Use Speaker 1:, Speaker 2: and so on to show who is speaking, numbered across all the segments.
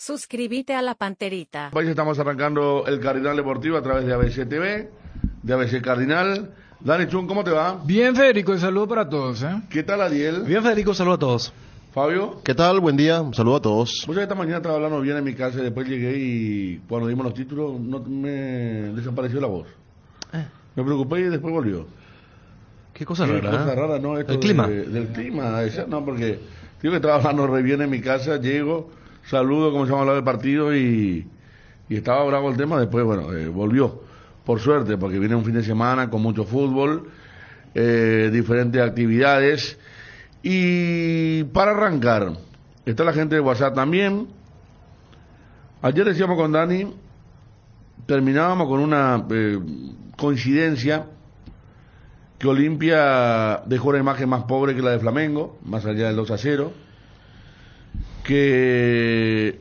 Speaker 1: Suscríbete a La Panterita.
Speaker 2: Hoy estamos arrancando el Cardinal Deportivo a través de ABC TV, de ABC Cardinal. Dani Chun, ¿cómo te va?
Speaker 3: Bien, Federico, un saludo para todos.
Speaker 2: ¿Qué tal, Adiel?
Speaker 4: Bien, Federico, un saludo a todos.
Speaker 2: Fabio.
Speaker 4: ¿Qué tal? Buen día, un saludo a todos.
Speaker 2: Pues esta mañana estaba hablando bien en mi casa y después llegué y cuando dimos los títulos no me desapareció la voz. Me preocupé y después volvió.
Speaker 4: Qué cosa
Speaker 2: Qué
Speaker 4: rara.
Speaker 2: cosa rara, ¿no? Esto
Speaker 4: El clima.
Speaker 2: Del clima, no, porque digo que estaba hablando re bien en mi casa, llego, saludo, comenzamos a hablar del partido y estaba bravo el tema, después, bueno, volvió. Por suerte, porque viene un fin de semana con mucho fútbol, diferentes actividades. Y para arrancar, está la gente de WhatsApp también. Ayer decíamos con Dani, terminábamos con una coincidencia que Olimpia dejó una imagen más pobre que la de Flamengo, más allá del 2-0, que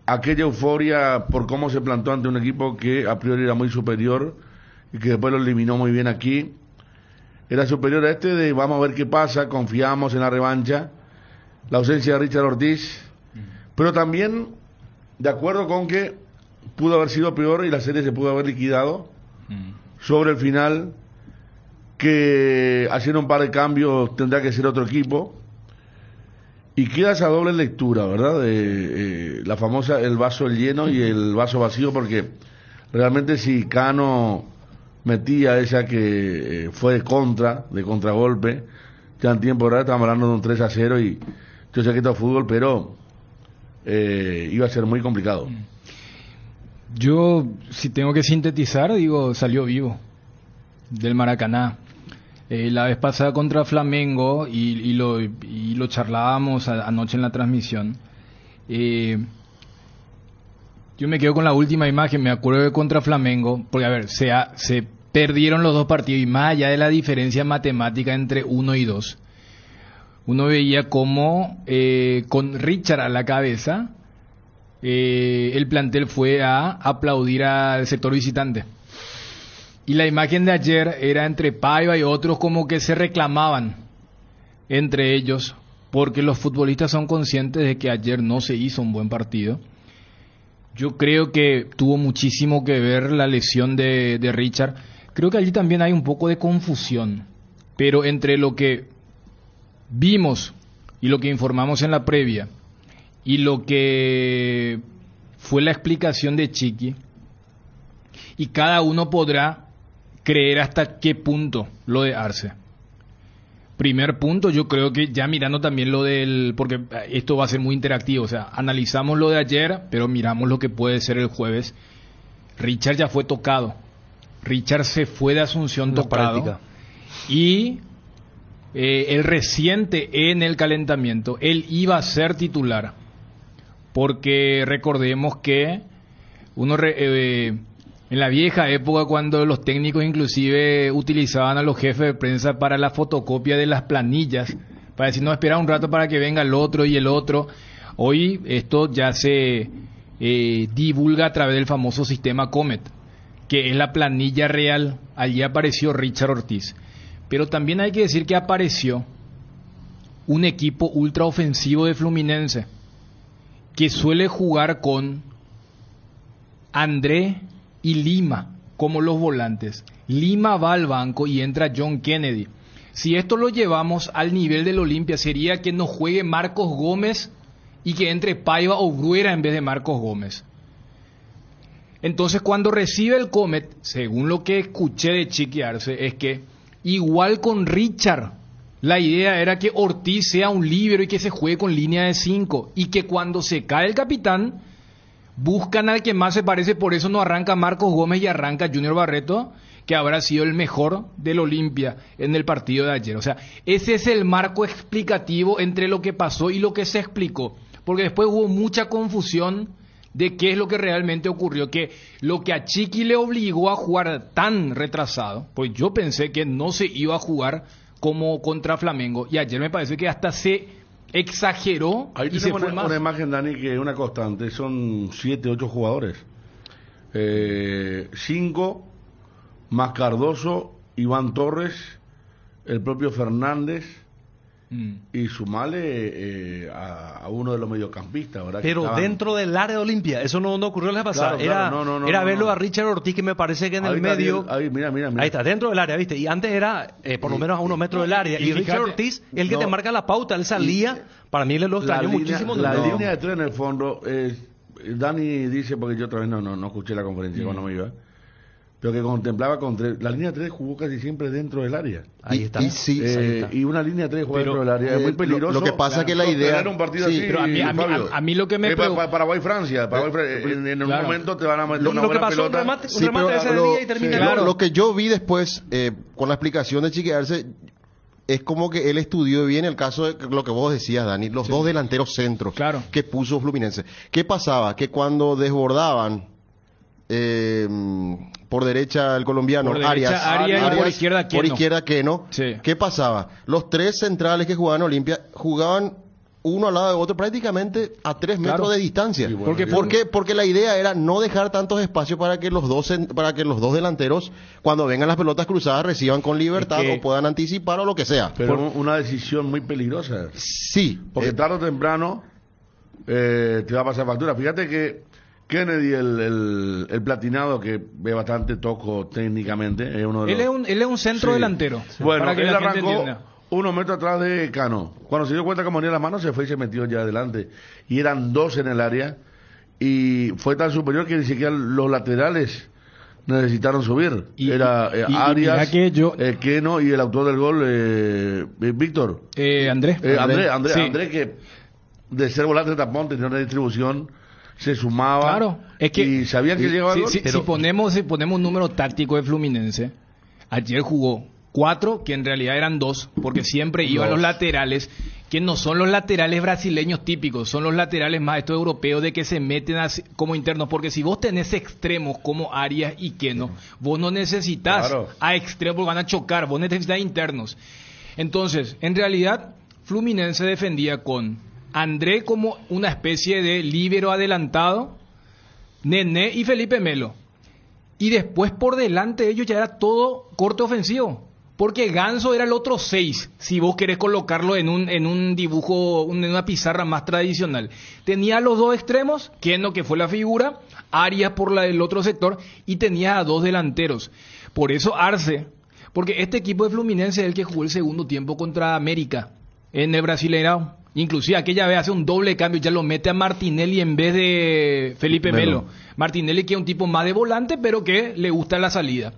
Speaker 2: aquella euforia por cómo se plantó ante un equipo que a priori era muy superior y que después lo eliminó muy bien aquí, era superior a este de vamos a ver qué pasa, confiamos en la revancha, la ausencia de Richard Ortiz, pero también de acuerdo con que pudo haber sido peor y la serie se pudo haber liquidado sobre el final, que haciendo un par de cambios tendrá que ser otro equipo. Y queda esa doble lectura, ¿verdad? La famosa, el vaso lleno y el vaso vacío, porque realmente si Cano metía esa que fue de contragolpe, ya en tiempo real estamos hablando de un 3-0 y yo sé que esto es fútbol, pero iba a ser muy complicado.
Speaker 3: Yo, si tengo que sintetizar, digo, salió vivo del Maracaná. La vez pasada contra Flamengo, y lo charlábamos anoche en la transmisión, yo me quedo con la última imagen, me acuerdo de contra Flamengo, porque a ver, se perdieron los dos partidos, y más allá de la diferencia matemática entre 1 y 2, uno veía cómo con Richard a la cabeza, el plantel fue a aplaudir al sector visitante. Y la imagen de ayer era entre Paiva y otros como que se reclamaban entre ellos, porque los futbolistas son conscientes de que ayer no se hizo un buen partido. Yo creo que tuvo muchísimo que ver la lesión de Richard. Creo que allí también hay un poco de confusión, pero entre lo que vimos y lo que informamos en la previa y lo que fue la explicación de Chiqui, y cada uno podrá creer hasta qué punto lo de Arce. Primer punto, yo creo que ya mirando también lo del, porque esto va a ser muy interactivo, o sea, analizamos lo de ayer, pero miramos lo que puede ser el jueves. Richard ya fue tocado. Richard se fue de Asunción tocado. Práctica. Y el reciente en el calentamiento, él iba a ser titular. Porque recordemos que uno en la vieja época, cuando los técnicos inclusive utilizaban a los jefes de prensa para la fotocopia de las planillas, para decir, no, espera un rato para que venga el otro y el otro. Hoy esto ya se divulga a través del famoso sistema Comet, que es la planilla real. Allí apareció Richard Ortiz. Pero también hay que decir que apareció un equipo ultraofensivo de Fluminense, que suele jugar con André y Lima como los volantes. Lima va al banco y entra John Kennedy. Si esto lo llevamos al nivel del Olimpia, sería que no juegue Marcos Gómez y que entre Paiva o Bruera en vez de Marcos Gómez. Entonces, cuando recibe el Comet, según lo que escuché de Chiqui Arce, es que igual con Richard, la idea era que Ortiz sea un líbero y que se juegue con línea de 5, y que cuando se cae el capitán buscan al que más se parece. Por eso no arranca Marcos Gómez y arranca Junior Barreto, que habrá sido el mejor del Olimpia en el partido de ayer. O sea, ese es el marco explicativo entre lo que pasó y lo que se explicó, porque después hubo mucha confusión de qué es lo que realmente ocurrió, que lo que a Chiqui le obligó a jugar tan retrasado, pues yo pensé que no se iba a jugar como contra Flamengo, y ayer me parece que hasta se exageró.
Speaker 2: Ahí
Speaker 3: y se fue más.
Speaker 2: Una imagen, Dani, que es una constante, son 7, 8 jugadores, 5 más Cardoso, Iván Torres, el propio Fernández y sumarle a uno de los mediocampistas, ¿verdad?
Speaker 4: Pero dentro del área de Olimpia, eso no ocurrió la pasada. Era verlo a Richard Ortiz, que me parece que en el medio.
Speaker 2: Mira.
Speaker 4: Ahí está, dentro del área, ¿viste? Y antes era por lo menos a unos metros del área. Y Richard Ortiz, el que te marca la pauta, él salía. Para mí le lo extrañó muchísimo.
Speaker 2: La línea de tres en el fondo, Dani dice, porque yo otra vez no escuché la conferencia cuando me iba, pero que contemplaba con tres. La línea 3 jugó casi siempre dentro del área.
Speaker 4: Ahí está.
Speaker 2: Y una línea 3 juega dentro del área. Es muy peligroso.
Speaker 5: Lo que pasa que la idea...
Speaker 2: un partido así,
Speaker 3: pero a mí lo que me preocupa...
Speaker 2: Paraguay-Francia. En un momento te van a meter una
Speaker 4: lo que
Speaker 2: buena
Speaker 4: pasó,
Speaker 2: pelota.
Speaker 4: un remate ese día y termina.
Speaker 5: Lo que yo vi después, con la explicación de Chiqui Arce, es como que él estudió bien el caso de lo que vos decías, Dani, los dos delanteros centros que puso Fluminense. ¿Qué pasaba? Que cuando desbordaban... por derecha el colombiano Arias, por izquierda Keno.
Speaker 3: Sí.
Speaker 5: ¿Qué pasaba? Los tres centrales que jugaban Olimpia jugaban uno al lado de otro prácticamente a 3 metros de distancia.
Speaker 2: Sí, bueno,
Speaker 5: porque la idea era no dejar tantos espacios para que los dos delanteros, cuando vengan las pelotas cruzadas, reciban con libertad o puedan anticipar o lo que sea.
Speaker 2: Pero una decisión muy peligrosa.
Speaker 5: Sí.
Speaker 2: Porque tarde o temprano te va a pasar factura. Fíjate que Kennedy, el platinado, que ve bastante toco técnicamente, es uno de los...
Speaker 3: Él es un centro delantero.
Speaker 2: Bueno,
Speaker 3: para que
Speaker 2: él
Speaker 3: la gente
Speaker 2: arrancó
Speaker 3: entienda.
Speaker 2: 1 metro atrás de Cano. Cuando se dio cuenta que ponía las manos, se fue y se metió ya adelante. Y eran 2 en el área. Y fue tan superior que ni siquiera los laterales necesitaron subir. Era Arias, Keno y el autor del gol, Víctor.
Speaker 3: Andrés.
Speaker 2: Andrés, que de ser volante de tapón tenía una distribución... se sumaba.
Speaker 3: Claro, es que
Speaker 2: y sabían que llegaba el gol.
Speaker 3: Si ponemos un número táctico de Fluminense, ayer jugó 4, que en realidad eran 2, porque siempre iban los laterales, que no son los laterales brasileños típicos, son los laterales más estos europeos de que se meten como internos, porque si vos tenés extremos como Arias y Keno, vos no necesitas a extremos porque van a chocar, vos necesitas internos. Entonces, en realidad, Fluminense defendía con André como una especie de líbero adelantado, Nené y Felipe Melo. Y después por delante de ellos ya era todo corte ofensivo. Porque Ganso era el otro 6, si vos querés colocarlo en un dibujo, en una pizarra más tradicional. Tenía los 2 extremos, Keno, que fue la figura, Arias por el otro sector, y tenía a 2 delanteros. Por eso Arce, porque este equipo de Fluminense es el que jugó el segundo tiempo contra América, en el Brasileirão. Inclusive aquella vez hace un doble cambio, ya lo mete a Martinelli en vez de Felipe Melo. Martinelli, que es un tipo más de volante, pero que le gusta la salida.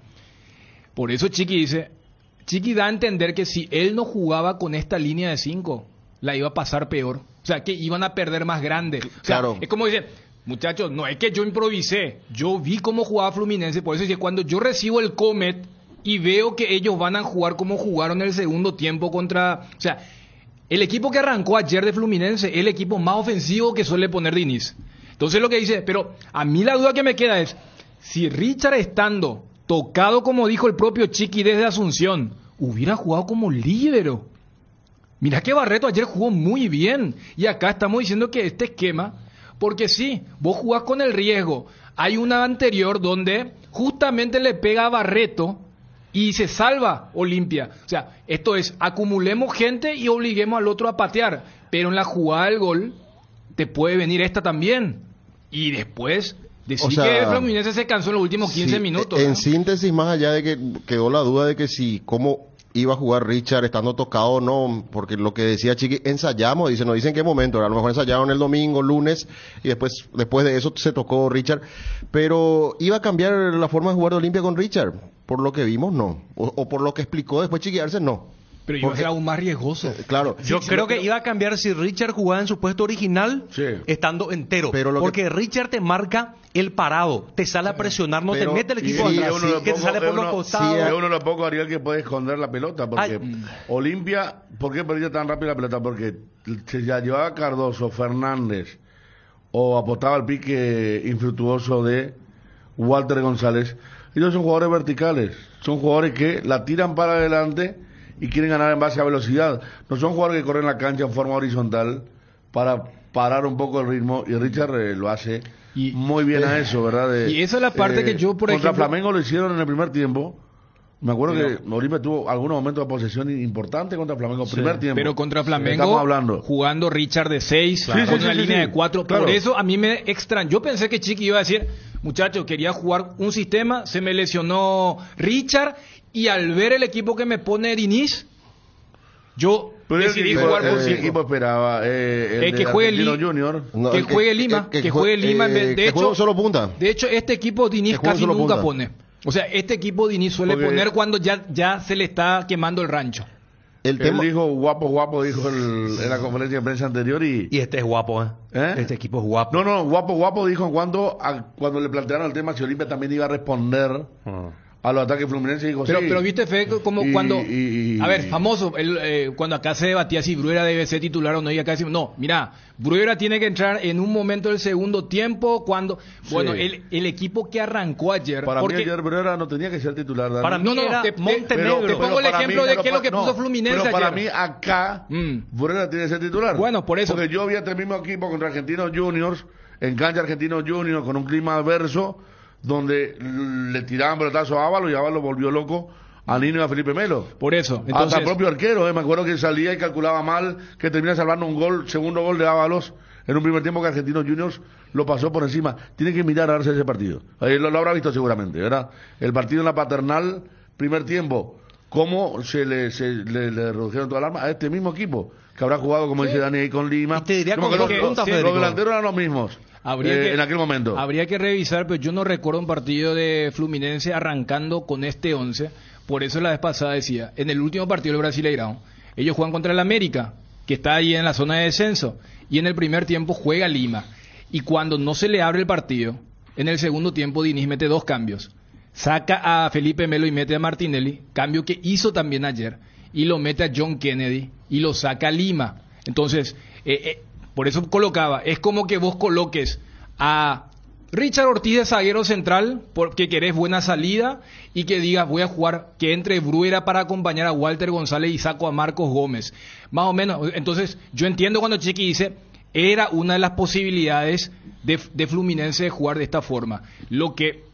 Speaker 3: Por eso Chiqui da a entender que si él no jugaba con esta línea de 5, la iba a pasar peor. O sea, que iban a perder más grande. O sea, es como dice, muchachos, no es que yo improvisé, yo vi cómo jugaba Fluminense, por eso dice, cuando yo recibo el Comet y veo que ellos van a jugar como jugaron el segundo tiempo contra... O sea, el equipo que arrancó ayer de Fluminense es el equipo más ofensivo que suele poner Diniz. Entonces lo que dice, pero a mí la duda que me queda es, si Richard estando tocado como dijo el propio Chiqui desde Asunción, hubiera jugado como líbero. Mirá que Barreto ayer jugó muy bien. Y acá estamos diciendo que este esquema, porque sí, vos jugás con el riesgo. Hay una anterior donde justamente le pega a Barreto y se salva Olimpia. O sea, esto es, acumulemos gente y obliguemos al otro a patear. Pero en la jugada del gol, te puede venir esta también. Y después, decir que Fluminense se cansó en los últimos 15 minutos.
Speaker 5: En síntesis, más allá de que quedó la duda de que si, cómo iba a jugar Richard estando tocado o no, porque lo que decía Chiqui, ensayamos, no dicen qué momento, a lo mejor ensayaron el domingo, lunes, y después de eso se tocó Richard, pero iba a cambiar la forma de jugar de Olimpia con Richard, por lo que vimos no, o por lo que explicó después Chiqui Arce no.
Speaker 3: Pero iba a ser aún más riesgoso.
Speaker 5: Claro.
Speaker 4: Yo creo que iba a cambiar si Richard jugaba en su puesto original, estando entero. Porque Richard te marca el parado, te sale a presionar, no te mete el equipo atrás, que te sale por los costados.
Speaker 2: Es uno de los pocos, Ariel, que puede esconder la pelota, porque Olimpia, ¿por qué perdía tan rápido la pelota? Porque se ya llevaba Cardoso, Fernández, o apostaba al pique infructuoso de Walter González. Ellos son jugadores verticales, son jugadores que la tiran para adelante y quieren ganar en base a velocidad. No son jugadores que corren la cancha en forma horizontal para parar un poco el ritmo, y Richard lo hace muy bien a eso, ¿verdad?
Speaker 3: Y esa es la parte que yo, por
Speaker 2: contra
Speaker 3: ejemplo...
Speaker 2: Flamengo lo hicieron en el primer tiempo, Me acuerdo que Olimpia tuvo algunos momentos de posesión importantes contra Flamengo, primer tiempo.
Speaker 3: Pero contra Flamengo, jugando Richard de 6, con una línea de 4. Claro. Por eso a mí me extrañó. Yo pensé que Chiqui iba a decir, muchachos, quería jugar un sistema, se me lesionó Richard, y al ver el equipo que me pone Diniz, yo decidí jugar por 5.
Speaker 2: equipo esperaba
Speaker 3: que juegue Junior, que juegue Lima, que juegue Lima. De hecho,
Speaker 5: solo punta.
Speaker 3: De hecho, este equipo Diniz casi nunca pone. O sea, este equipo Diniz suele poner cuando ya se le está quemando el rancho.
Speaker 2: Él dijo guapo, dijo en la conferencia de prensa anterior y
Speaker 4: este es guapo, Este equipo es guapo.
Speaker 2: No, guapo dijo cuando le plantearon el tema si Olimpia también iba a responder a los ataques fluminenses, dijo
Speaker 3: pero viste, Fe, como cuando a ver, famoso, cuando acá se debatía si Bruera debe ser titular o no, y acá decimos, no, mira, Bruera tiene que entrar en un momento del segundo tiempo, cuando bueno, el equipo que arrancó ayer,
Speaker 2: para mí ayer Bruera no tenía que ser titular,
Speaker 4: para mí era Montenegro.
Speaker 3: Te pongo el ejemplo de qué es lo que puso Fluminense
Speaker 2: pero para
Speaker 3: ayer.
Speaker 2: Mí acá Bruera tiene que ser titular.
Speaker 3: Bueno, por eso,
Speaker 2: porque yo vi a este mismo equipo contra Argentinos Juniors, en cancha Argentinos Juniors, con un clima adverso, donde le tiraban pelotazos a Ábalos y Ábalos volvió loco a Nino y a Felipe Melo.
Speaker 3: Por eso,
Speaker 2: entonces, hasta el propio arquero, me acuerdo que salía y calculaba mal, que termina salvando segundo gol de Ábalos en un primer tiempo que Argentinos Juniors lo pasó por encima. Tiene que mirar a verse ese partido. Lo habrá visto seguramente, ¿verdad? El partido en la Paternal, primer tiempo, cómo se le redujeron todas las armas a este mismo equipo, que habrá jugado, como dice Dani, ahí con Lima.
Speaker 4: Y te diría
Speaker 2: los delanteros eran los mismos. En aquel momento.
Speaker 3: Habría que revisar, pero yo no recuerdo un partido de Fluminense arrancando con este 11. Por eso la vez pasada decía, en el último partido del Brasileirão, ellos juegan contra el América, que está ahí en la zona de descenso, y en el primer tiempo juega Lima. Y cuando no se le abre el partido, en el segundo tiempo Diniz mete 2 cambios. Saca a Felipe Melo y mete a Martinelli, cambio que hizo también ayer, y lo mete a John Kennedy y lo saca a Lima. Entonces, por eso colocaba, es como que vos coloques a Richard Ortiz de zaguero central porque querés buena salida y que digas voy a jugar, que entre Bruera para acompañar a Walter González y saco a Marcos Gómez. Más o menos, entonces yo entiendo cuando Chiqui dice, era una de las posibilidades de Fluminense de jugar de esta forma. Lo que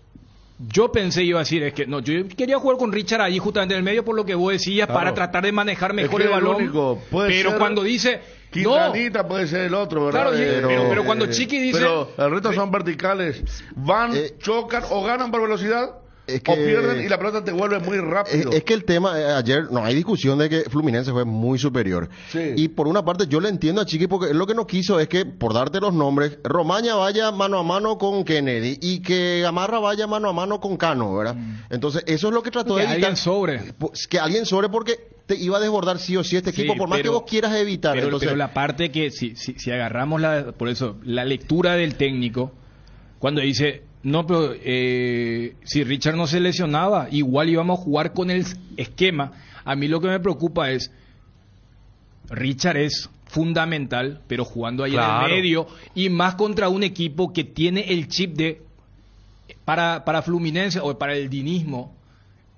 Speaker 3: yo pensé iba a decir es que no, yo quería jugar con Richard ahí justamente en el medio por lo que vos decías, para tratar de manejar mejor el balón. Pero cuando dice
Speaker 2: Quintanita puede ser el otro, ¿verdad?
Speaker 3: Claro, pero cuando Chiqui dice...
Speaker 2: Pero el resto son verticales. Van, chocan o ganan por velocidad o pierden y la pelota te vuelve muy rápido.
Speaker 5: Es que el tema, ayer no hay discusión de que Fluminense fue muy superior. Sí. Y por una parte yo le entiendo a Chiqui porque lo que no quiso es que, por darte los nombres, Romaña vaya mano a mano con Kennedy y que Gamarra vaya mano a mano con Cano, ¿verdad? Entonces eso es lo que trató de evitar. Que alguien sobre porque te iba a desbordar sí o sí este equipo, por más que vos quieras evitar.
Speaker 3: Pero la parte que, si agarramos por eso, la lectura del técnico, cuando dice, no, pero si Richard no se lesionaba, igual íbamos a jugar con el esquema. A mí lo que me preocupa es, Richard es fundamental, pero jugando ahí en el medio, y más contra un equipo que tiene el chip para Fluminense, o para el dinismo,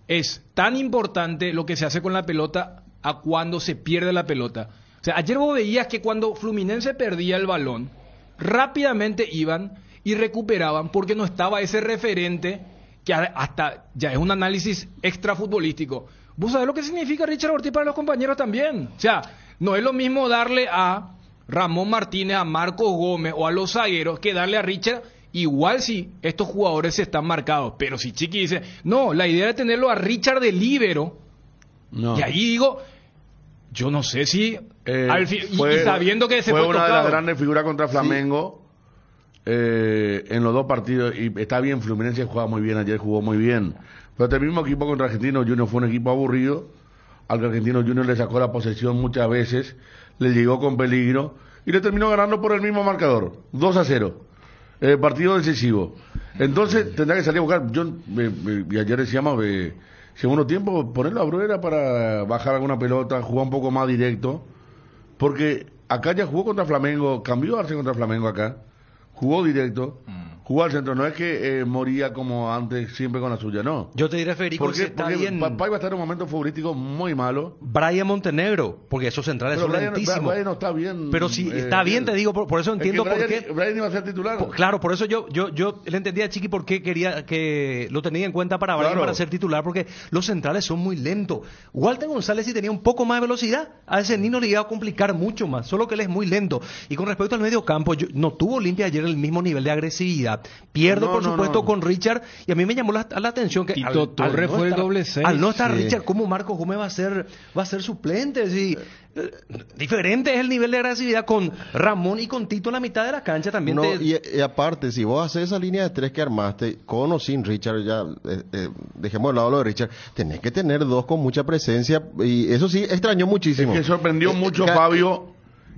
Speaker 3: es tan importante lo que se hace con la pelota a cuando se pierde la pelota. O sea, ayer vos veías que cuando Fluminense perdía el balón, rápidamente iban y recuperaban porque no estaba ese referente que hasta ya es un análisis extrafutbolístico. ¿Vos sabés lo que significa Richard Ortiz para los compañeros también? O sea, no es lo mismo darle a Ramón Martínez, a Marcos Gómez o a los zagueros que darle a Richard, igual si estos jugadores están marcados. Pero si Chiqui dice, no, la idea es tenerlo a Richard de líbero, y ahí digo, yo no sé si y sabiendo que se fue
Speaker 2: una de las grandes figuras contra Flamengo, en los dos partidos, y está bien, Fluminense juega muy bien, ayer jugó muy bien, pero este mismo equipo contra Argentinos Juniors fue un equipo aburrido, al que Argentinos Juniors le sacó la posesión muchas veces, le llegó con peligro y le terminó ganando por el mismo marcador, 2-0. Partido decisivo. Entonces tendrá que salir a buscar. Y ayer decíamos, segundo tiempo, ponerlo a Bruera para bajar alguna pelota, jugar un poco más directo, porque acá ya jugó contra Flamengo, cambió a Arce contra Flamengo acá, jugó directo, jugó al centro, no es que moría como antes siempre con la suya, no.
Speaker 4: Yo te diré, Federico,
Speaker 2: porque
Speaker 4: bien.
Speaker 2: Paiva está en un momento futbolístico muy malo.
Speaker 4: Brian Montenegro, porque esos centrales son lentísimos.
Speaker 2: Brian no está bien.
Speaker 4: Pero si está bien, te digo, por eso entiendo
Speaker 2: por
Speaker 4: qué.
Speaker 2: Brian iba a ser titular.
Speaker 4: Claro, por eso yo le entendía a Chiqui por qué quería que lo tenía en cuenta para Brian para ser titular, porque los centrales son muy lentos. Walter González, si tenía un poco más de velocidad, a ese Nino le iba a complicar mucho más, solo que él es muy lento. Y con respecto al medio campo, no tuvo Olimpia ayer el mismo nivel de agresividad. Pierde, por supuesto, con Richard, y a mí me llamó la atención que
Speaker 3: Tito Torres fue el doble 6.
Speaker 4: Al no estar Richard, ¿cómo Marcos Gómez va a ser suplente? Sí. Diferente es el nivel de agresividad con Ramón y con Tito en la mitad de la cancha también.
Speaker 5: Y aparte, si vos haces esa línea de 3 que armaste, con o sin Richard, ya dejemos de lado lo de Richard, tenés que tener 2 con mucha presencia, y eso sí extrañó muchísimo.
Speaker 2: Es que sorprendió mucho, Fabio,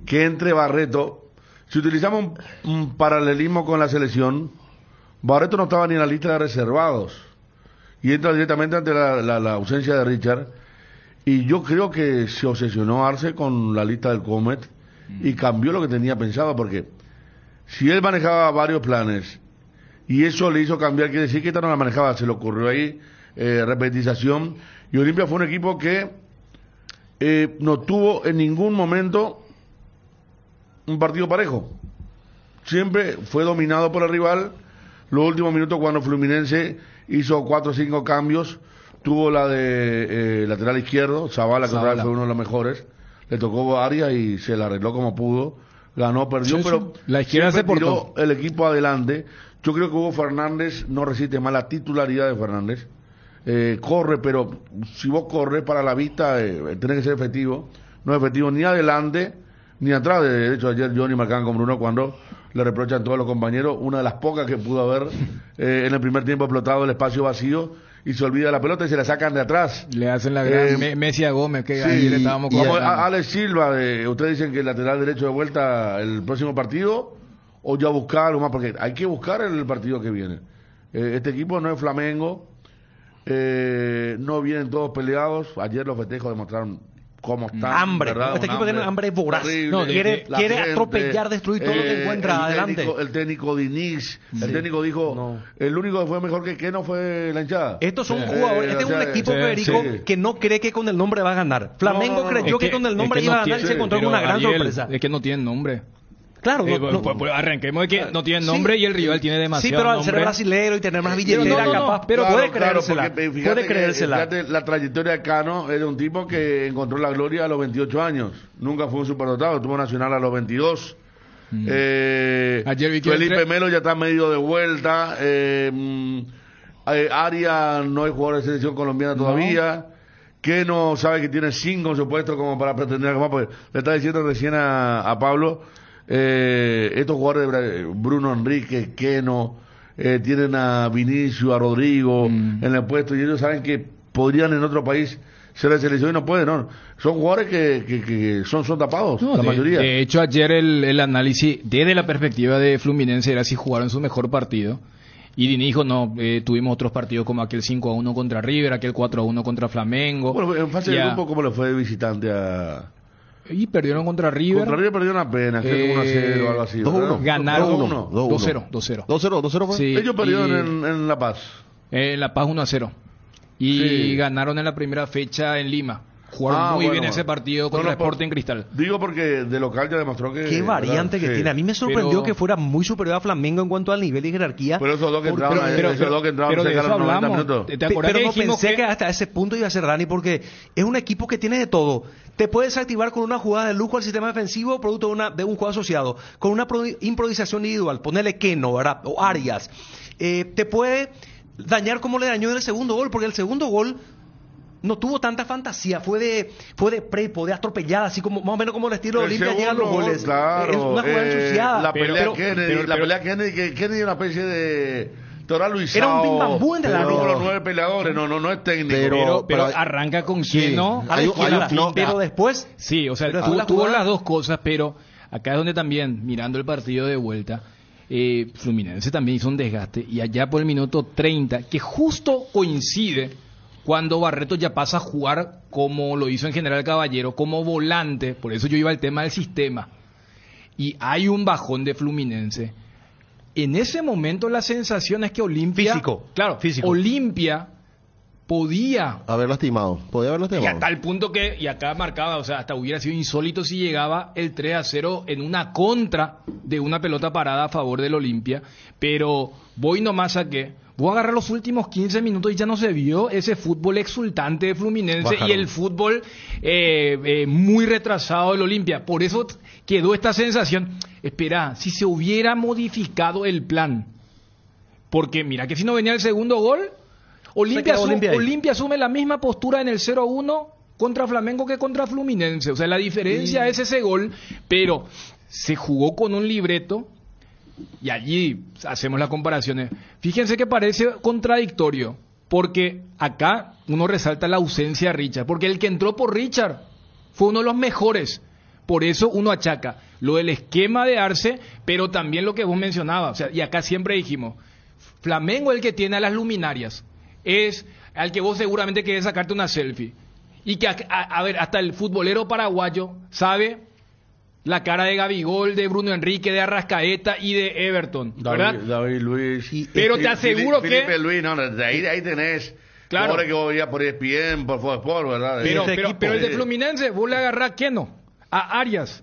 Speaker 2: que entre Barreto, si utilizamos un paralelismo con la selección, Barreto no estaba ni en la lista de reservados, y entra directamente ante la ausencia de Richard. Y yo creo que se obsesionó Arce con la lista del Comet y cambió lo que tenía pensado, porque si él manejaba varios planes y eso le hizo cambiar, quiere decir que esta no la manejaba, se le ocurrió ahí repetización, y Olimpia fue un equipo que no tuvo en ningún momento un partido parejo, siempre fue dominado por el rival. Los últimos minutos, cuando Fluminense hizo 4 o 5 cambios, tuvo la de lateral izquierdo, Zavala, que fue uno de los mejores, le tocó Arias y se la arregló como pudo, ganó, perdió, sí, pero
Speaker 3: la izquierda se portó
Speaker 2: el equipo adelante. Yo creo que Hugo Fernández no resiste más la titularidad de Fernández, corre, pero si vos corres para la vista, tenés que ser efectivo, no es efectivo ni adelante ni atrás. De hecho, ayer Johnny marcaban con Bruno cuando le reprochan todos los compañeros, una de las pocas que pudo haber en el primer tiempo explotado el espacio vacío, y se olvida la pelota y se la sacan de atrás.
Speaker 3: Le hacen la gran Messi a Gómez, que
Speaker 2: sí,
Speaker 3: le estábamos
Speaker 2: como Alex Silva, ustedes dicen que el lateral derecho de vuelta el próximo partido, o ya buscar algo más, porque hay que buscar el partido que viene. Este equipo no es Flamengo, no vienen todos peleados. Ayer los festejos demostraron cómo están.
Speaker 4: Hambre, ¿verdad? Este equipo tiene hambre voraz. No, quiere atropellar, destruir todo lo que encuentra adelante.
Speaker 2: El técnico Diniz, el técnico dijo, el único que fue mejor que no fue la hinchada.
Speaker 4: Estos son jugadores, este es un equipo, Federico, que no cree que con el nombre va a ganar. Flamengo creyó que con el nombre iba a ganar y se encontró con una gran sorpresa.
Speaker 3: Es que no tienen nombre.
Speaker 4: Claro,
Speaker 3: arranquemos de que no tienen nombre y el rival tiene demasiado.
Speaker 4: Sí, pero al ser brasilero y tener más billetera capaz, pero puede creérsela.
Speaker 2: Puede creérsela. La trayectoria de Cano es de un tipo que encontró la gloria a los 28 años. Nunca fue un superdotado, tuvo Nacional a los 22. Felipe Melo ya está medio de vuelta. Arias no es jugador de selección colombiana todavía. Que no sabe que tiene 5 en su puesto como para pretender más, porque le está diciendo recién a Pablo. Estos jugadores de Bruno Enrique, Keno, tienen a Vinicio, a Rodrigo en el puesto, y ellos saben que podrían en otro país ser de selección y no pueden, ¿no? Son jugadores que son tapados, la mayoría.
Speaker 3: De hecho, ayer el análisis desde la perspectiva de Fluminense era si jugaron su mejor partido. Y Dini dijo, no, tuvimos otros partidos como aquel 5-1 contra River, aquel 4-1 contra Flamengo.
Speaker 2: Bueno, en fase de grupo, ¿cómo le fue de visitante a...?
Speaker 3: Y perdieron contra River.
Speaker 2: Contra River perdieron apenas, creo que 1-0 o algo así.
Speaker 5: 2-1.
Speaker 3: Ganaron
Speaker 5: 2-0.
Speaker 3: 2-0
Speaker 5: fue.
Speaker 2: Sí, ellos perdieron en La Paz.
Speaker 3: En La Paz 1-0. Y ganaron en la primera fecha en Lima. Jugaron muy bien ese partido contra el Sporting Cristal.
Speaker 2: Digo porque de local ya demostró que...
Speaker 4: Qué variante que tiene. A mí me sorprendió que fuera muy superior a Flamengo en cuanto al nivel y jerarquía.
Speaker 2: Pero esos dos que entraron,
Speaker 3: pero de eso hablamos.
Speaker 4: Pero no pensé que hasta ese punto iba a ser Dani, porque es un equipo que tiene de todo. Te puedes activar con una jugada de lujo al sistema defensivo producto de un juego asociado, con una improvisación individual, ponerle Keno, ¿verdad? O Arias. Te puede dañar como le dañó en el segundo gol, porque el segundo gol no tuvo tanta fantasía, fue de prepo, de atropellada, así como más o menos como el estilo de Olimpia llegan los goles.
Speaker 2: Claro,
Speaker 4: es una jugada ensuciada.
Speaker 2: La pelea Kennedy, Kennedy es una especie de Toral Luisao.
Speaker 4: Era un bim bam boom de la
Speaker 2: los 9 peleadores, no es técnico.
Speaker 3: Pero arranca con Keno,
Speaker 4: pero después...
Speaker 3: Sí, o sea, tuvo las dos cosas, pero acá es donde también, mirando el partido de vuelta, Fluminense también hizo un desgaste, y allá por el minuto 30, que justo coincide cuando Barreto ya pasa a jugar como lo hizo en General Caballero, como volante, por eso yo iba al tema del sistema, y hay un bajón de Fluminense. en ese momento la sensación es que Olimpia...
Speaker 4: Físico.
Speaker 3: Claro,
Speaker 4: Físico.
Speaker 3: Olimpia podía...
Speaker 5: Haber lastimado. Podía haber
Speaker 3: Y
Speaker 5: lastimado.
Speaker 3: hasta el punto que, y acá marcaba, o sea, hasta hubiera sido insólito si llegaba el 3-0 en una contra de una pelota parada a favor del Olimpia. Pero voy nomás a que, voy a agarrar los últimos 15 minutos y ya no se vio ese fútbol exultante de Fluminense
Speaker 4: Bajaron.
Speaker 3: y el fútbol muy retrasado del Olimpia. Por eso quedó esta sensación. Espera, si se hubiera modificado el plan, porque mira que si no venía el segundo gol, Olimpia,
Speaker 4: quedó Olimpia ahí.
Speaker 3: Olimpia asume la misma postura en el 0-1 contra Flamengo que contra Fluminense. O sea, la diferencia es ese gol, pero se jugó con un libreto y allí hacemos las comparaciones. Fíjense que parece contradictorio, porque acá uno resalta la ausencia de Richard, porque el que entró por Richard fue uno de los mejores. Por eso uno achaca lo del esquema de Arce, pero también lo que vos mencionabas. O sea, y acá siempre dijimos, Flamengo es el que tiene a las luminarias. Es al que vos seguramente querés sacarte una selfie. Y que, a ver, hasta el futbolero paraguayo sabe la cara de Gabigol, de Bruno Enrique, de Arrascaeta y de Everton, ¿verdad?
Speaker 2: David Luis.
Speaker 3: Pero te aseguro que...
Speaker 2: Felipe Luis, no, de ahí tenés.
Speaker 3: Claro.
Speaker 2: Jugadores que vos veías por ESPN, por Football, ¿verdad?
Speaker 3: Pero,
Speaker 4: Ese
Speaker 3: pero,
Speaker 4: equipo,
Speaker 3: pero el de Fluminense, vos le agarrás a Keno, a Arias,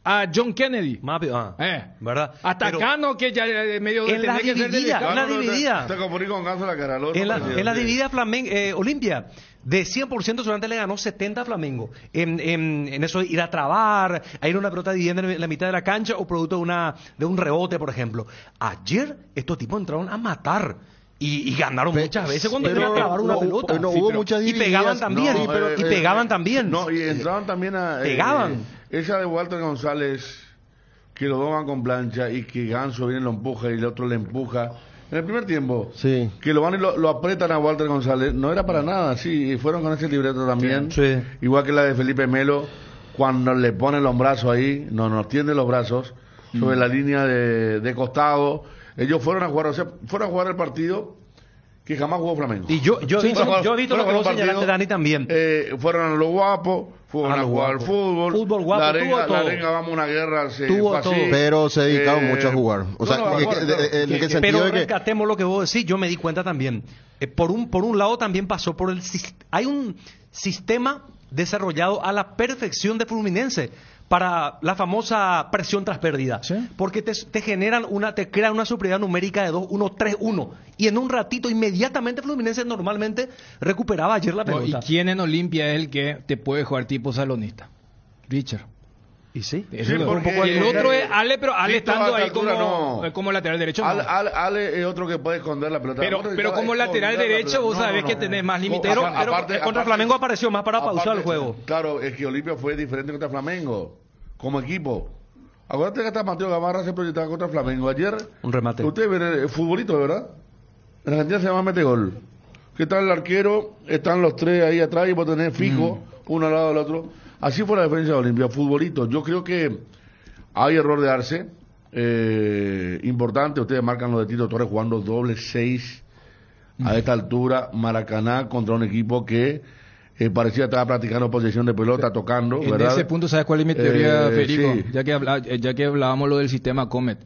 Speaker 3: a John Kennedy,
Speaker 4: ¿verdad?
Speaker 3: hasta
Speaker 4: Pero
Speaker 3: Cano, que ya medio
Speaker 4: en la
Speaker 3: tenía que ser
Speaker 4: dividida,
Speaker 3: delicado.
Speaker 4: en la dividida.
Speaker 2: Te confundí con Ganso la cara al otro.
Speaker 4: En la
Speaker 2: presidente.
Speaker 4: dividida Olimpia, de 100% solamente le ganó 70 a Flamengo. En eso de ir a trabar, a ir a una pelota dividida en la mitad de la cancha o producto de un rebote, por ejemplo. Ayer estos tipos entraron a matar. Y ganaron muchas veces cuando iban a trabar una pelota.
Speaker 5: No hubo muchas
Speaker 4: Y
Speaker 5: divididas.
Speaker 4: pegaban también.
Speaker 5: No,
Speaker 4: y pegaban también.
Speaker 2: No, y entraban también a...
Speaker 4: Pegaban.
Speaker 2: Esa de Walter González, que lo van con plancha y que Ganso viene y lo empuja y el otro le empuja. En el primer tiempo,
Speaker 5: Sí.
Speaker 2: que lo van y lo apretan a Walter González, no era para nada, sí, y fueron con ese libreto también.
Speaker 4: Sí.
Speaker 2: Igual que la de Felipe Melo, cuando le ponen los brazos ahí, nos tiende los brazos sobre la línea de costado. Ellos fueron a jugar, o sea, fueron a jugar el partido que jamás jugó Flamengo.
Speaker 4: Y yo he visto lo que vos señalaste, Dani, también.
Speaker 2: Fueron a lo guapo, fueron a jugar al fútbol.
Speaker 4: Fútbol guapo,
Speaker 2: la
Speaker 4: tuvo todo.
Speaker 2: arenga, vamos a una guerra,
Speaker 4: Tuvo
Speaker 2: fue así.
Speaker 4: todo.
Speaker 5: Pero se dedicaron mucho a jugar. O sea,
Speaker 2: no,
Speaker 5: en
Speaker 2: que-
Speaker 5: qué sentido
Speaker 4: Pero
Speaker 5: de que...
Speaker 4: rescatemos lo que vos decís, yo me di cuenta también. Por un lado también pasó por hay un sistema desarrollado a la perfección de Fluminense para la famosa presión tras pérdida.
Speaker 3: Sí.
Speaker 4: Porque te crean una superioridad numérica de 2-1, 3-1. Y en un ratito, inmediatamente Fluminense normalmente recuperaba ayer la
Speaker 3: No, ¿y
Speaker 4: pelota.
Speaker 3: quién en Olimpia es el que te puede jugar tipo salonista? Richard.
Speaker 4: ¿Y sí?
Speaker 3: Eso
Speaker 2: Sí,
Speaker 3: es
Speaker 2: porque-
Speaker 3: y el otro es Ale, pero Ale
Speaker 2: Tito
Speaker 3: estando
Speaker 2: a
Speaker 3: ahí
Speaker 2: esta altura no.
Speaker 3: como lateral derecho. no.
Speaker 2: Ale es otro que puede esconder la pelota.
Speaker 3: Pero como lateral derecho vos sabés que tenés más limitaciones.
Speaker 4: Pero contra Flamengo apareció más para pausar el juego.
Speaker 2: Claro, es que Olimpia fue diferente contra Flamengo, como equipo. Acuérdate que hasta Mateo Gamarra se proyectaba contra Flamengo. Ayer,
Speaker 4: Un remate.
Speaker 2: ustedes ven el futbolito, ¿verdad? En Argentina se llama mete gol. Que está el arquero, están los tres ahí atrás y vos tenés fijo, uno al lado del otro. Así fue la defensa de Olimpia, futbolito. Yo creo que hay error de Arce, importante. Ustedes marcan lo de Tito Torres jugando doble 6 a esta altura, Maracaná contra un equipo que parecía estar practicando posesión de pelota, tocando,
Speaker 3: En
Speaker 2: ¿verdad?
Speaker 3: ese punto, ¿sabes cuál es mi teoría, Federico?
Speaker 2: sí.
Speaker 3: Ya que hablábamos lo del sistema Comet.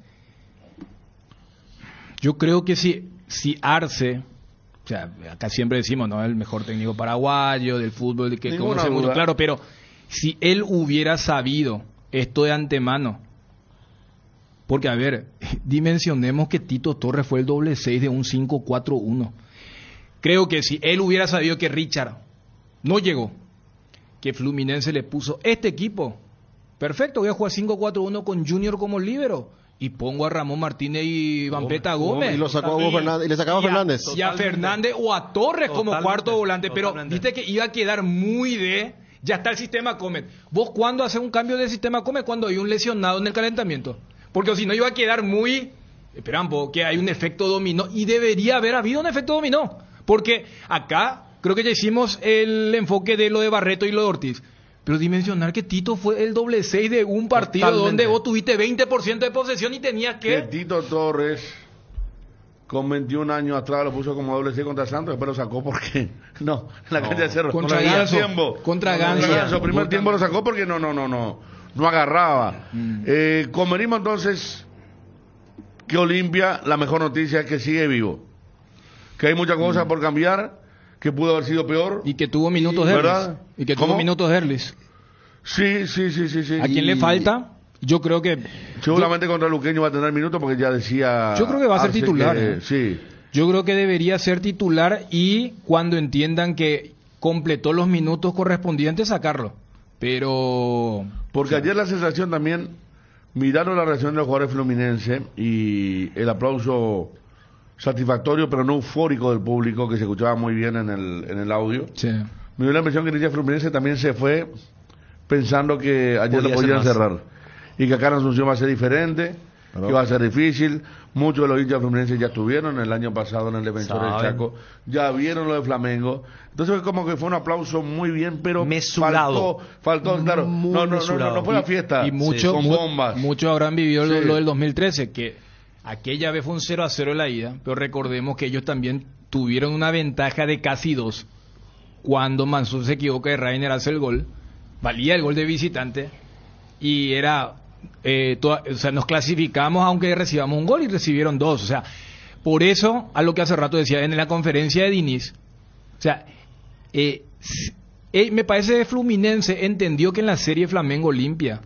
Speaker 3: Yo creo que si Arce, o sea, acá siempre decimos, ¿no? El mejor técnico paraguayo, del fútbol, que
Speaker 2: Ninguna
Speaker 3: conoce mucho,
Speaker 2: duda.
Speaker 3: claro, pero si él hubiera sabido esto de antemano, porque, a ver, dimensionemos que Tito Torres fue el doble 6 de un 5-4-1. Creo que si él hubiera sabido que Richard no llegó, que Fluminense le puso este equipo, perfecto, voy a jugar 5-4-1 con Junior como líbero y pongo a Ramón Martínez y Vampeta Gómez.
Speaker 5: Y lo sacó a Hugo Fernández, y le sacaba a Fernández.
Speaker 3: Y a Fernández o a Torres como
Speaker 4: Totalmente,
Speaker 3: cuarto volante, pero
Speaker 4: totalmente.
Speaker 3: viste que iba a quedar muy de... Ya está el sistema Comet. ¿Vos cuándo haces un cambio de sistema Comet? Cuando hay un lesionado en el calentamiento. Porque si no iba a quedar muy... Esperan, que hay un efecto dominó. Y debería haber habido un efecto dominó. Porque acá creo que ya hicimos el enfoque de lo de Barreto y lo de Ortiz. Pero dimensionar que Tito fue el doble 6 de un partido
Speaker 4: Totalmente.
Speaker 3: donde vos tuviste 20% de posesión y tenías
Speaker 2: Que
Speaker 3: que...
Speaker 2: Tito Torres, con 21 años atrás, lo puso como doble 6 contra Santos, después lo sacó porque... No, en la cancha de Cerro.
Speaker 3: Contra
Speaker 2: Primer
Speaker 3: Ganso.
Speaker 2: tiempo.
Speaker 3: Contra Ganso.
Speaker 2: Primer tiempo lo sacó porque no agarraba. Comerismo entonces, que Olimpia, la mejor noticia es que sigue vivo. Que hay muchas cosas por cambiar, que pudo haber sido peor.
Speaker 3: Y que tuvo minutos de
Speaker 2: ¿verdad?
Speaker 3: Erlis. Y que
Speaker 2: ¿Cómo?
Speaker 3: tuvo minutos de Erlis.
Speaker 2: Sí.
Speaker 3: ¿A quién le falta? Yo creo que...
Speaker 2: Seguramente contra Luqueño va a tener minutos porque ya decía...
Speaker 3: Yo creo que va a ser
Speaker 2: Arce
Speaker 3: titular.
Speaker 2: Sí.
Speaker 3: Yo creo que debería ser titular y cuando entiendan que completó los minutos correspondientes, sacarlo. Pero...
Speaker 2: Porque ayer la sensación también, miraron la reacción de los jugadores fluminenses y el aplauso satisfactorio pero no eufórico del público que se escuchaba muy bien en el audio.
Speaker 3: Sí.
Speaker 2: Me dio la impresión que el hincha fluminense también se fue pensando que ayer lo podían cerrar y que acá en Asunción va a ser diferente, que va a ser difícil. Muchos de los hinchas fluminenses ya estuvieron el año pasado en el Defensor del Chaco, ya vieron lo de Flamengo. Entonces como que fue un aplauso muy bien, pero
Speaker 4: mesurado.
Speaker 2: faltó claro, no fue la fiesta
Speaker 3: Y muchos
Speaker 2: con bombas.
Speaker 3: Muchos habrán vivido
Speaker 2: Sí.
Speaker 3: lo del 2013, que aquella vez fue un 0-0 en la ida, pero recordemos que ellos también tuvieron una ventaja de casi 2 cuando Mansur se equivoca y Rainer hace el gol. Valía el gol de visitante y era o sea, nos clasificamos aunque recibamos un gol y recibieron 2, o sea, por eso a lo que hace rato decía en la conferencia de Diniz, o sea, me parece que Fluminense entendió que en la serie Flamengo Olimpia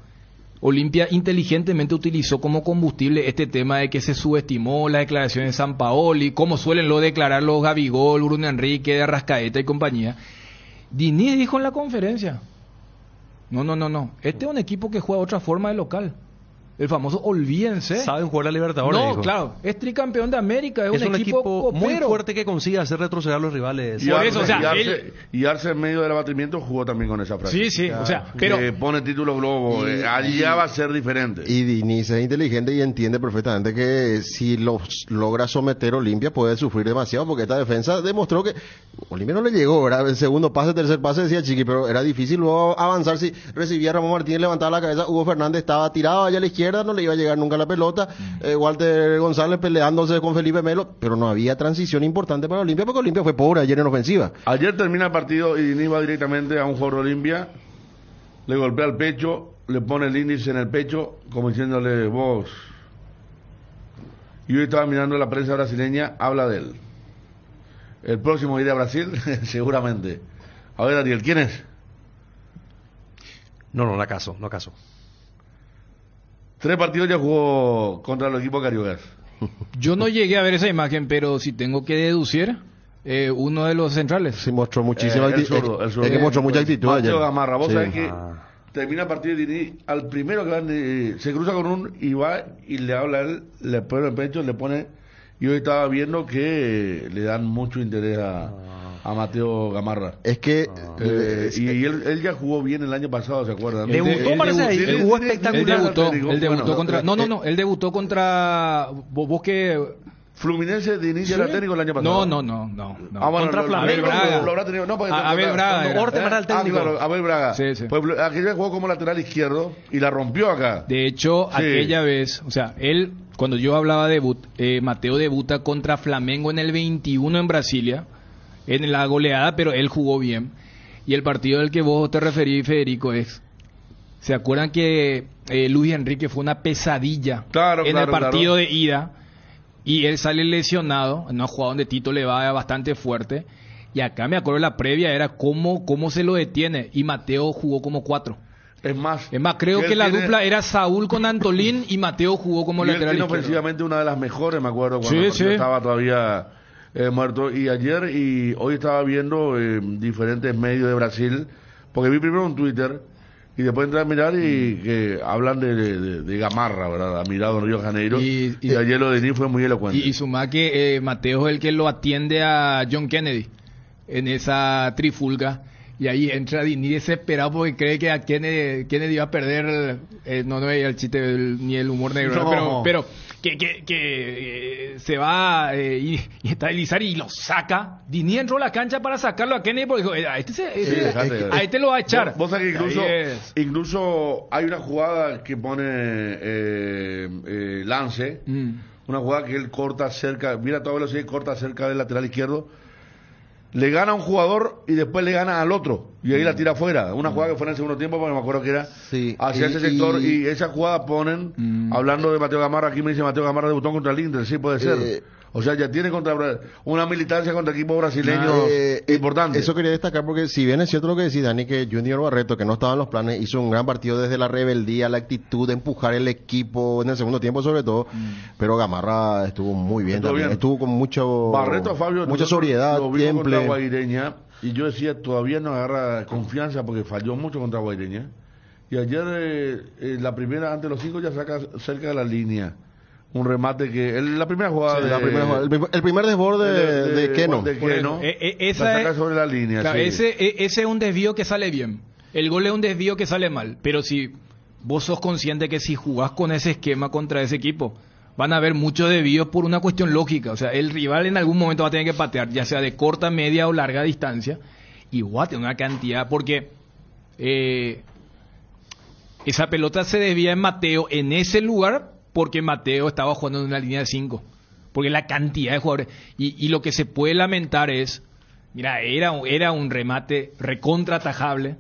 Speaker 3: inteligentemente utilizó como combustible este tema de que se subestimó la declaración de Sampaoli, como suelen lo declarar los Gabigol, Bruno Enrique, de Arrascaeta y compañía. Diniz dijo en la conferencia: No. Este es un equipo que juega de otra forma de local. El famoso olvídense.
Speaker 4: Saben jugar la Libertadores.
Speaker 3: No,
Speaker 4: dijo.
Speaker 3: claro. Es tricampeón de América. Es
Speaker 4: un equipo muy
Speaker 3: copero.
Speaker 4: fuerte que consigue hacer retroceder a los rivales.
Speaker 2: Y
Speaker 3: Por
Speaker 2: Arce,
Speaker 3: eso, o sea,
Speaker 2: y Arce en medio del abatimiento jugó también con esa frase.
Speaker 3: Sí, o sea, pero...
Speaker 2: Que pone título globo, allá va a ser diferente.
Speaker 5: Y Diniz es inteligente y entiende perfectamente que si los logra someter Olimpia puede sufrir demasiado, porque esta defensa demostró que Olimpia no le llegó, ¿verdad? El segundo pase, tercer pase decía Chiqui, pero era difícil luego avanzar. Si recibía a Ramón Martínez, levantaba la cabeza, Hugo Fernández estaba tirado allá a la izquierda, no le iba a llegar nunca la pelota, Walter González peleándose con Felipe Melo, pero no había transición importante para Olimpia, porque Olimpia fue pobre ayer en ofensiva.
Speaker 2: Ayer termina el partido y Diniz va directamente a un jugador de Olimpia, le golpea el pecho, le pone el índice en el pecho, como diciéndole: vos. Y hoy estaba mirando la prensa brasileña, habla de él. El próximo irá a Brasil, seguramente. A ver, Ariel, ¿quién es?
Speaker 4: No acaso.
Speaker 2: 3 partidos ya jugó contra los equipos cariocas.
Speaker 3: Yo no llegué a ver esa imagen, pero si tengo que deducir, uno de los centrales.
Speaker 5: Sí, mostró muchísima
Speaker 2: El zurdo.
Speaker 5: Es que mostró mucha actitud ayer.
Speaker 2: Mateo Gamarra, vos
Speaker 5: Sí.
Speaker 2: sabés que termina el partido de Diniz, al primero que van, se cruza con un y va y le habla a él, le pone el pecho, le pone... Y hoy estaba viendo que le dan mucho interés a Mateo Gamarra.
Speaker 5: Es que
Speaker 2: Y él ya jugó bien el año pasado, ¿se acuerdan?
Speaker 4: Debutó, parece ahí, jugó espectacular.
Speaker 3: Él debutó contra... No, él debutó contra... ¿Vos qué...?
Speaker 2: Fluminense de inicio era técnico el año pasado.
Speaker 3: No.
Speaker 2: Bueno,
Speaker 4: Contra Flamengo.
Speaker 2: lo habrá tenido. No, porque
Speaker 3: Abel Braga era.
Speaker 4: Orteman era el técnico.
Speaker 2: claro, Abel Braga.
Speaker 3: Sí.
Speaker 2: Pues aquella jugó como lateral izquierdo y la rompió acá.
Speaker 3: De hecho,
Speaker 2: Sí.
Speaker 3: aquella vez, o sea, él, cuando yo hablaba de debut, Mateo debuta contra Flamengo en el 21 en Brasilia, en la goleada, pero él jugó bien. Y el partido del que vos te referís, Federico, ¿se acuerdan que Luis Enrique fue una pesadilla en el partido de ida? Y él sale lesionado en una jugada donde Tito le va bastante fuerte. Y acá me acuerdo la previa era cómo se lo detiene. Y Mateo jugó como 4.
Speaker 2: Es más,
Speaker 3: creo que la dupla era Saúl con Antolín y Mateo jugó como
Speaker 2: y él
Speaker 3: lateral
Speaker 2: tiene
Speaker 3: izquierdo.
Speaker 2: ofensivamente una de las mejores, me acuerdo, cuando
Speaker 3: Sí.
Speaker 2: estaba todavía muerto. Y ayer y hoy estaba viendo diferentes medios de Brasil, porque vi primero un Twitter y después entré a mirar y que hablan de Gamarra, ¿verdad? Ha mirado en Río de Janeiro y ayer lo de Diniz fue muy elocuente.
Speaker 3: Y suma que Mateo es el que lo atiende a John Kennedy en esa trifulga. Y ahí entra Diniz desesperado porque cree que a Kennedy va a perder, no veía el chiste ni el humor negro,
Speaker 2: No.
Speaker 3: pero que se va a estabilizar y lo saca. Diniz entró a la cancha para sacarlo a Kennedy porque dijo, a este lo va a echar.
Speaker 2: Vos sabés que incluso hay una jugada que pone Lance, una jugada que él corta cerca, mira a toda velocidad y corta cerca del lateral izquierdo. le gana a un jugador y después le gana al otro y ahí la tira afuera, una jugada que fue en el segundo tiempo porque me acuerdo que era hacia ese sector y esa jugada ponen, hablando de Mateo Gamarra, aquí me dice Mateo Gamarra debutó contra el Inter, sí puede ser, o sea ya tiene una militancia contra equipos brasileños importante.
Speaker 5: Eso quería destacar porque si bien es cierto lo que decís Dani, que Junior Barreto, que no estaba en los planes, hizo un gran partido desde la rebeldía, la actitud de empujar el equipo en el segundo tiempo sobre todo, pero Gamarra estuvo muy bien también, estuvo con mucho
Speaker 2: Barreto, Fabio,
Speaker 5: mucha sobriedad,
Speaker 2: contra Guaireña, y yo decía todavía no agarra confianza porque falló mucho contra Guaireña, y ayer la primera ante los 5 ya saca cerca de la línea un remate que la primera jugada,
Speaker 5: el primer desborde de Keno,
Speaker 3: esa
Speaker 2: la saca sobre la línea,
Speaker 3: claro, ese es un desvío que sale bien, el gol es un desvío que sale mal, pero si vos sos consciente que si jugás con ese esquema contra ese equipo van a haber muchos desvíos por una cuestión lógica, o sea, el rival en algún momento va a tener que patear, ya sea de corta, media o larga distancia, y va a tener una cantidad, porque esa pelota se desvía en Mateo en ese lugar porque Mateo estaba jugando en una línea de 5, porque la cantidad de jugadores, y lo que se puede lamentar es, mira, era un remate recontratajable,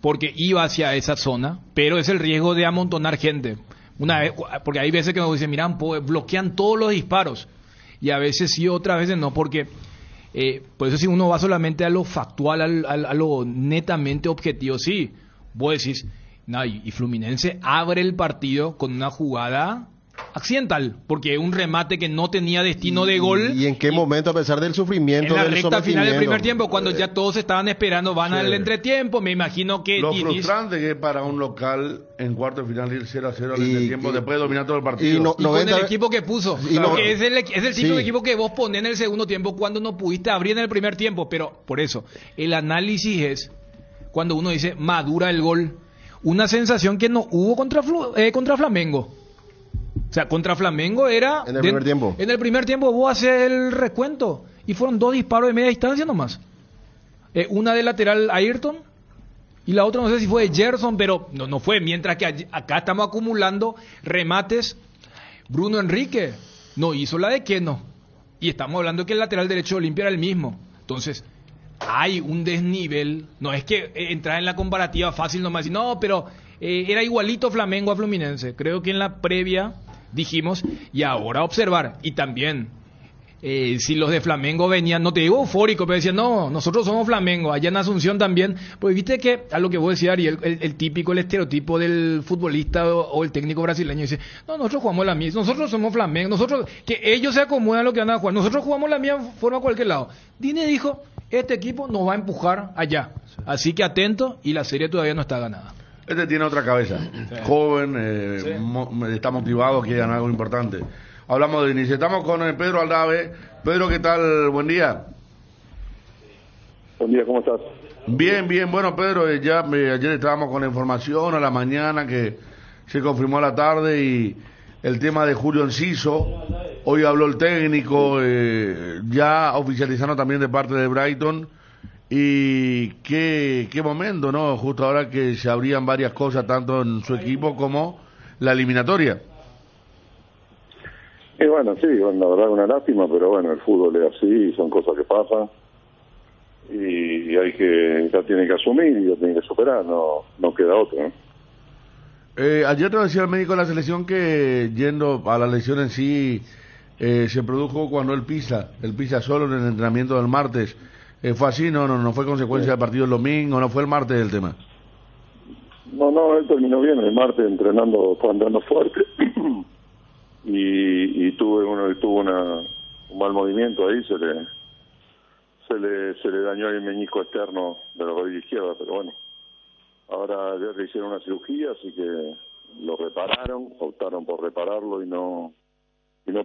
Speaker 3: porque iba hacia esa zona, pero es el riesgo de amontonar gente, porque hay veces que nos dicen, miran, bloquean todos los disparos, y a veces sí, otras veces no, porque por eso si uno va solamente a lo factual, a lo netamente objetivo, sí, vos decís, no, y Fluminense abre el partido con una jugada accidental, porque un remate que no tenía destino de gol.
Speaker 5: ¿Y en qué momento, a pesar del sufrimiento,
Speaker 3: en la recta final del primer tiempo, cuando ya todos estaban esperando, van al entretiempo, me imagino que...
Speaker 2: Lo frustrante que es para un local en cuarto de final ir 0-0 al entretiempo después de dominar todo el partido.
Speaker 3: Y con el equipo que puso, porque es el tipo de equipo que vos ponés en el segundo tiempo cuando no pudiste abrir en el primer tiempo, pero por eso, el análisis es, cuando uno dice, madura el gol, una sensación que no hubo contra Flamengo. O sea, contra Flamengo era...
Speaker 5: En el primer tiempo.
Speaker 3: En el primer tiempo vos haces el recuento y fueron 2 disparos de media distancia nomás. Una de lateral a Ayrton y la otra no sé si fue de Gerson, pero no fue. Mientras que acá estamos acumulando remates. Bruno Enrique no hizo la de Keno. Y estamos hablando que el lateral derecho de Olimpia era el mismo. Entonces... hay un desnivel, no es que entrar en la comparativa fácil nomás y no, pero era igualito Flamengo a Fluminense, creo que en la previa dijimos, y ahora observar, y también, si los de Flamengo venían, no te digo eufóricos, pero decían, no, nosotros somos Flamengo, allá en Asunción también, pues viste que, a lo que vos decías Ariel, el típico, el estereotipo del futbolista o el técnico brasileño dice, no, nosotros jugamos la misma, nosotros somos Flamengo, nosotros, que ellos se acomodan a lo que van a jugar, nosotros jugamos la misma forma a cualquier lado. Dine dijo, este equipo nos va a empujar allá, así que atento, y la serie todavía no está ganada.
Speaker 2: Este tiene otra cabeza, joven, está motivado, quiere ganar algo importante. Hablamos de inicio, estamos con Pedro Aldave. Pedro, ¿qué tal? Buen día.
Speaker 6: Buen día, ¿cómo estás?
Speaker 2: Bien, bueno Pedro, ayer estábamos con la información a la mañana que se confirmó a la tarde y el tema de Julio Enciso, hoy habló el técnico, ya oficializando también de parte de Brighton, y qué momento, ¿no? Justo ahora que se abrían varias cosas tanto en su equipo como la eliminatoria.
Speaker 6: Y bueno, sí, la verdad es una lástima, pero bueno, el fútbol es así, son cosas que pasan, y hay que, ya tiene que asumir y ya tiene que superar, no queda otro, ¿no?
Speaker 2: Ayer te decía el médico de la selección que yendo a la lesión en sí se produjo cuando él pisa solo en el entrenamiento del martes. ¿Fue así? No fue consecuencia del partido el domingo, no fue el martes el tema.
Speaker 6: No, él terminó bien el martes entrenando fuerte y tuvo un mal movimiento ahí, se le dañó el meñisco externo de la rodilla izquierda, pero bueno. Ahora ayer le hicieron una cirugía, así que lo repararon, optaron por repararlo y no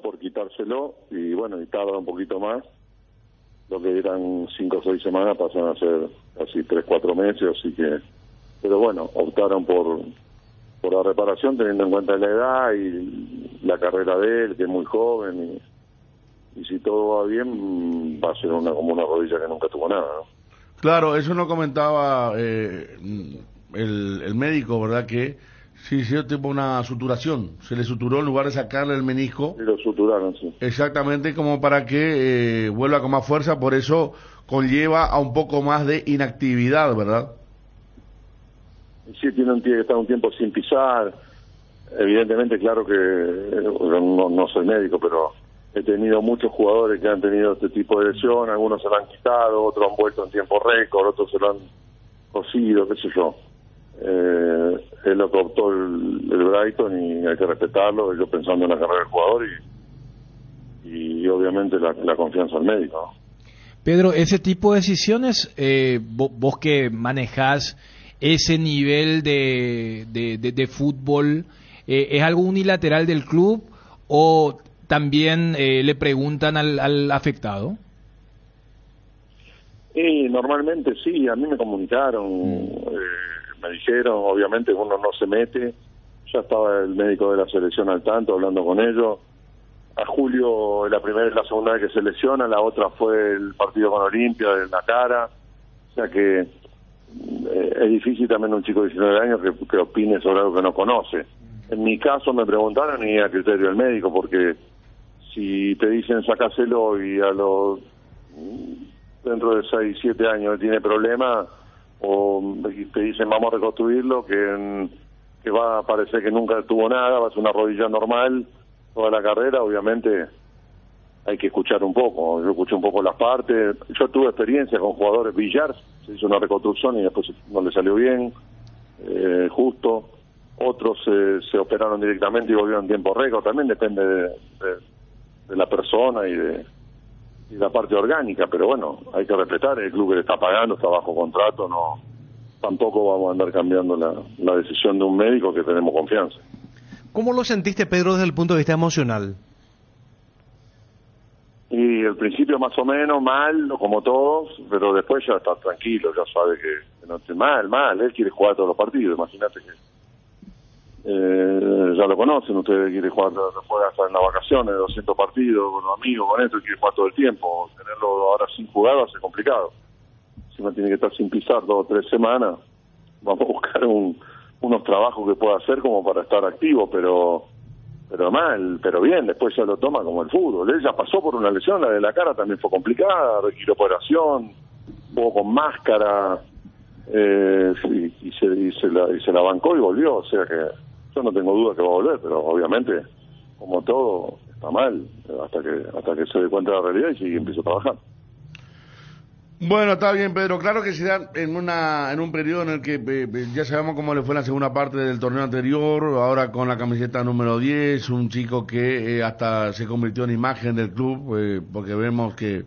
Speaker 6: por quitárselo, y bueno, y tarda un poquito más, lo que eran 5 o 6 semanas pasan a ser casi 3-4 meses, así que, pero bueno, optaron por la reparación teniendo en cuenta la edad y la carrera de él, que es muy joven, y si todo va bien, va a ser como una rodilla que nunca tuvo nada, ¿no?
Speaker 2: Claro, eso nos comentaba el médico, ¿verdad? Que Sí, sí, tipo una suturación. Se le suturó en lugar de sacarle el menisco.
Speaker 6: Y lo suturaron, sí.
Speaker 2: Exactamente, como para que vuelva con más fuerza. Por eso conlleva a un poco más de inactividad, ¿verdad?
Speaker 6: Sí, tiene que estar un tiempo sin pisar. Evidentemente, claro que no soy médico, pero he tenido muchos jugadores que han tenido este tipo de lesión. Algunos se lo han quitado, otros han vuelto en tiempo récord, otros se lo han cosido, qué sé yo. Es lo que optó el Brighton y hay que respetarlo. Yo pensando en la carrera del jugador y obviamente la confianza del médico, ¿no?
Speaker 3: Pedro, ese tipo de decisiones, vos que manejás ese nivel de fútbol, ¿es algo unilateral del club o también le preguntan al afectado?
Speaker 6: Normalmente sí, a mí me comunicaron, me dijeron, obviamente uno no se mete, ya estaba el médico de la selección al tanto, hablando con ellos. A Julio, la primera y la segunda vez que se lesiona, la otra fue el partido con Olimpia, en la cara, o sea que es difícil también un chico de 19 años que opine sobre algo que no conoce. En mi caso me preguntaron y a criterio del médico, porque si te dicen sacáselo y dentro de 6, 7 años tiene problemas, o te dicen vamos a reconstruirlo, que va a parecer que nunca tuvo nada, va a ser una rodilla normal toda la carrera, obviamente hay que escuchar un poco. Yo escuché un poco las partes. Yo tuve experiencia con jugadores. Villar se hizo una reconstrucción y después no le salió bien, justo. Otros se operaron directamente y volvieron en tiempo récord. También depende de la persona y la parte orgánica, pero bueno, hay que respetar. El club que le está pagando está bajo contrato, no, tampoco vamos a andar cambiando la decisión de un médico que tenemos confianza.
Speaker 4: ¿Cómo lo sentiste, Pedro, desde el punto de vista emocional?
Speaker 6: Y al principio más o menos mal, como todos, pero después ya está tranquilo, ya sabe que no esté mal, él quiere jugar todos los partidos, imagínate que ya lo conocen ustedes, quiere jugar hasta en las vacaciones, 200 partidos con los amigos, con esto, quiere jugar todo el tiempo. Tenerlo ahora sin jugar va a ser complicado. Si no tiene que estar sin pisar 2 o 3 semanas, vamos a buscar unos trabajos que pueda hacer como para estar activo, pero mal, pero bien, después ya lo toma como el fútbol. Él ya pasó por una lesión, la de la cara también fue complicada, requirió operación, jugó con máscara, y se la bancó y volvió, o sea que yo no tengo duda que va a volver, pero obviamente, como todo, está mal, hasta que se dé cuenta de la realidad y empieza a trabajar.
Speaker 2: Bueno, está bien, Pedro. Claro que se da en un periodo en el que ya sabemos cómo le fue la segunda parte del torneo anterior, ahora con la camiseta número 10, un chico que hasta se convirtió en imagen del club, porque vemos que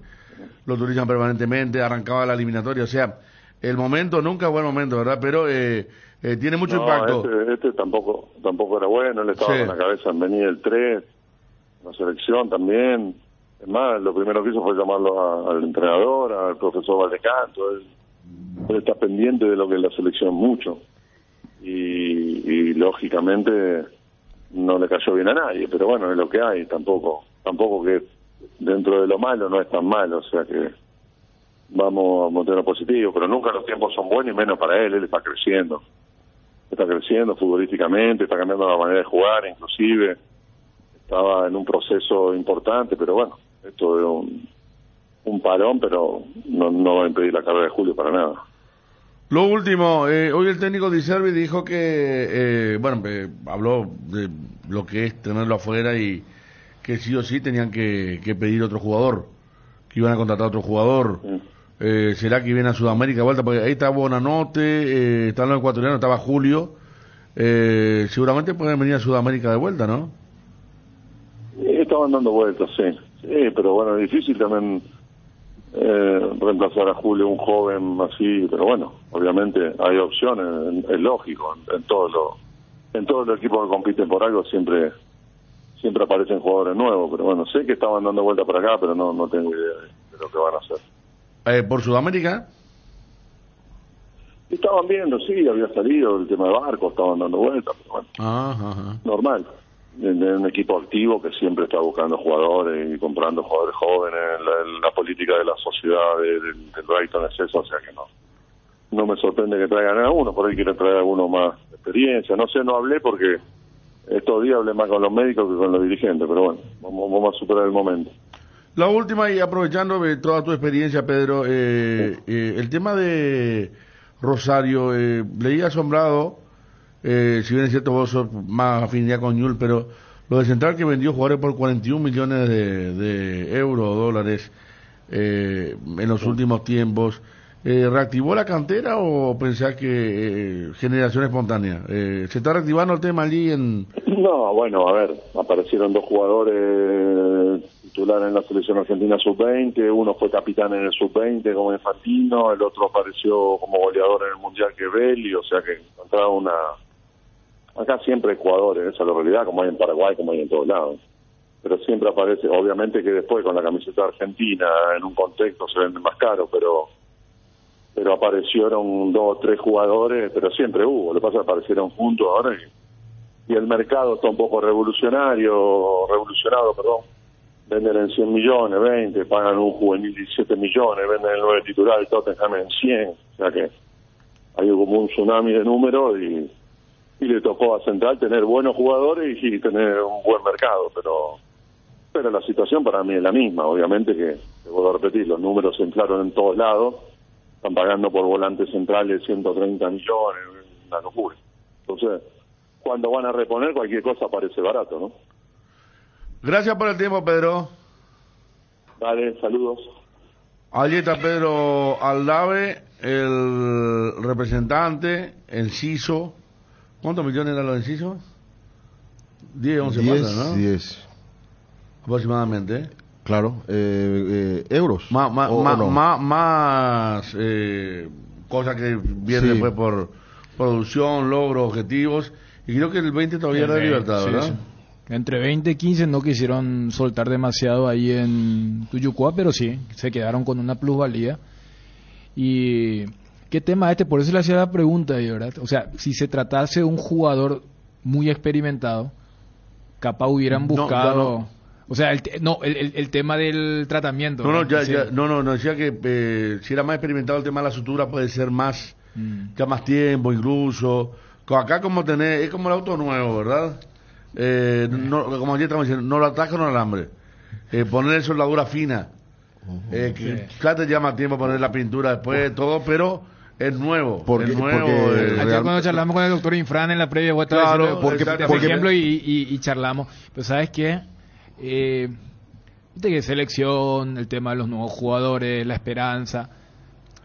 Speaker 2: lo utilizan permanentemente, arrancaba la eliminatoria, o sea, el momento nunca fue el momento, ¿verdad? Pero tiene mucho impacto.
Speaker 6: Este tampoco era bueno, él estaba con la cabeza en venir el 3, la selección también. Es más, lo primero que hizo fue llamarlo al entrenador, al profesor Valdecanto. Él está pendiente de lo que es la selección mucho. Y lógicamente no le cayó bien a nadie, pero bueno, es lo que hay. Tampoco que dentro de lo malo no es tan malo, o sea que vamos a tener positivo, pero nunca los tiempos son buenos y menos para él. Él está creciendo futbolísticamente, está cambiando la manera de jugar, inclusive estaba en un proceso importante, pero bueno, esto es un parón, pero no va a impedir la carrera de Julio para nada.
Speaker 2: Lo último, hoy el técnico Di Servi dijo que, habló de lo que es tenerlo afuera y que sí o sí tenían que pedir otro jugador, que iban a contratar otro jugador. ¿Será que viene a Sudamérica de vuelta? Porque ahí está Bonanote, están los ecuatorianos, estaba Julio, seguramente pueden venir a Sudamérica de vuelta, ¿no?
Speaker 6: Estaban dando vueltas, sí, pero bueno, es difícil también reemplazar a Julio, un joven así, pero bueno, obviamente hay opciones, es lógico, en todos los equipos que compiten por algo siempre aparecen jugadores nuevos, pero bueno, sé que estaban dando vueltas por acá, pero no tengo idea de lo que van a hacer.
Speaker 2: ¿Por Sudamérica?
Speaker 6: Estaban viendo, sí, había salido el tema de Barco, estaban dando vueltas, pero bueno, normal. En un equipo activo que siempre está buscando jugadores y comprando jugadores jóvenes, la política de la sociedad del Brighton es eso, o sea que no me sorprende que traigan a uno, por ahí quieren traer a alguno más de experiencia, no sé, no hablé porque estos días hablé más con los médicos que con los dirigentes, pero bueno, vamos a superar el momento.
Speaker 2: La última, y aprovechando toda tu experiencia, Pedro, el tema de Rosario, leí asombrado, si bien es cierto vos sos más afinidad con Newell's, pero lo de Central que vendió jugadores por 41 millones de euros o dólares en los últimos tiempos, ¿reactivó la cantera o pensás que generación espontánea? ¿Se está reactivando el tema allí en...?
Speaker 6: No, bueno, a ver, aparecieron 2 jugadores titulares en la selección argentina sub-20, uno fue capitán en el sub-20 como Infantino, el otro apareció como goleador en el Mundial que Belli, o sea que encontraba una... Acá siempre hay jugadores, esa es la realidad, como hay en Paraguay, como hay en todos lados. Pero siempre aparece, obviamente que después con la camiseta argentina, en un contexto se vende más caro, pero aparecieron 2 o 3 jugadores, pero siempre hubo, lo que pasa es que aparecieron juntos ahora y el mercado está un poco revolucionado, venden en 100 millones, 20, pagan un juvenil 17 millones, venden el 9 titular y Tottenham en 100, o sea que hay como un tsunami de números y le tocó a Central tener buenos jugadores y tener un buen mercado, pero la situación para mí es la misma, obviamente que, te vuelvo a repetir, los números se inflaron en todos lados, están pagando por volantes centrales 130 millones, una locura. Entonces, cuando van a reponer cualquier cosa parece barato, ¿no?
Speaker 2: Gracias por el tiempo, Pedro.
Speaker 6: Dale, saludos.
Speaker 2: Allí está Pedro Aldave, el representante, Enciso. ¿Cuántos millones eran los Encisos? 10, 11 patas, ¿no?
Speaker 5: 10.
Speaker 2: Aproximadamente, ¿eh?
Speaker 5: Claro, euros.
Speaker 2: Más cosas que vienen después por producción, logros, objetivos. Y creo que el 20 todavía era de libertad, ¿verdad?
Speaker 3: Sí. Entre 20 y 15 no quisieron soltar demasiado ahí en Tuyucuá, pero sí, se quedaron con una plusvalía. Y qué tema por eso le hacía la pregunta, ¿verdad? O sea, si se tratase de un jugador muy experimentado, capaz hubieran buscado... O sea, el tema del tratamiento.
Speaker 2: No, decía que si era más experimentado el tema de la sutura puede ser más, ya más tiempo incluso. Acá como es como el auto nuevo, ¿verdad? Como ayer estamos diciendo, no lo ataca no alambre. Poner soldadura fina. Claro, te llama tiempo poner la pintura después, todo, pero es nuevo.
Speaker 5: Porque
Speaker 3: ayer cuando charlamos con el doctor Infran en la previa, por ejemplo, y charlamos. Pero ¿sabes qué? Viste que selección, el tema de los nuevos jugadores, la esperanza.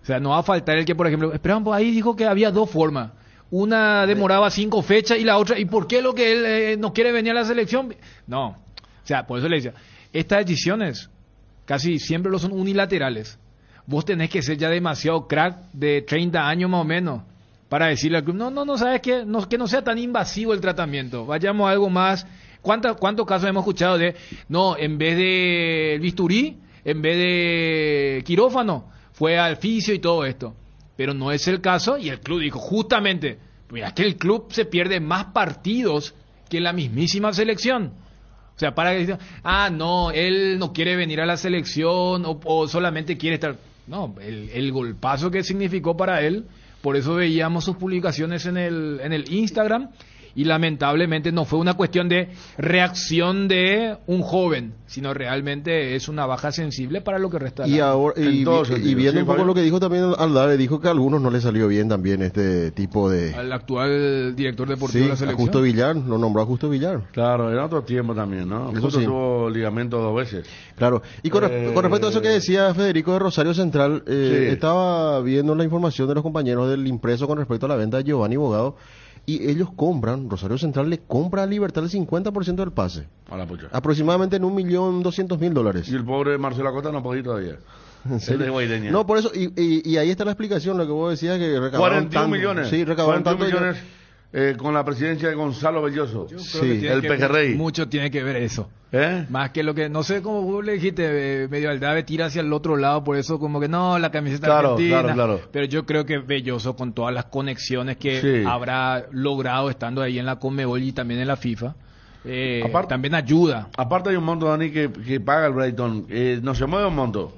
Speaker 3: O sea, no va a faltar el que, por ejemplo, esperaban, pues ahí dijo que había 2 formas. Una demoraba 5 fechas y la otra, ¿y por qué lo que él no quiere venir a la selección? No. O sea, por eso le decía, estas decisiones casi siempre lo son unilaterales. Vos tenés que ser ya demasiado crack de 30 años más o menos para decirle al club, no, ¿sabes qué? Que no sea tan invasivo el tratamiento. Vayamos a algo más. ¿Cuántos casos hemos escuchado de, en vez de bisturí, en vez de quirófano, fue al fisio y todo esto? Pero no es el caso, y el club dijo, justamente, mira que el club se pierde más partidos que la mismísima selección. O sea, para que digan, él no quiere venir a la selección o solamente quiere estar... No, el golpazo que significó para él, por eso veíamos sus publicaciones en el Instagram, y lamentablemente no fue una cuestión de reacción de un joven, sino realmente es una baja sensible para lo que resta.
Speaker 5: Y ahora y viendo un poco lo que dijo también Aldave, dijo que a algunos no le salió bien también este tipo de...
Speaker 3: Al actual director deportivo de la selección.
Speaker 5: A Justo Villar, lo nombró a Justo Villar.
Speaker 2: Claro, era otro tiempo también, ¿no?
Speaker 5: Eso
Speaker 2: Justo
Speaker 5: sí.
Speaker 2: tuvo ligamento 2 veces.
Speaker 5: Claro, y con respecto a eso que decía Federico de Rosario Central, estaba viendo la información de los compañeros del impreso con respecto a la venta de Giovanni Bogado. Y ellos Rosario Central le compra a Libertad el 50% del pase.
Speaker 2: A la pucha.
Speaker 5: Aproximadamente en $1.200.000.
Speaker 2: Y el pobre Marcelo Acosta no puede ir todavía.
Speaker 5: ¿En serio?
Speaker 2: Es de Guaireña.
Speaker 5: No, por eso, y ahí está la explicación, lo que vos decías, que recaudaron
Speaker 2: 41 millones.
Speaker 5: Sí, recaudaron
Speaker 2: 41
Speaker 5: tanto.
Speaker 2: millones con la presidencia de Gonzalo Belloso. El pejerrey.
Speaker 3: Mucho tiene que ver eso.
Speaker 2: ¿Eh?
Speaker 3: Más que lo que, no sé cómo vos le dijiste, medio Aldave tira hacia el otro lado, por eso como que no, la camiseta argentina.
Speaker 2: Claro.
Speaker 3: Pero yo creo que Belloso, con todas las conexiones que habrá logrado estando ahí en la Conmebol y también en la FIFA, también ayuda.
Speaker 2: Aparte hay un monto, Dani, que paga el Brighton. No se mueve un monto.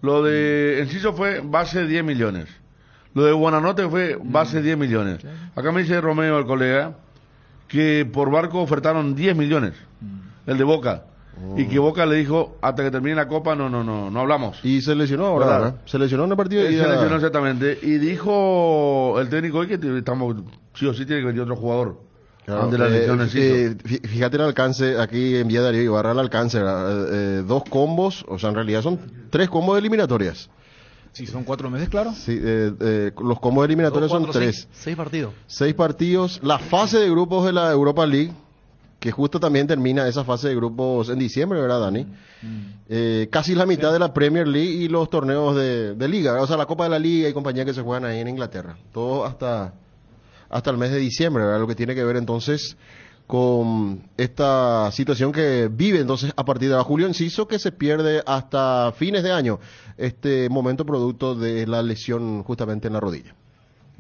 Speaker 2: Lo de Enciso fue base de 10 millones. Lo de Buenanote fue base 10 millones. Acá me dice Romeo, el colega, que por barco ofertaron 10 millones, el de Boca. Y que Boca le dijo, hasta que termine la Copa no hablamos.
Speaker 5: Y se lesionó ahora, ¿verdad? Se lesionó en el partido de ida.
Speaker 2: Se lesionó exactamente. Y dijo el técnico hoy que estamos, sí o sí tiene que venir otro jugador.
Speaker 5: Claro,
Speaker 2: ante la lesión en Ciso.
Speaker 5: Fíjate el alcance, aquí en Vía Darío Ibarra el alcance, 2 combos, o sea, en realidad son 3 combos de eliminatorias.
Speaker 3: Sí, son 4 meses, claro.
Speaker 5: Sí, los combos eliminatorios son 3.
Speaker 4: 6 partidos.
Speaker 5: 6 partidos. La fase de grupos de la Europa League, que justo también termina esa fase de grupos en diciembre, ¿verdad, Dani? Casi la mitad de la Premier League y los torneos de Liga, ¿verdad? O sea, la Copa de la Liga y compañía que se juegan ahí en Inglaterra. Todo hasta el mes de diciembre, ¿verdad? Lo que tiene que ver entonces con esta situación que vive entonces a partir de Julio Enciso, que se pierde hasta fines de año, este momento producto de la lesión justamente en la rodilla.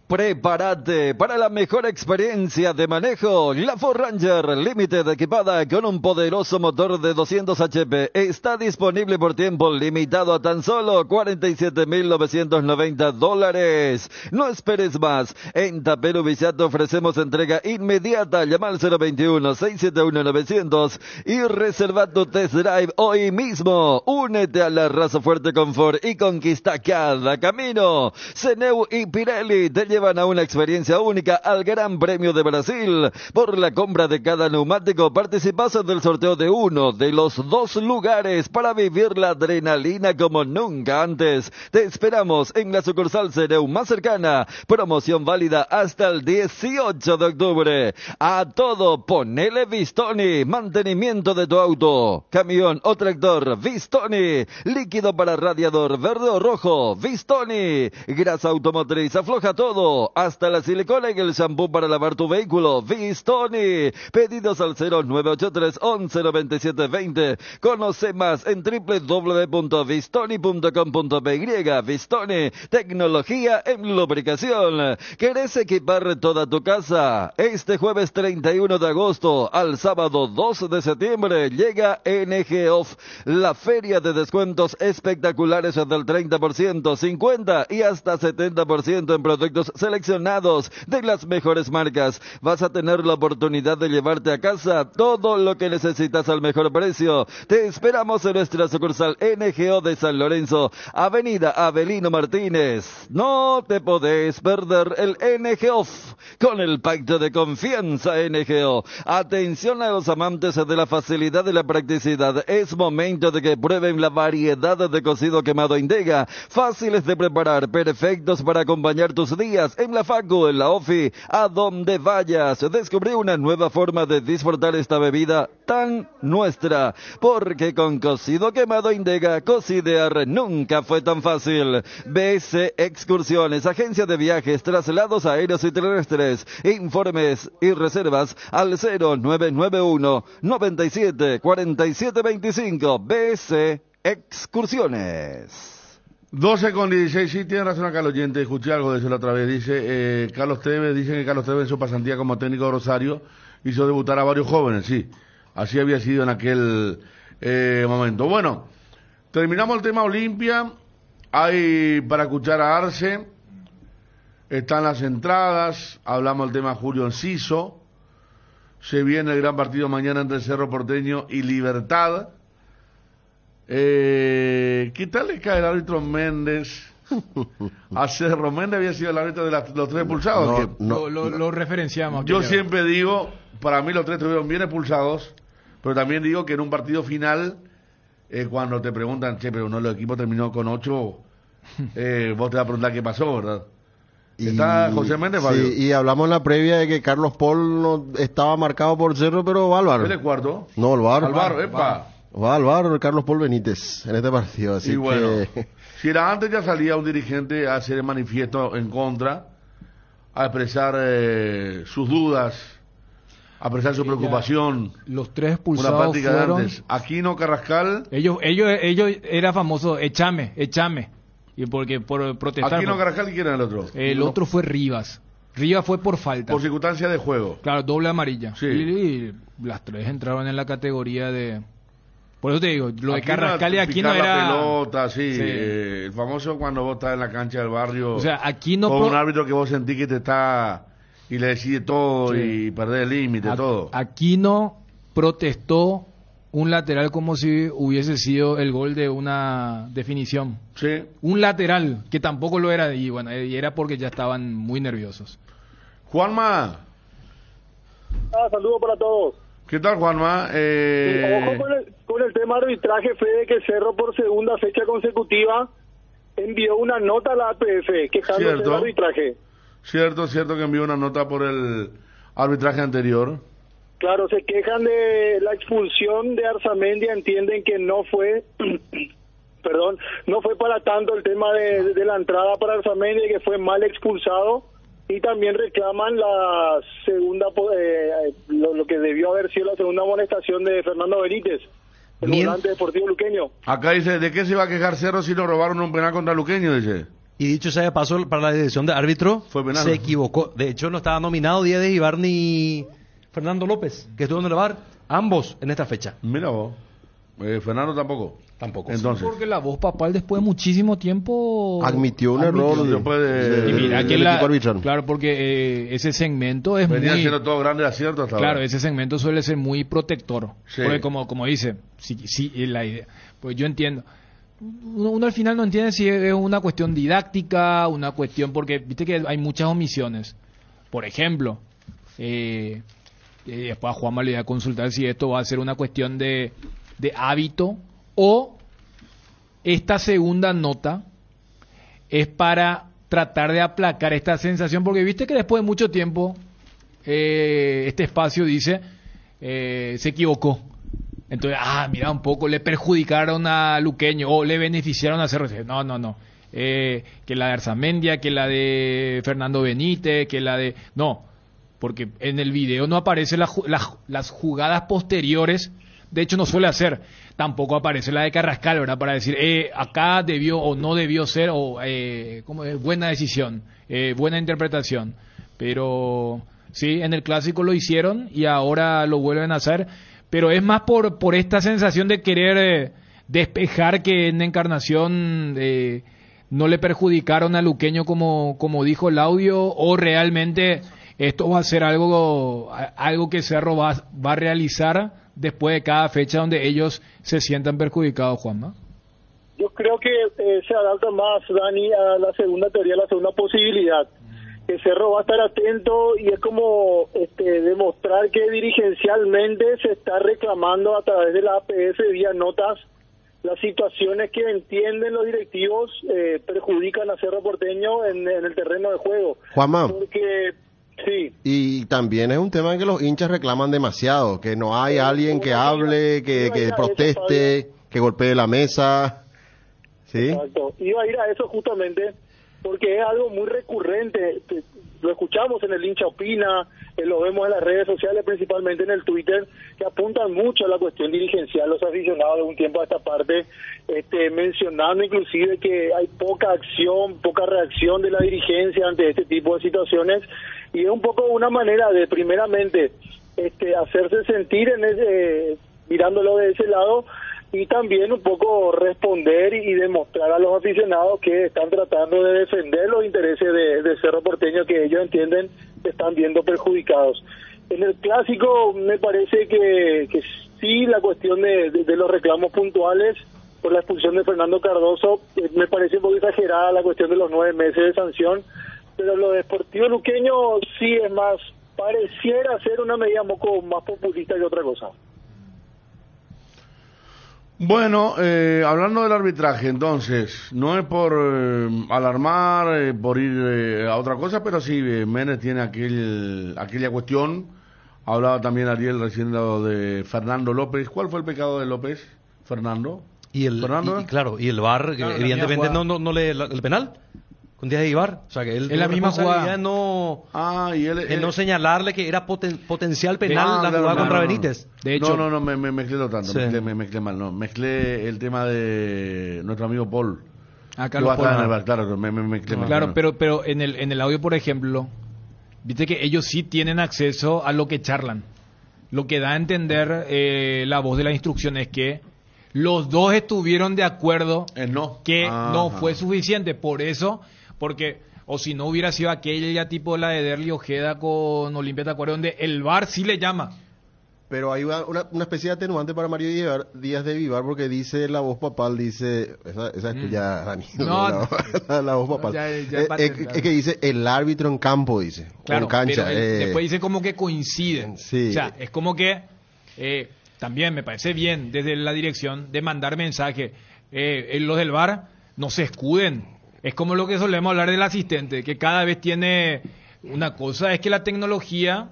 Speaker 7: Prepárate para la mejor experiencia de manejo. La Ford Ranger Limited, equipada con un poderoso motor de 200 HP, está disponible por tiempo limitado a tan solo $47,990. No esperes más. En Tapero Villa te ofrecemos entrega inmediata. Llama al 021-671-900 y reserva tu test drive hoy mismo. Únete a la raza fuerte confort y conquista cada camino. Ceneu y Pirelli te llevan a una experiencia única al Gran Premio de Brasil. Por la compra de cada neumático participas del sorteo de uno de los 2 lugares para vivir la adrenalina como nunca antes. Te esperamos en la sucursal Ceneu más cercana. Promoción válida hasta el 18 de octubre. A todo ponele Vistoni. Mantenimiento de tu auto, camión o tractor, Vistoni. Líquido para radiador verde o rojo, Vistoni. Grasa automotriz, afloja todo, hasta la silicona y el shampoo para lavar tu vehículo, Vistoni. Pedidos al 0983-119720. Conoce más en www.vistoni.com.py. Vistoni, tecnología en lubricación. ¿Querés equipar toda tu casa? Este jueves 31 de agosto al sábado 2 de septiembre llega NG Off, la feria de descuentos espectaculares del 30%, 50% y hasta 70% en productos seleccionados de las mejores marcas. Vas a tener la oportunidad de llevarte a casa todo lo que necesitas al mejor precio. Te esperamos en nuestra sucursal NGO de San Lorenzo, Avenida Avelino Martínez. No te podés perder el NGO con el pacto de confianza NGO. Atención a los amantes de la facilidad y la practicidad. Es momento de que prueben la variedad de cocido quemado Indega, fáciles de preparar, perfectos para acompañar tus días en la facu, en la ofi, a donde vayas. Descubrí una nueva forma de disfrutar esta bebida tan nuestra, porque con cocido quemado Indega, cocidear nunca fue tan fácil. BS Excursiones, agencia de viajes, traslados aéreos y terrestres. Informes y reservas al 0991 97 47 25. BS Excursiones.
Speaker 2: 12:16, sí, tiene razón acá el oyente, escuché algo de eso la otra vez, dice Carlos Tevez, dicen que Carlos Tevez en su pasantía como técnico de Rosario hizo debutar a varios jóvenes, sí, así había sido en aquel momento. Bueno, terminamos el tema Olimpia, hay para escuchar a Arce, están las entradas, hablamos del tema Julio Enciso, se viene el gran partido mañana entre Cerro Porteño y Libertad. ¿Qué tal le cae el árbitro Méndez? A Cerro Méndez había sido el árbitro de los 3 expulsados.
Speaker 3: Lo referenciamos.
Speaker 2: Yo siempre digo, para mí los 3 estuvieron bien expulsados, pero también digo que en un partido final, cuando te preguntan, che, pero no, el equipo terminó con 8, vos te vas a preguntar qué pasó, ¿verdad? Está José Méndez, Fabio.
Speaker 5: Sí, y hablamos en la previa de que Carlos Paul no estaba marcado por Cerro, pero va al VAR.
Speaker 2: ¿Él es cuarto?
Speaker 5: No, el VAR.
Speaker 2: Va
Speaker 5: al VAR Carlos Paul Benítez en este partido, así
Speaker 2: y bueno,
Speaker 5: que...
Speaker 2: si era antes, ya salía un dirigente a hacer el manifiesto en contra, a expresar sus dudas, a expresar su preocupación.
Speaker 3: Los 3 expulsados
Speaker 2: una práctica
Speaker 3: fueron...
Speaker 2: de antes. Aquino, Carrascal...
Speaker 3: Ellos era famoso, échame. Y porque por protestar...
Speaker 2: Aquino, Carrascal, ¿y quién era el otro?
Speaker 3: El otro fue Rivas. Rivas fue por falta.
Speaker 2: Por circunstancia de juego.
Speaker 3: Claro, doble amarilla.
Speaker 2: Sí.
Speaker 3: Y las 3 entraron en la categoría de Por eso te digo, lo de
Speaker 2: Aquino
Speaker 3: Carrascal y Aquino
Speaker 2: picar la
Speaker 3: era...
Speaker 2: pelota, sí,
Speaker 3: Sí.
Speaker 2: el famoso cuando vos estás en la cancha del barrio,
Speaker 3: O sea, Aquino...
Speaker 2: con un árbitro que vos sentís que te está y le decide todo
Speaker 3: Sí.
Speaker 2: y perder el límite, todo.
Speaker 3: Aquino protestó un lateral como si hubiese sido el gol de una definición.
Speaker 2: Sí.
Speaker 3: Un lateral, que tampoco lo era, y bueno, y era porque ya estaban muy nerviosos.
Speaker 2: Juanma,
Speaker 8: Saludos para todos.
Speaker 2: ¿qué tal, Juanma?
Speaker 8: Ojo con el tema arbitraje, Fede, que Cerro por segunda fecha consecutiva envió una nota a la APF quejándose
Speaker 2: Cierto.
Speaker 8: del arbitraje.
Speaker 2: Cierto que envió una nota por el arbitraje anterior.
Speaker 8: Claro, se quejan de la expulsión de Arzamendia, entienden que no fue, perdón, no fue para tanto el tema de la entrada para Arzamendia, que fue mal expulsado, y también reclaman la segunda, lo que debió haber sido la segunda amonestación de Fernando Benítez, el volante deportivo luqueño.
Speaker 2: Acá dice, ¿de qué se va a quejar Cerro si lo robaron un penal contra Luqueño? Dice.
Speaker 4: Y dicho sea de paso, para la dirección de árbitro,
Speaker 2: Fue penal.
Speaker 4: se equivocó. De hecho, no estaba nominado Díaz de Ibar ni Fernando López, que estuvo en el VAR, ambos en esta fecha.
Speaker 2: Mira vos. Fernando tampoco.
Speaker 4: Tampoco.
Speaker 2: Entonces.
Speaker 3: Porque la voz papal después de muchísimo tiempo...
Speaker 5: Admitió un error
Speaker 2: después de-
Speaker 3: Y mira que
Speaker 5: del
Speaker 3: la-
Speaker 5: equipo arbitral.
Speaker 3: claro, porque ese segmento es
Speaker 2: Venía
Speaker 3: muy...
Speaker 2: siendo todo grande acierto hasta
Speaker 3: Claro,
Speaker 2: ahora.
Speaker 3: ese segmento suele ser muy protector.
Speaker 2: Sí.
Speaker 3: Porque como dice, sí, es la idea. Pues yo entiendo. Uno al final no entiende si es una cuestión didáctica, una cuestión... Porque viste que hay muchas omisiones. Por ejemplo, después a Juanma le voy a consultar si esto va a ser una cuestión de hábito o esta segunda nota es para tratar de aplacar esta sensación, porque viste que después de mucho tiempo este espacio dice se equivocó. Entonces, mira, un poco le perjudicaron a Luqueño o le beneficiaron a Cerro. No. Que la de Arzamendia, que la de Fernando Benítez, que la de... No, porque en el video no aparecen las jugadas posteriores. De hecho, no suele hacer. Tampoco aparece la de Carrascal, ¿verdad? Para decir, acá debió o no debió ser, o ¿cómo es? Buena decisión, buena interpretación. Pero sí, en el Clásico lo hicieron y ahora lo vuelven a hacer. Pero es más por esta sensación de querer despejar que en Encarnación no le perjudicaron a Luqueño como dijo el audio, o realmente esto va a ser algo que Cerro va a realizar después de cada fecha donde ellos se sientan perjudicados, Juanma.
Speaker 8: Yo creo que se adapta más, Dani, a la segunda teoría, a la segunda posibilidad. Que Cerro va a estar atento y es como demostrar que dirigencialmente se está reclamando a través de la APF vía notas las situaciones que entienden los directivos perjudican a Cerro Porteño en el terreno de juego.
Speaker 5: Juanma.
Speaker 8: Porque, sí.
Speaker 5: Y también es un tema en que los hinchas reclaman demasiado, que no hay alguien que hable, que proteste, que golpee la mesa. ¿Sí?
Speaker 8: Exacto. Iba a ir a eso justamente porque es algo muy recurrente. Lo escuchamos en el hincha opina, lo vemos en las redes sociales, principalmente en el Twitter, que apuntan mucho a la cuestión dirigencial. Los aficionados de un tiempo a esta parte mencionando inclusive que hay poca acción, poca reacción de la dirigencia ante este tipo de situaciones, y es un poco una manera de primeramente hacerse sentir mirándolo de ese lado, y también un poco responder y demostrar a los aficionados que están tratando de defender los intereses de Cerro Porteño, que ellos entienden que están viendo perjudicados. En el Clásico me parece que sí, la cuestión de los reclamos puntuales por la expulsión de Fernando Cardoso, me parece un poco exagerada la cuestión de los 9 meses de sanción, pero lo deportivo luqueño sí es más, pareciera ser una medida un poco más populista que otra cosa.
Speaker 2: Bueno, hablando del arbitraje, entonces, no es por alarmar, por ir a otra cosa, pero sí, Menes tiene aquella cuestión. Hablaba también Ariel recién de Fernando López. ¿Cuál fue el pecado de López, Fernando?
Speaker 4: Fernando, claro, y el VAR,
Speaker 3: Claro,
Speaker 4: evidentemente no le el penal con Díaz de Ibar, o sea que él
Speaker 3: Es la
Speaker 4: tuvo
Speaker 3: misma
Speaker 4: responsabilidad
Speaker 3: jugada.
Speaker 4: en no señalarle que era potencial penal la jugada contra Benítez.
Speaker 3: De hecho,
Speaker 2: no, me mezclé lo tanto,
Speaker 4: Sí.
Speaker 2: me mezclé mal, no, mezclé el tema de nuestro amigo Paul.
Speaker 3: acá
Speaker 2: Que
Speaker 3: lo
Speaker 2: va a estar en el
Speaker 3: ponen.
Speaker 2: VAR, claro, me mezclé mal.
Speaker 3: Claro, pero en el audio, por ejemplo, viste que ellos sí tienen acceso a lo que charlan. Lo que da a entender la voz de la instrucción es que los dos estuvieron de acuerdo
Speaker 2: No.
Speaker 3: que no
Speaker 2: Ajá.
Speaker 3: fue suficiente. Por eso, porque, o si no hubiera sido aquella tipo la de Derli Ojeda con Olimpia Tacuarembó, donde el VAR sí le llama.
Speaker 5: Pero hay una especie de atenuante para Mario Díaz de Vivar, porque dice la voz papal, dice, esa es tuya, Dani.
Speaker 3: No,
Speaker 5: la voz papal.
Speaker 3: ya
Speaker 5: Es que dice el árbitro en campo, dice.
Speaker 3: Claro,
Speaker 5: en cancha.
Speaker 3: pero después dice como que coinciden.
Speaker 5: Sí.
Speaker 3: O sea, es como que también me parece bien desde la dirección de mandar mensaje. Los del VAR no se escuden. Es como lo que solemos hablar del asistente, que cada vez tiene... Una cosa es que la tecnología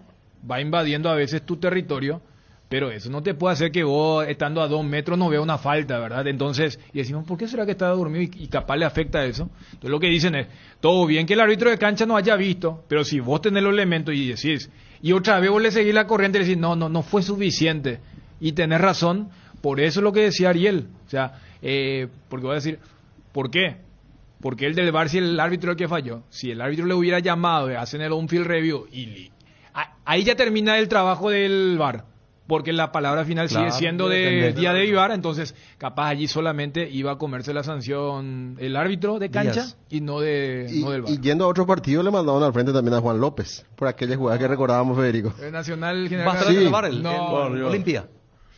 Speaker 3: va invadiendo a veces tu territorio, pero eso no te puede hacer que vos, estando a 2 metros, no veas una falta, ¿verdad? Entonces, y decimos, ¿por qué será que está dormido y capaz le afecta eso? Entonces lo que dicen es, todo bien que el árbitro de cancha no haya visto, pero si vos tenés los elementos y decís, y otra vez vos le seguís la corriente y le decís, no fue suficiente, y tenés razón, por eso es lo que decía Ariel, o sea, porque voy a decir, ¿por qué? Porque el del VAR, si el árbitro es el que falló, si el árbitro le hubiera llamado, hacen el on-field review, ahí ya termina el trabajo del VAR, porque la palabra final sigue siendo del día de VAR, entonces capaz allí solamente iba a comerse la sanción el árbitro de cancha y no del VAR.
Speaker 5: Y yendo a otro partido le mandaron al frente también a Juan López, por aquella jugada que recordábamos, Federico.
Speaker 3: El Nacional
Speaker 4: Va a estar en el VAR,
Speaker 3: No,
Speaker 4: Olimpia.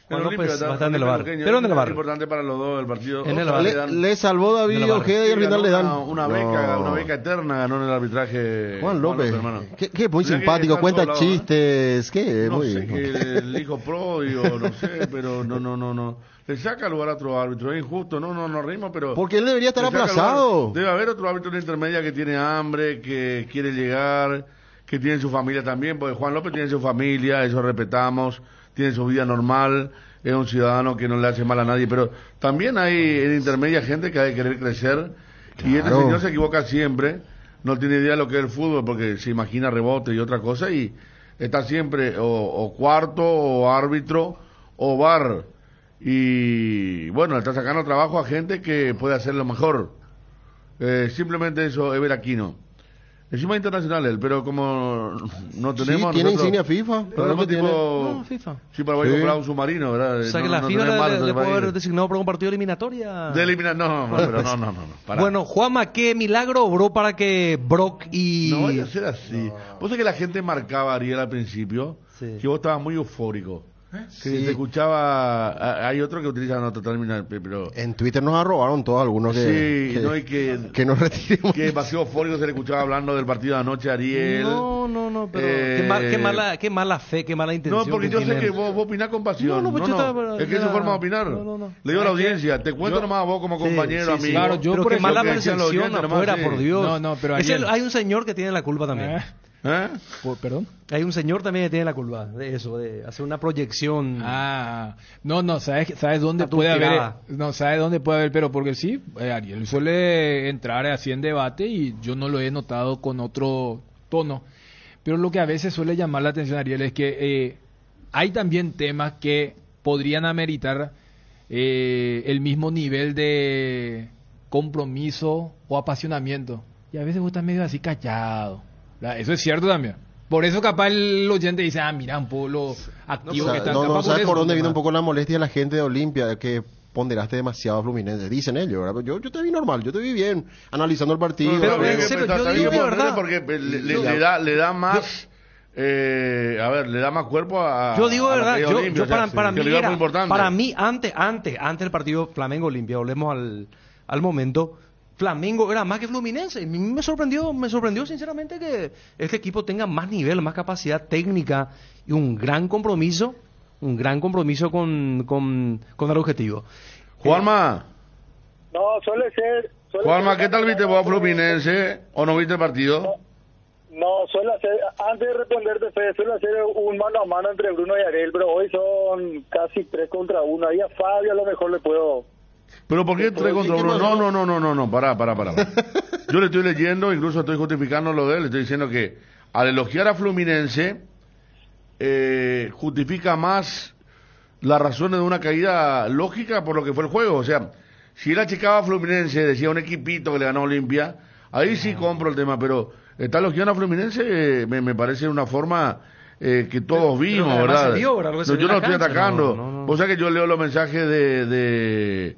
Speaker 4: Juan
Speaker 2: Pero
Speaker 4: López
Speaker 2: Olimpia
Speaker 4: va a estar en el VAR.
Speaker 2: pequeño,
Speaker 4: Pero en el
Speaker 2: es
Speaker 4: VAR.
Speaker 2: importante para los dos el partido.
Speaker 4: En el
Speaker 2: Ojalá
Speaker 4: VAR.
Speaker 5: Le salvó David
Speaker 4: Ojeda.
Speaker 5: Ojeda y al final le dan
Speaker 2: una beca eterna, ganó en el arbitraje.
Speaker 5: Juan López,
Speaker 2: hermano.
Speaker 5: que muy
Speaker 2: Mirá que
Speaker 5: simpático,
Speaker 2: está
Speaker 5: cuenta
Speaker 2: en todos lados,
Speaker 5: chistes, que
Speaker 2: No
Speaker 5: muy
Speaker 2: sé, que el hijo pródigo, no sé, pero no. Le saca lugar a otro árbitro, es injusto, no reímos, pero...
Speaker 5: porque él debería estar
Speaker 2: le saca
Speaker 5: aplazado.
Speaker 2: lugar. Debe haber otro árbitro en la intermedia que tiene hambre, que quiere llegar, que tiene su familia también, porque Juan López tiene su familia, eso respetamos, tiene su vida normal, es un ciudadano que no le hace mal a nadie, pero también hay en intermedia gente que hay que querer crecer, y este
Speaker 5: Claro.
Speaker 2: señor se equivoca siempre, no tiene idea de lo que es el fútbol, porque se imagina rebote y otra cosa, y está siempre o cuarto, o árbitro, o VAR, y bueno, le está sacando trabajo a gente que puede hacerlo mejor. Simplemente eso, Ever Aquino. Encima internacional él, pero como no
Speaker 5: Sí,
Speaker 2: tenemos...
Speaker 5: tiene
Speaker 2: nosotros-
Speaker 5: insignia FIFA.
Speaker 2: Tenemos
Speaker 5: claro que tiene.
Speaker 4: No, FIFA.
Speaker 2: Sí, Paraguay
Speaker 5: Sí.
Speaker 2: compraba un submarino, ¿verdad?
Speaker 4: O sea que
Speaker 2: No-
Speaker 4: la
Speaker 2: no
Speaker 4: FIFA
Speaker 2: tenemos más,
Speaker 4: le
Speaker 2: entonces,
Speaker 4: puede haber
Speaker 2: país.
Speaker 4: designado para un partido eliminatoria.
Speaker 2: De eliminar, no, pero no. Pará.
Speaker 4: Bueno, Juanma, ¿qué milagro obró para que Brock y...
Speaker 2: No vaya a ser así. Vos sabés que la gente marcaba a Ariel al principio,
Speaker 4: Sí.
Speaker 2: que vos estabas muy eufórico. Que
Speaker 5: Sí.
Speaker 2: te escuchaba... Hay otro que utilizan otro término, pero...
Speaker 5: En Twitter nos arrobaron todos algunos
Speaker 2: Sí, no, y que
Speaker 5: nos retiremos.
Speaker 2: que demasiado eufórico se le escuchaba hablando del partido de anoche a Ariel.
Speaker 4: No, pero qué mala fe, qué mala intención.
Speaker 2: No, porque yo sé
Speaker 4: tienen.
Speaker 2: que vos opinás con pasión.
Speaker 4: No, pues yo estaba-
Speaker 2: Es que es su forma de opinar.
Speaker 4: No.
Speaker 2: Le digo a la audiencia, te cuento nomás a vos como compañero,
Speaker 4: Sí,
Speaker 2: amigo.
Speaker 3: claro, yo
Speaker 4: Pero
Speaker 3: por
Speaker 4: qué mala
Speaker 2: ejemplo, que decían los
Speaker 4: percepción
Speaker 2: oyentes
Speaker 4: afuera,
Speaker 2: nomás, sí.
Speaker 4: por Dios.
Speaker 3: No, pero
Speaker 4: Es
Speaker 3: Ariel-
Speaker 4: hay un señor que tiene la culpa también.
Speaker 2: ¿Eh?
Speaker 3: Perdón.
Speaker 4: Hay un señor también que tiene la culpa de eso, de hacer una proyección.
Speaker 3: ¿Sabes dónde puede haber? No, ¿sabes dónde puede haber? Pero porque sí, Ariel suele entrar así en debate y yo no lo he notado con otro tono. Pero lo que a veces suele llamar la atención, Ariel, es que hay también temas que podrían ameritar el mismo nivel de compromiso o apasionamiento. Y a veces vos estás medio así callado. ¿Verdad? Eso es cierto también. Por eso capaz el oyente dice, mira, un poco lo activo
Speaker 5: O sea,
Speaker 3: que está.
Speaker 5: no
Speaker 3: Capaz
Speaker 5: sabes
Speaker 3: eso,
Speaker 5: por dónde viene
Speaker 3: capaz.
Speaker 5: un poco la molestia de la gente de Olimpia, que ponderaste demasiado a Fluminense. Dicen ellos, ¿verdad? Yo te vi normal, yo te vi bien, analizando el partido.
Speaker 4: Pero
Speaker 2: Está bien,
Speaker 4: en serio,
Speaker 2: está
Speaker 4: yo
Speaker 2: bien,
Speaker 4: digo de
Speaker 2: pero
Speaker 4: verdad.
Speaker 2: porque le da más... le da más cuerpo a...
Speaker 4: Yo digo
Speaker 2: a
Speaker 4: de
Speaker 2: lo
Speaker 4: verdad,
Speaker 2: que es
Speaker 4: yo
Speaker 2: Olimpia, o sea,
Speaker 4: para
Speaker 2: que
Speaker 4: mí
Speaker 2: le da
Speaker 4: era,
Speaker 2: muy importante.
Speaker 4: para mí antes del partido Flamengo Olimpia, volvemos al momento, Flamengo era más que Fluminense. A mí me sorprendió sinceramente que este equipo tenga más nivel, más capacidad técnica y un gran compromiso con el objetivo.
Speaker 2: Juanma,
Speaker 8: No, suele ser...
Speaker 2: Juanma, ¿qué tal viste vos a Fluminense o no viste el partido?
Speaker 8: No, suele hacer, antes de responderte, Fede, suele hacer un mano a mano entre Bruno y Ariel, pero hoy son casi 3 contra 1. Ahí a Fabio a lo mejor le puedo...
Speaker 2: ¿Pero por qué 3 contra 1? No, pará. Yo le estoy leyendo, incluso estoy justificando lo de él, le estoy diciendo que al elogiar a Fluminense, justifica más las razones de una caída lógica por lo que fue el juego. O sea, si él achicaba a Fluminense, decía un equipito que le ganó a Olimpia, ahí sí compro el tema, pero está elogiando a Fluminense, me parece una forma que todos vimos,
Speaker 4: pero además
Speaker 2: ¿verdad?
Speaker 4: se vio, ¿verdad? Lo que se
Speaker 2: No,
Speaker 4: vio
Speaker 2: yo
Speaker 4: en
Speaker 2: no
Speaker 4: la
Speaker 2: estoy
Speaker 4: cancha,
Speaker 2: atacando.
Speaker 4: no.
Speaker 2: O sea que yo leo los mensajes de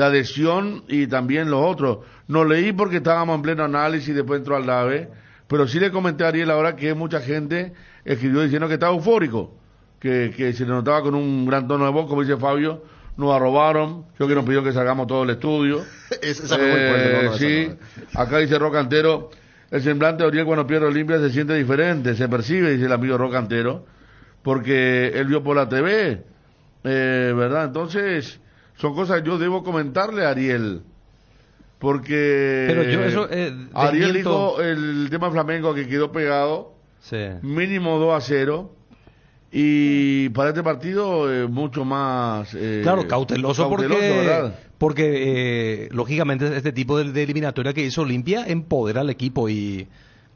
Speaker 2: adhesión y también los otros. No leí porque estábamos en pleno análisis y después entró al DAVE, pero sí le comenté a Ariel ahora que mucha gente escribió diciendo que estaba eufórico, que se le notaba con un gran tono de voz, como dice Fabio, nos arrobaron, creo que nos pidió que salgamos todo el estudio.
Speaker 5: Esa fue muy fuerte, no,
Speaker 2: sí,
Speaker 5: esa no.
Speaker 2: acá dice Rocantero, el semblante de Oriel cuando pierde Olimpia se siente diferente, se percibe, dice el amigo Rocantero, porque él vio por la TV, ¿verdad? Entonces, son cosas que yo debo comentarle a Ariel, porque
Speaker 4: Pero yo eso,
Speaker 2: Ariel
Speaker 4: desmiento.
Speaker 2: dijo el tema Flamengo que quedó pegado,
Speaker 4: Sí.
Speaker 2: mínimo 2-0, y para este partido mucho más
Speaker 4: Claro, cauteloso
Speaker 2: ¿verdad?
Speaker 4: porque lógicamente este tipo de eliminatoria que hizo Olimpia empodera al equipo y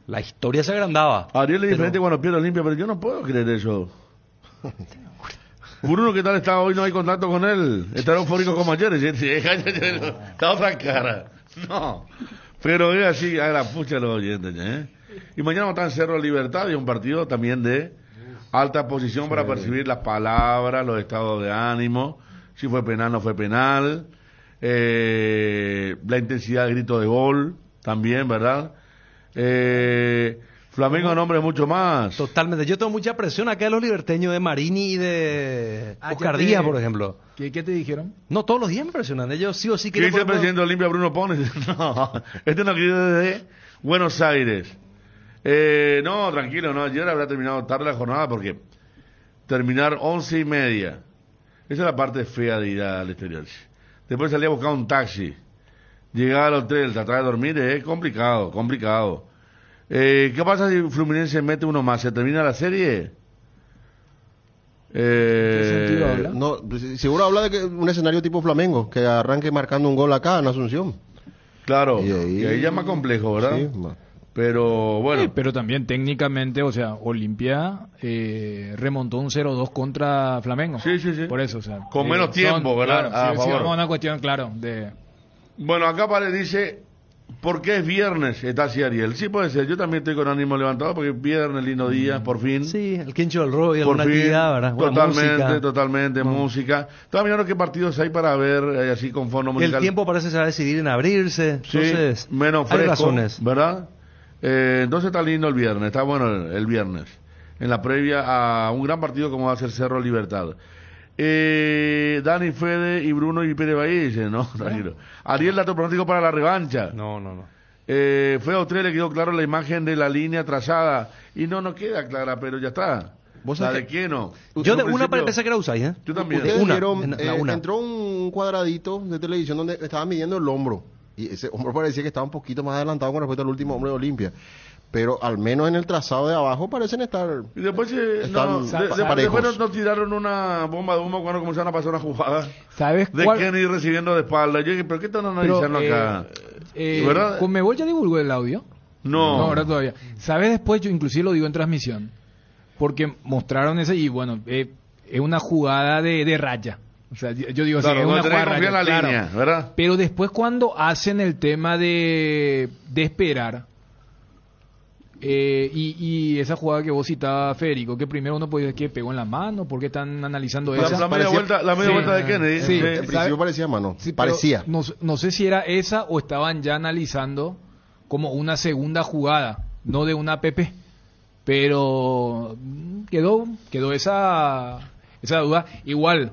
Speaker 4: la historia se agrandaba.
Speaker 2: Ariel es
Speaker 4: Pero-
Speaker 2: diferente cuando pierde Olimpia, pero yo no puedo creer eso. Bruno, ¿qué tal está hoy? No hay contacto con él. Está eufórico como ayer. Está otra cara. No. Pero es así, a la pucha de los oyentes. Y mañana vamos a estar en Cerro Libertad y un partido también de alta posición para percibir las palabras, los estados de ánimo, si fue penal, no fue penal, la intensidad del grito de gol también, ¿verdad? Flamengo nombre mucho más.
Speaker 4: Totalmente. Yo tengo mucha presión acá de los liberteños de Marini y de Oscar
Speaker 3: ya
Speaker 4: Díaz,
Speaker 3: te-
Speaker 4: por ejemplo.
Speaker 3: ¿Qué te dijeron?
Speaker 4: No, todos los días me presionan. Ellos sí o sí
Speaker 2: ¿Qué
Speaker 4: quieren
Speaker 2: dice el
Speaker 4: poner-
Speaker 2: presidente de Olimpia, Bruno Pones? No, este no quiere desde Buenos Aires. No, tranquilo, no, ayer habrá terminado tarde la jornada porque terminar 11:30. Esa es la parte fea de ir al exterior. Después salí a buscar un taxi. Llegar al hotel, tratar de dormir es complicado, complicado. ¿Qué pasa si Fluminense mete uno más? ¿Se termina la serie?
Speaker 3: ¿Qué sentido habla?
Speaker 5: No, seguro habla de que un escenario tipo Flamengo, que arranque marcando un gol acá en Asunción.
Speaker 2: Claro,
Speaker 5: Y ahí-
Speaker 2: que ahí ya es más complejo, ¿verdad?
Speaker 5: Sí,
Speaker 2: Pero bueno,
Speaker 3: Sí, pero también técnicamente, o sea, Olimpia remontó un 0-2 contra Flamengo.
Speaker 2: Sí, sí, sí.
Speaker 3: Por eso, o sea.
Speaker 2: Con menos tiempo, ¿verdad?
Speaker 3: Claro,
Speaker 2: A
Speaker 3: sí,
Speaker 2: favor.
Speaker 3: vamos a una cuestión, claro, de...
Speaker 2: bueno, acá dice, ¿por qué es viernes? Está así Ariel. Sí puede ser, yo también estoy con ánimo levantado porque es viernes, lindo día, por fin.
Speaker 4: Sí, el quincho del robo y
Speaker 2: Por
Speaker 4: alguna
Speaker 2: fin,
Speaker 4: actividad, ¿verdad? Buena
Speaker 2: totalmente,
Speaker 4: música.
Speaker 2: totalmente, música. Estaba mirando qué partidos hay para ver, así con fondo musical.
Speaker 4: El tiempo parece se va a decidir en abrirse.
Speaker 2: Sí,
Speaker 4: Entonces,
Speaker 2: menos
Speaker 4: hay
Speaker 2: fresco,
Speaker 4: razones.
Speaker 2: ¿verdad? Entonces está lindo el viernes, está bueno el viernes, en la previa a un gran partido como va a ser Cerro Libertad. Dani, Fede y Bruno y Pérez Bahía dicen, no, tranquilo. Ariel, dato pronóstico para la revancha.
Speaker 4: No.
Speaker 2: Fue a usted le quedó claro la imagen de la línea trazada y no queda clara, pero ya está.
Speaker 5: ¿Vos
Speaker 2: La
Speaker 5: sabés
Speaker 2: de Keno.
Speaker 4: Yo de
Speaker 2: En un
Speaker 4: una
Speaker 2: principio-
Speaker 4: pensé que era Usay, ¿eh?
Speaker 2: Yo también.
Speaker 5: Ustedes
Speaker 4: Una,
Speaker 5: vieron,
Speaker 4: en la una.
Speaker 5: entró un cuadradito de televisión donde estaba midiendo el hombro. Y ese hombro parecía que estaba un poquito más adelantado con respecto al último hombro de Olimpia. Pero al menos en el trazado de abajo parecen estar...
Speaker 2: Y después,
Speaker 5: Están
Speaker 2: después
Speaker 5: parejos.
Speaker 2: nos tiraron una bomba de humo cuando comenzaron a pasar una jugada
Speaker 3: ¿Sabes
Speaker 2: de
Speaker 3: cuál?
Speaker 2: Kenny recibiendo de espalda. Yo dije, ¿pero qué están
Speaker 3: Pero,
Speaker 2: analizando acá? ¿Verdad?
Speaker 3: ¿Conmebol ya divulgó el audio?
Speaker 2: No.
Speaker 3: No, ahora todavía. ¿Sabes después? Yo inclusive lo digo en transmisión. Porque mostraron ese y bueno, es una jugada de raya. O sea, yo digo,
Speaker 2: Claro,
Speaker 3: sí, es
Speaker 2: no
Speaker 3: una
Speaker 2: tenés
Speaker 3: jugada
Speaker 2: que
Speaker 3: de
Speaker 2: confiar en
Speaker 3: raya,
Speaker 2: la
Speaker 3: claro.
Speaker 2: línea, ¿verdad?
Speaker 3: Pero después cuando hacen el tema de esperar, y esa jugada que vos citabas, Federico, que primero uno puede decir que pegó en la mano, ¿por qué están analizando esa?
Speaker 2: La media
Speaker 5: parecía-
Speaker 2: vuelta,
Speaker 3: Sí.
Speaker 2: de Kennedy.
Speaker 3: Sí.
Speaker 5: En principio
Speaker 3: ¿sabe?
Speaker 5: parecía mano.
Speaker 3: Sí, pero
Speaker 5: parecía.
Speaker 3: No sé si era esa o estaban ya analizando como una segunda jugada, no de una PP. Pero quedó esa duda. Igual,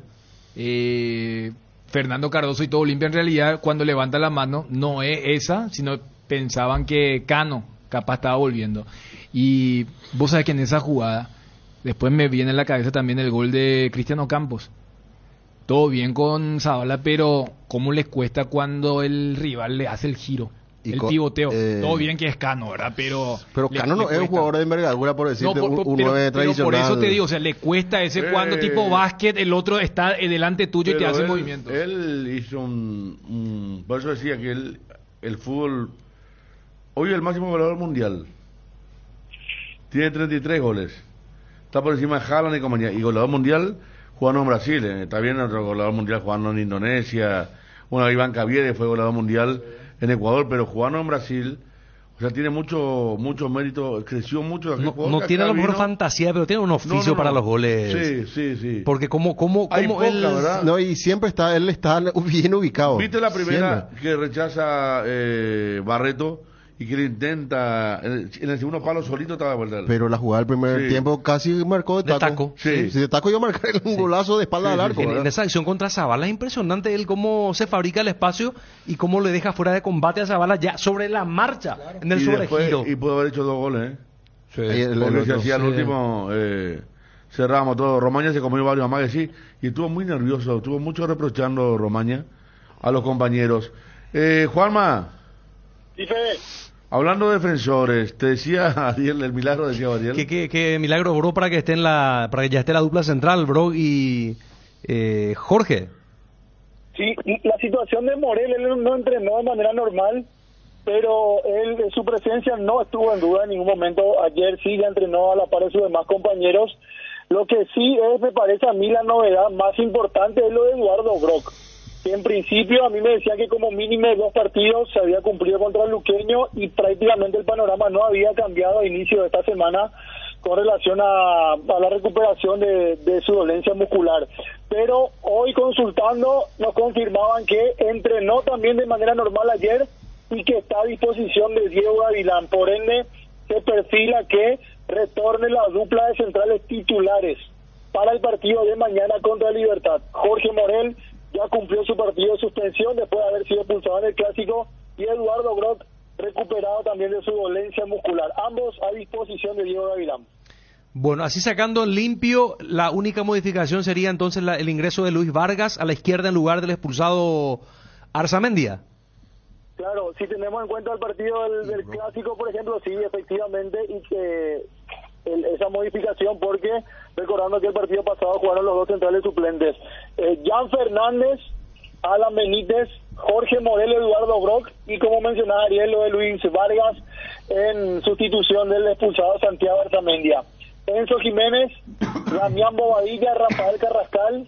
Speaker 3: Fernando Cardoso y todo Olimpia en realidad cuando levanta la mano no es esa, sino pensaban que Cano capaz estaba volviendo. Y vos sabés que en esa jugada, después me viene en la cabeza también el gol de Cristiano Campos. Todo bien con Zavala, pero ¿cómo les cuesta cuando el rival le hace el giro?
Speaker 5: Y
Speaker 3: El
Speaker 5: con-
Speaker 3: pivoteo. Todo bien que es Cano, ¿verdad? Pero
Speaker 5: Cano no es un
Speaker 3: cuesta.
Speaker 5: jugador de envergadura, por decirte,
Speaker 3: No,
Speaker 5: un
Speaker 3: pero
Speaker 5: 9 tradicional.
Speaker 3: por eso te digo, o sea, le cuesta ese cuando tipo básquet, el otro está delante tuyo y te
Speaker 2: Pero
Speaker 3: hace
Speaker 2: él-
Speaker 3: movimiento.
Speaker 2: Él hizo por eso decía que el fútbol, hoy es el máximo goleador mundial. Tiene 33 goles. Está por encima de Haaland y compañía. Y goleador mundial jugando en Brasil. Está bien otro goleador mundial jugando en Indonesia. Bueno, Iván Caviedes fue goleador mundial en Ecuador, pero jugando en Brasil, o sea, tiene mucho mérito, creció mucho.
Speaker 4: No tiene a lo mejor fantasía, pero tiene un oficio para los goles.
Speaker 2: Sí.
Speaker 4: Porque como
Speaker 2: Hay poca,
Speaker 4: él...
Speaker 2: ¿verdad?
Speaker 5: No, y siempre él está bien ubicado.
Speaker 2: ¿Viste la primera
Speaker 5: Siempre.
Speaker 2: que rechaza Barreto y que le intenta, en el segundo palo solito estaba de vuelta?
Speaker 5: Pero la jugada del primer
Speaker 2: Sí.
Speaker 5: tiempo casi marcó de taco.
Speaker 2: Sí.
Speaker 5: Si de taco iba a marcar un golazo de espalda
Speaker 2: Sí,
Speaker 5: al
Speaker 2: sí,
Speaker 5: arco.
Speaker 2: sí.
Speaker 4: En
Speaker 5: ¿verdad?
Speaker 4: esa acción contra Zavala es impresionante él cómo se fabrica el espacio y cómo le deja fuera de combate a Zavala ya sobre la marcha, en el
Speaker 2: Y después-
Speaker 4: sobregiro.
Speaker 2: y pudo haber hecho 2 goles,
Speaker 5: Ahí el
Speaker 2: Porque si
Speaker 5: otro.
Speaker 2: hacía el
Speaker 4: sí.
Speaker 2: último, cerramos todo. Romaña se comió varios más que sí, y estuvo muy nervioso, estuvo mucho reprochando Romaña a los compañeros. Juanma,
Speaker 8: Sí, Fede.
Speaker 2: hablando de defensores, te decía Ariel, el milagro decía Ariel.
Speaker 4: ¿Qué milagro, bro, para que ya esté la dupla central, bro, y Jorge?
Speaker 8: Sí, la situación de Morel, él no entrenó de manera normal, pero su presencia no estuvo en duda en ningún momento. Ayer sí ya entrenó a la par de sus demás compañeros. Lo que sí me parece a mí la novedad más importante es lo de Eduardo Brock, que en principio a mí me decían que como mínimo 2 partidos se había cumplido contra el Luqueño y prácticamente el panorama no había cambiado a inicio de esta semana con relación a la recuperación de su dolencia muscular. Pero hoy consultando nos confirmaban que entrenó también de manera normal ayer y que está a disposición de Diego Gavilán. Por ende, se perfila que retorne la dupla de centrales titulares para el partido de mañana contra Libertad. Jorge Morel ya cumplió su partido de suspensión después de haber sido expulsado en el Clásico, y Eduardo Brock recuperado también de su dolencia muscular. Ambos a disposición de Diego Gavilán.
Speaker 4: Bueno, así sacando limpio, la única modificación sería entonces el ingreso de Luis Vargas a la izquierda en lugar del expulsado Arzamendia.
Speaker 8: Claro, si tenemos en cuenta el partido del Clásico, por ejemplo, sí, efectivamente, y que esa modificación, porque recordando que el partido pasado jugaron los 2 centrales suplentes, Jan Fernández, Alan Benítez, Jorge Morel, Eduardo Brock, y como mencionaba Ariel, lo de Luis Vargas en sustitución del expulsado Santiago Arzamendia. Enzo Jiménez, Damián Bobadilla, Rafael Carrascal,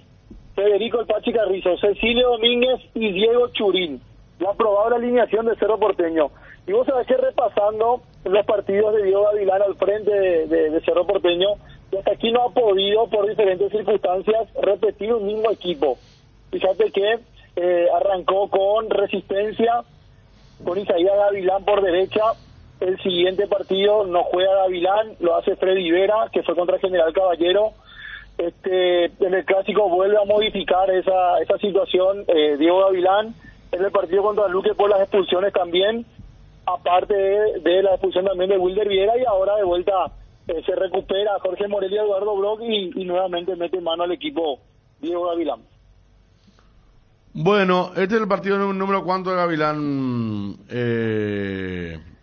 Speaker 8: Federico El Pachi Carrizo, Cecilio Domínguez y Diego Churín. Ya aprobado la alineación de Cerro Porteño. Y vos sabés que repasando los partidos de Diego Gavilán al frente de Cerro Porteño, y hasta aquí no ha podido, por diferentes circunstancias, repetir un mismo equipo. Fíjate que arrancó con Resistencia, con Isaías Gavilán por derecha. El siguiente partido no juega Gavilán, lo hace Freddy Vera, que fue contra General Caballero. En el Clásico vuelve a modificar esa situación Diego Gavilán. En el partido contra Luque por las expulsiones también, aparte de la expulsión también de Wilder Viera, y ahora de vuelta se recupera Jorge Morel y Eduardo Brock y nuevamente mete mano al equipo Diego Gavilán.
Speaker 2: Bueno, este es el partido número cuánto de Gavilán,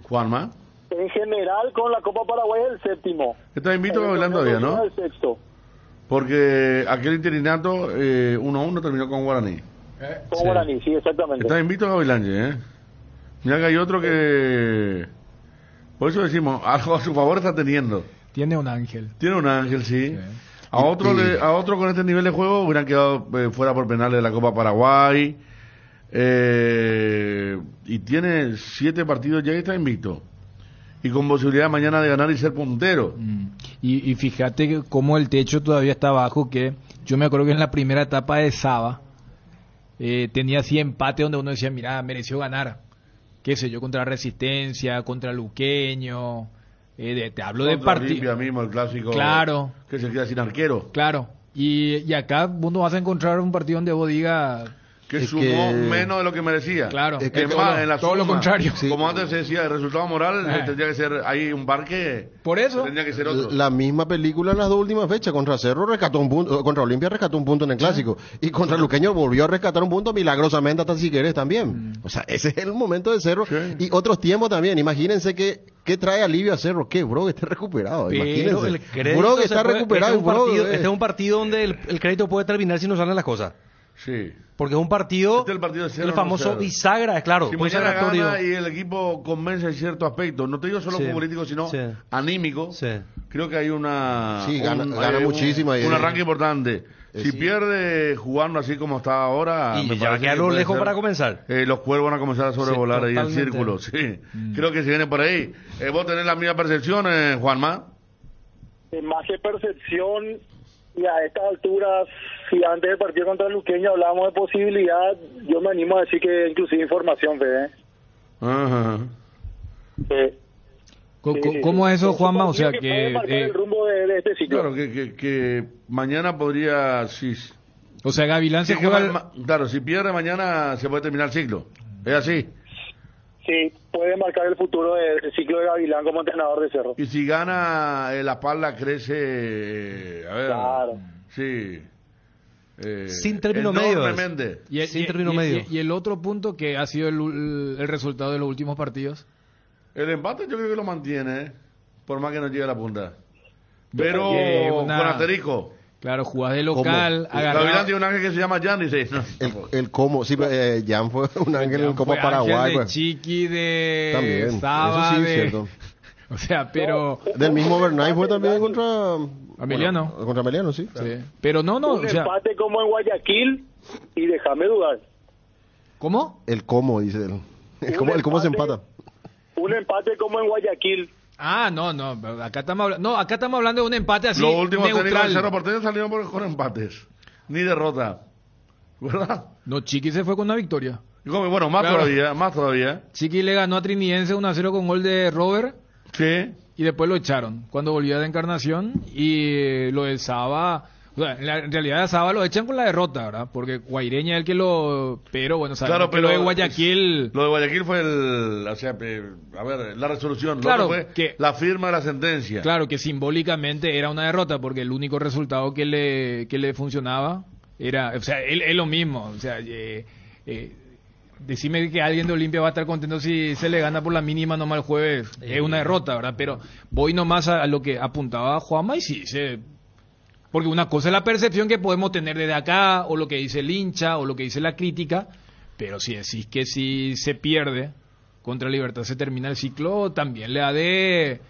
Speaker 2: Juanma.
Speaker 8: En general, con la Copa Paraguay el 7º.
Speaker 2: Está invito a Gavilán todavía, ¿no?
Speaker 8: El 6º.
Speaker 2: Porque aquel interinato 1-1 terminó con Guaraní.
Speaker 8: Con Guaraní, sí, exactamente.
Speaker 2: Está invito a Gavilán, Mira que hay otro que... Por eso decimos, algo a su favor está teniendo.
Speaker 3: Tiene un ángel.
Speaker 2: Tiene un ángel, sí.
Speaker 3: Sí.
Speaker 2: A otro con este nivel de juego hubieran quedado fuera por penales de la Copa Paraguay. Y tiene 7 partidos ya y está invicto. Y con posibilidad mañana de ganar y ser puntero.
Speaker 3: Y fíjate que cómo el techo todavía está bajo, que yo me acuerdo que en la primera etapa de Saba tenía así empate donde uno decía, mira, mereció ganar. Qué sé yo, contra Resistencia, contra Luqueño, te hablo de
Speaker 2: Contra
Speaker 3: partido.
Speaker 2: Olimpia mismo, el clásico.
Speaker 3: Claro.
Speaker 2: Que se queda sin arquero.
Speaker 3: Claro. Y acá vos no vas a encontrar un partido donde vos digas...
Speaker 2: Que
Speaker 5: Es
Speaker 2: sumó
Speaker 5: que-
Speaker 2: menos de lo que merecía.
Speaker 3: Claro.
Speaker 2: Es
Speaker 3: Es
Speaker 2: más, en la
Speaker 3: todo lo
Speaker 2: suma,
Speaker 3: contrario.
Speaker 2: Como antes se decía, el resultado moral tendría que ser ahí un par que
Speaker 3: Por eso.
Speaker 2: tendría que ser otro.
Speaker 5: La misma película en las 2 últimas fechas. Contra Cerro rescató un punto, contra Olimpia rescató un punto en el Clásico. Y contra Luqueño volvió a rescatar un punto milagrosamente hasta si querés también. O sea, ese es el momento de Cerro.
Speaker 2: Sí.
Speaker 5: Y otros tiempos también. Imagínense que trae alivio a Cerro. Que Brog esté recuperado.
Speaker 4: Pero
Speaker 5: Imagínense.
Speaker 4: el crédito
Speaker 5: Brog
Speaker 4: se
Speaker 5: está
Speaker 4: puede-
Speaker 5: recuperado.
Speaker 4: este es un partido donde el crédito puede terminar si no salen las cosas.
Speaker 2: Sí.
Speaker 4: Porque es un partido,
Speaker 2: Este es el partido de cero,
Speaker 4: el famoso
Speaker 2: no cero.
Speaker 4: bisagra, es claro.
Speaker 2: Si
Speaker 4: puede ser
Speaker 2: mañana
Speaker 4: aleatorio.
Speaker 2: gana y el equipo convence en cierto aspecto, no te digo solo
Speaker 4: Sí.
Speaker 2: futbolístico, sino
Speaker 4: Sí.
Speaker 2: anímico,
Speaker 4: Sí.
Speaker 2: creo que hay una...
Speaker 5: Sí, gana
Speaker 2: hay
Speaker 5: muchísimo ahí.
Speaker 2: un arranque importante. Si
Speaker 5: Sí.
Speaker 2: pierde jugando así como está ahora,
Speaker 4: Y
Speaker 2: me
Speaker 4: ya va a
Speaker 2: parece
Speaker 4: quedar
Speaker 2: que puede
Speaker 4: lejos
Speaker 2: ser,
Speaker 4: para comenzar.
Speaker 2: los cuervos van a comenzar a sobrevolar
Speaker 4: Sí,
Speaker 2: ahí el
Speaker 4: totalmente.
Speaker 2: círculo, sí. Creo que se viene por ahí. ¿Vos tenés la misma percepción, Juanma?
Speaker 8: Más que percepción, y a estas alturas, si antes del partido contra el Luqueño hablábamos de posibilidad, yo me animo a decir que inclusive información, Fede.
Speaker 2: Ajá.
Speaker 3: ¿Cómo es eso, Juanma? O sea,
Speaker 8: puede marcar el rumbo de este ciclo.
Speaker 2: Claro, que mañana podría, sí.
Speaker 3: o sea, Gavilán se
Speaker 2: Sí, que
Speaker 3: juega...
Speaker 2: claro, si pierde mañana se puede terminar el ciclo. ¿Es así?
Speaker 8: Sí, puede marcar el futuro del ciclo de Gavilán como entrenador de Cerro.
Speaker 2: Y si gana, la espalda crece, a ver,
Speaker 8: Claro.
Speaker 2: sí.
Speaker 4: Sin término medio.
Speaker 2: enormemente.
Speaker 4: Sin término medio.
Speaker 3: Y el otro punto que ha sido el resultado de los últimos partidos.
Speaker 2: El empate yo creo que lo mantiene, por más que no llegue a la punta. Pero
Speaker 3: Una-
Speaker 2: con asterisco.
Speaker 3: Claro, jugás de local,
Speaker 2: Gavilán tiene un ángel que se llama Jan, dice. No,
Speaker 5: El cómo, sí, Jan fue un ángel en Copa Paraguay.
Speaker 3: de
Speaker 5: Pues.
Speaker 3: Chiqui, de
Speaker 5: También,
Speaker 3: Saba,
Speaker 5: eso sí es
Speaker 3: de...
Speaker 5: cierto.
Speaker 3: O sea, pero...
Speaker 5: Del mismo Bernay fue también contra...
Speaker 3: Emiliano.
Speaker 5: Bueno, contra Emiliano, sí.
Speaker 3: Sí. Pero no,
Speaker 8: Un
Speaker 3: o sea...
Speaker 8: empate como en Guayaquil, y déjame dudar.
Speaker 3: ¿Cómo?
Speaker 5: El cómo, dice él. El cómo se empata.
Speaker 8: Un empate como en Guayaquil.
Speaker 3: Ah, no, acá estamos hablando de un empate así
Speaker 2: los últimos técnicos del
Speaker 3: neutral.
Speaker 2: Cerro Porteño salieron con empates. Ni derrota. ¿Verdad?
Speaker 3: No, Chiqui se fue con una victoria.
Speaker 2: Y como, bueno, más
Speaker 3: Claro.
Speaker 2: todavía.
Speaker 3: Chiqui le ganó a Trinidense 1-0 con gol de Robert
Speaker 2: Sí.
Speaker 3: y después lo echaron cuando volvió de Encarnación y lo del Saba, o sea, en realidad a Saba lo echan con la derrota, ¿verdad? Porque Guaireña es el que lo... Pero bueno, sabemos
Speaker 2: Claro,
Speaker 3: que
Speaker 2: pero
Speaker 3: lo de Guayaquil...
Speaker 2: Lo de Guayaquil fue o sea, a ver, la resolución.
Speaker 3: Claro,
Speaker 2: Lo que fue
Speaker 3: que-
Speaker 2: la firma de la sentencia.
Speaker 3: Claro, que simbólicamente era una derrota porque el único resultado que le funcionaba era... O sea, es lo mismo, o sea... decime que alguien de Olimpia va a estar contento si se le gana por la mínima nomás el jueves. Es una derrota, ¿verdad? Pero voy nomás a lo que apuntaba Juanma y sí, porque una cosa es la percepción que podemos tener desde acá, o lo que dice el hincha, o lo que dice la crítica, pero si decís que si se pierde contra Libertad se termina el ciclo, también le ha de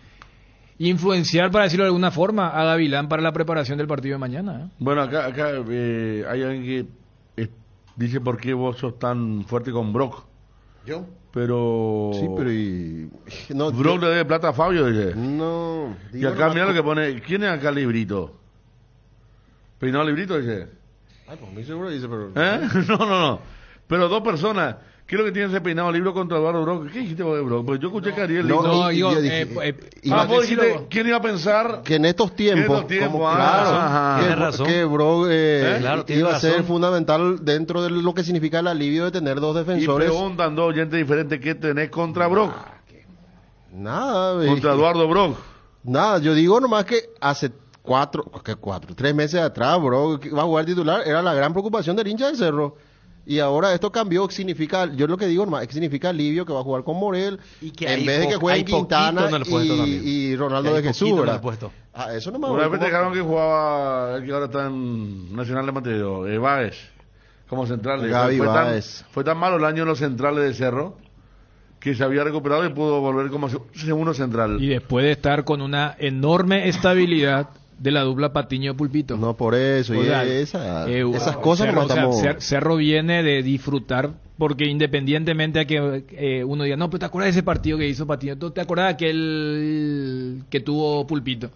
Speaker 3: influenciar, para decirlo de alguna forma, a Gavilán para la preparación del partido de mañana.
Speaker 2: Bueno, acá hay alguien que dice por qué vos sos tan fuerte con Brock.
Speaker 5: ¿Yo?
Speaker 2: Pero...
Speaker 5: Sí, pero y... No,
Speaker 2: Brock le debe plata a Fabio, dice.
Speaker 5: No.
Speaker 2: Y
Speaker 5: digo
Speaker 2: acá
Speaker 5: nomás
Speaker 2: mira lo que pone. ¿Quién es acá Librito? ¿Peinado Librito, dice?
Speaker 5: Ay, pues muy seguro dice, pero...
Speaker 2: ¿Eh? No. Pero dos personas. ¿Qué es lo que tiene ese peinado libro contra Eduardo Brock? ¿Qué dijiste vos de Brock? Pues yo escuché que Ariel
Speaker 5: No,
Speaker 2: dijo...
Speaker 3: No,
Speaker 5: y
Speaker 3: digo,
Speaker 5: yo dije,
Speaker 2: vos
Speaker 3: decilo
Speaker 2: dijiste,
Speaker 3: vos.
Speaker 2: ¿quién iba a pensar?
Speaker 5: Que en estos tiempos,
Speaker 2: tiempos,
Speaker 5: claro,
Speaker 2: ajá.
Speaker 5: que,
Speaker 4: Tienes razón.
Speaker 5: que Bro
Speaker 4: Claro, tienes
Speaker 5: iba a ser
Speaker 4: razón.
Speaker 5: fundamental dentro de lo que significa el alivio de tener dos
Speaker 2: Y
Speaker 5: defensores.
Speaker 2: preguntan dos oyentes diferentes qué tenés contra Brock.
Speaker 5: Nada,
Speaker 2: Contra Eduardo Brock.
Speaker 5: nada, yo digo nomás que hace 3 meses atrás, Bro, que va a jugar titular, era la gran preocupación del hincha del Cerro. Y ahora esto cambió, significa, yo lo que digo nomás, es que significa alivio, que va a jugar con Morel,
Speaker 4: Y que
Speaker 5: en
Speaker 4: hay
Speaker 5: vez de que
Speaker 4: hay
Speaker 5: jueguen
Speaker 4: poquito
Speaker 5: Quintana
Speaker 4: en el puesto también.
Speaker 5: y Ronaldo
Speaker 4: Que hay
Speaker 5: de Jesús,
Speaker 4: poquito en el
Speaker 5: ¿verdad?
Speaker 4: puesto.
Speaker 5: Ah, eso nomás.
Speaker 2: Una vez
Speaker 5: ¿cómo?
Speaker 2: dejaron que jugaba el que ahora está en Nacional de Montevideo, Báez, como central.
Speaker 5: Gaby
Speaker 2: fue
Speaker 5: Báez.
Speaker 2: fue tan malo el año en los centrales de Cerro que se había recuperado y pudo volver como segundo central.
Speaker 3: Y después de estar con una enorme estabilidad de la dupla Patiño-Pulpito.
Speaker 5: No, por eso,
Speaker 3: O
Speaker 5: y
Speaker 3: sea,
Speaker 5: esas cosas
Speaker 3: Cerro,
Speaker 5: nomás estamos...
Speaker 3: Cerro viene de disfrutar, porque independientemente a que uno diga, no, pero ¿te acuerdas de ese partido que hizo Patiño? ¿Te acuerdas de aquel que tuvo Pulpito?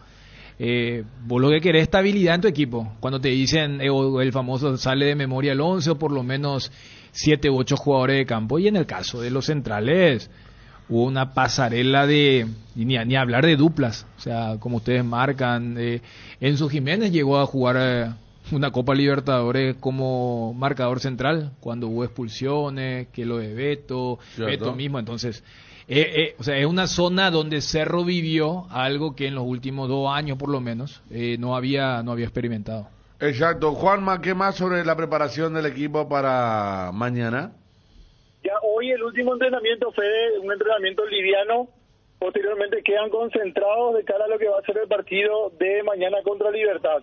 Speaker 3: Vos lo que querés es estabilidad en tu equipo. Cuando te dicen, el famoso sale de memoria el 11 o por lo menos 7 u 8 jugadores de campo. Y en el caso de los centrales, hubo una pasarela de, y ni hablar de duplas, o sea, como ustedes marcan, Enzo Jiménez llegó a jugar una Copa Libertadores como marcador central, cuando hubo expulsiones, que lo de Beto mismo, entonces, o sea, es una zona donde Cerro vivió algo que en los últimos 2 años por lo menos no había experimentado.
Speaker 2: Exacto. Juanma, ¿qué más sobre la preparación del equipo para mañana?
Speaker 8: Ya hoy el último entrenamiento fue un entrenamiento liviano. Posteriormente quedan concentrados de cara a lo que va a ser el partido de mañana contra Libertad.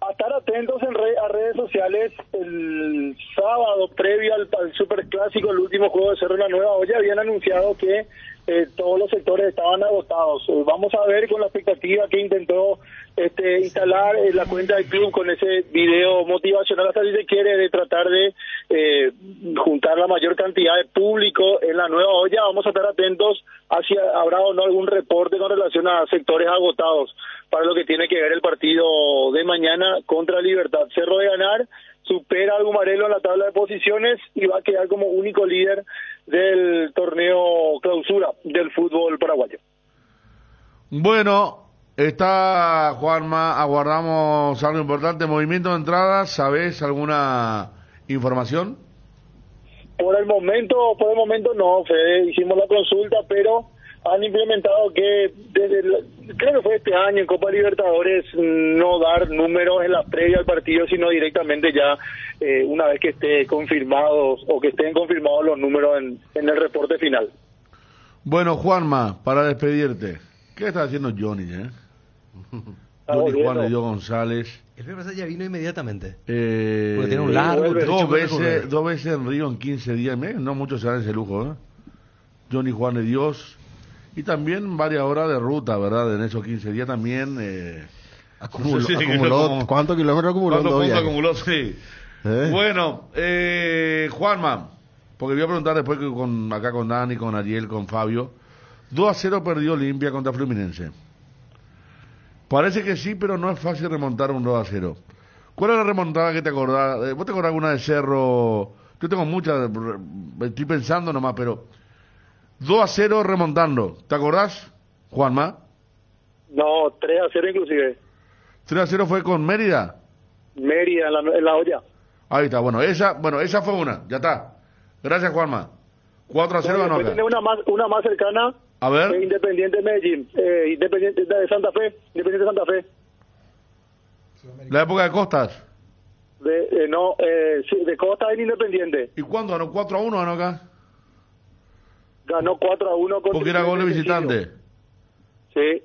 Speaker 8: A estar atentos a redes sociales. El sábado previo al Superclásico, el último juego de Cerro en la Nueva Olla, habían anunciado que todos los sectores estaban agotados. Vamos a ver con la expectativa que intentó instalar la cuenta del club con ese video motivacional, hasta si se quiere, de tratar de juntar la mayor cantidad de público en la nueva olla. Vamos a estar atentos hacia habrá o no algún reporte con relación a sectores agotados para lo que tiene que ver el partido de mañana contra Libertad. Cerro de ganar, supera al Gumarelo en la tabla de posiciones y va a quedar como único líder del torneo clausura del fútbol paraguayo.
Speaker 2: Bueno, está Juanma, aguardamos algo importante, movimiento de entradas, ¿sabés alguna información?
Speaker 8: Por el momento no, Fede, hicimos la consulta, pero han implementado que creo que fue este año en Copa Libertadores no dar números en la previa al partido, sino directamente ya una vez que esté confirmados o que estén confirmados los números en el reporte final.
Speaker 2: Bueno, Juanma, para despedirte, ¿qué está haciendo Johnny, Johnny Juan de Dios González.
Speaker 4: El PPC ya vino inmediatamente.
Speaker 2: Porque
Speaker 4: tiene un largo
Speaker 2: dos veces en Río en 15 días, no muchos se dan ese lujo, Johnny Juan de Dios. Y también varias horas de ruta, ¿verdad? En esos 15 días también.
Speaker 5: Acumuló, ¿cuántos kilómetros acumuló?
Speaker 2: ¿Cuántos puntos acumuló? Sí. Bueno, Juanma, porque voy a preguntar después que acá con Dani, con Ariel, con Fabio. 2-0 perdió Olimpia contra Fluminense. Parece que sí, pero no es fácil remontar un 2-0. ¿Cuál es la remontada que te acordás? ¿Vos te acordás alguna de Cerro? Yo tengo muchas, estoy pensando nomás, pero 2-0 remontando. ¿Te acordás, Juanma?
Speaker 8: No, 3-0 inclusive.
Speaker 2: 3-0 fue con Mérida.
Speaker 8: Mérida en la olla.
Speaker 2: Ahí está, bueno, esa fue una, ya está. Gracias, Juanma. 4-0 ganó acá.
Speaker 8: Tiene una más cercana.
Speaker 2: A ver.
Speaker 8: Independiente Medellín, Independiente de Santa Fe,
Speaker 2: La época de Costas.
Speaker 8: Sí, de Costas en Independiente.
Speaker 2: ¿Y cuándo ganó? 4-1 ganó acá.
Speaker 8: Ganó 4-1 con
Speaker 2: porque era gol de visitante.
Speaker 8: Sí,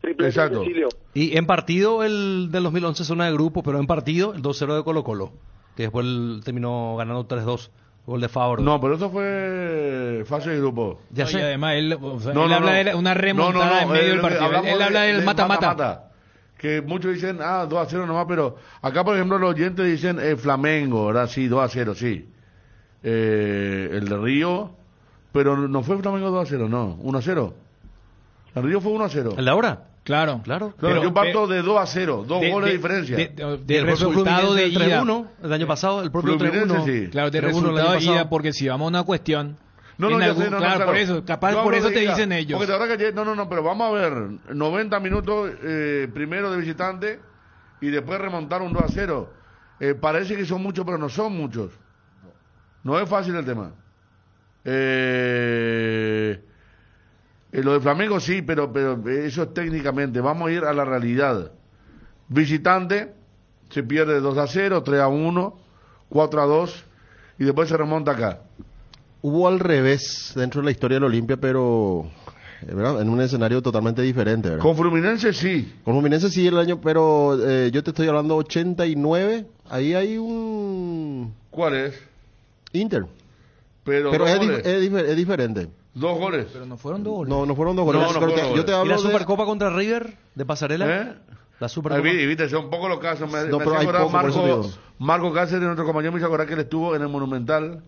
Speaker 8: triple
Speaker 2: exacto.
Speaker 8: Cecilio.
Speaker 4: Y en partido el del 2011 zona de grupo, pero en partido el 2-0 de Colo-Colo, que después terminó ganando 3-2. Gol de Favre.
Speaker 2: No, pero eso fue fase de grupo.
Speaker 3: Ya sé. Y además él habla de una remontada en medio del partido. Él habla del mata-mata.
Speaker 2: Que muchos dicen, 2-0 nomás, pero acá, por ejemplo, los oyentes dicen Flamengo, ¿verdad? Sí, 2-0, sí. El de Río, pero no fue Flamengo 2-0, no, 1-0. El Río fue 1-0.
Speaker 4: ¿El de ahora?
Speaker 3: Claro.
Speaker 2: Pero yo parto de 2-0, dos goles de diferencia.
Speaker 3: De resultado de ida.
Speaker 4: 3-1, el año pasado, el propio
Speaker 2: Fluminense,
Speaker 4: 3-1.
Speaker 2: sí.
Speaker 3: Claro, de resultado de ida, porque si vamos a una cuestión...
Speaker 2: claro,
Speaker 3: por eso, capaz por eso te dicen ellos.
Speaker 2: Porque ahora que pero vamos a ver, 90 minutos primero de visitante y después remontar un 2-0. Parece que son muchos, pero no son muchos. No es fácil el tema. Lo de Flamengo sí, pero eso es técnicamente. Vamos a ir a la realidad. Visitante se pierde 2-0, 3-1, 4-2 y después se remonta acá.
Speaker 5: Hubo al revés dentro de la historia del Olimpia, pero ¿verdad? En un escenario totalmente diferente, ¿verdad?
Speaker 2: Con Fluminense sí.
Speaker 5: Con Fluminense sí el año, pero yo te estoy hablando 89. Ahí hay un...
Speaker 2: ¿Cuál es?
Speaker 5: Inter.
Speaker 2: Pero
Speaker 5: es diferente.
Speaker 2: 2 goles.
Speaker 3: Pero no fueron 2 goles.
Speaker 5: No fueron 2 goles.
Speaker 2: No fueron goles.
Speaker 5: Yo te hablo
Speaker 4: ¿Y la Supercopa contra River de Pasarela? La Supercopa.
Speaker 2: Viste, son pocos los casos.
Speaker 5: Pero hay poco,
Speaker 2: Marco Cáceres, nuestro compañero, me hizo acordar que él estuvo en el Monumental,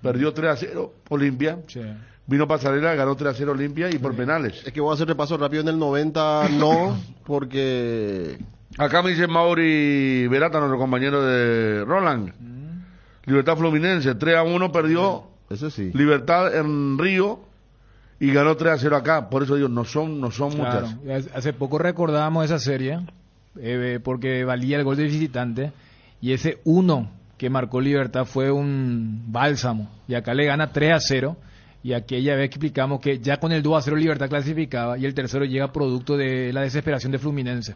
Speaker 2: perdió 3-0 Olimpia. Sí. Vino Pasarela, ganó 3-0 Olimpia y por penales.
Speaker 5: Es que voy a hacer repaso rápido en el 90, no, porque...
Speaker 2: Acá me dice Mauri Verata, nuestro compañero de Roland. Libertad Fluminense, 3-1 perdió.
Speaker 5: Eso sí.
Speaker 2: Libertad en Río y ganó 3-0 acá. Por eso digo, no son muchas.
Speaker 3: Hace poco recordábamos esa serie porque valía el gol de visitante y ese 1 que marcó Libertad fue un bálsamo y acá le gana 3-0 y aquella vez explicamos que ya con el 2-0 Libertad clasificaba y el tercero llega producto de la desesperación de Fluminense.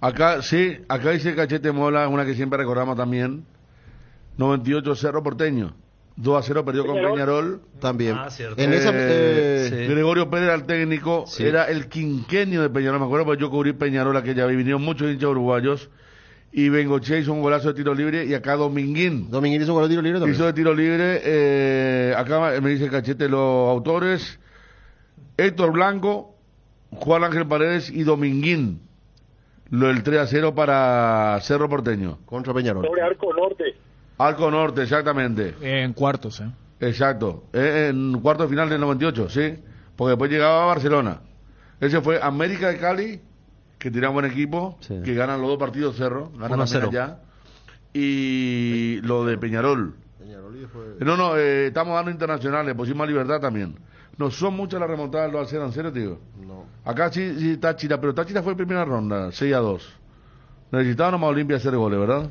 Speaker 2: Acá dice Cachete Mola, una que siempre recordamos también, 98 Cerro Porteño, 2-0 perdió con Peñarol.
Speaker 5: También.
Speaker 4: Cierto.
Speaker 5: En esa,
Speaker 2: Gregorio Pérez era el técnico,
Speaker 5: sí.
Speaker 2: Era el quinquenio de Peñarol, me acuerdo porque yo cubrí Peñarol aquella vez, vinieron muchos hinchas uruguayos, y Bengochea hizo un golazo de tiro libre, y acá Dominguín
Speaker 5: hizo un gol de tiro libre también.
Speaker 2: Hizo de tiro libre, acá me dice Cachete los autores, Héctor Blanco, Juan Ángel Paredes y Dominguín. Lo del 3-0 para Cerro Porteño.
Speaker 5: Contra Peñarol.
Speaker 8: Sobre Arco Norte.
Speaker 2: Arco Norte, exactamente.
Speaker 3: En cuartos,
Speaker 2: Exacto. En cuarto de final del 98, ¿sí? Porque después llegaba a Barcelona. Ese fue América de Cali, que tiene un buen equipo,
Speaker 4: Sí.
Speaker 2: que ganan los dos partidos Cerro, ganan
Speaker 4: 1-0.
Speaker 2: también allá. Y lo de Peñarol. Estamos dando internacionales, pusimos a Libertad también. No son muchas las remontadas lo hacen, ¿en serio, tío?
Speaker 5: No.
Speaker 2: Acá sí Táchira, pero Táchira fue primera ronda, 6-2. Necesitaba nomás Olimpia hacer goles, ¿verdad?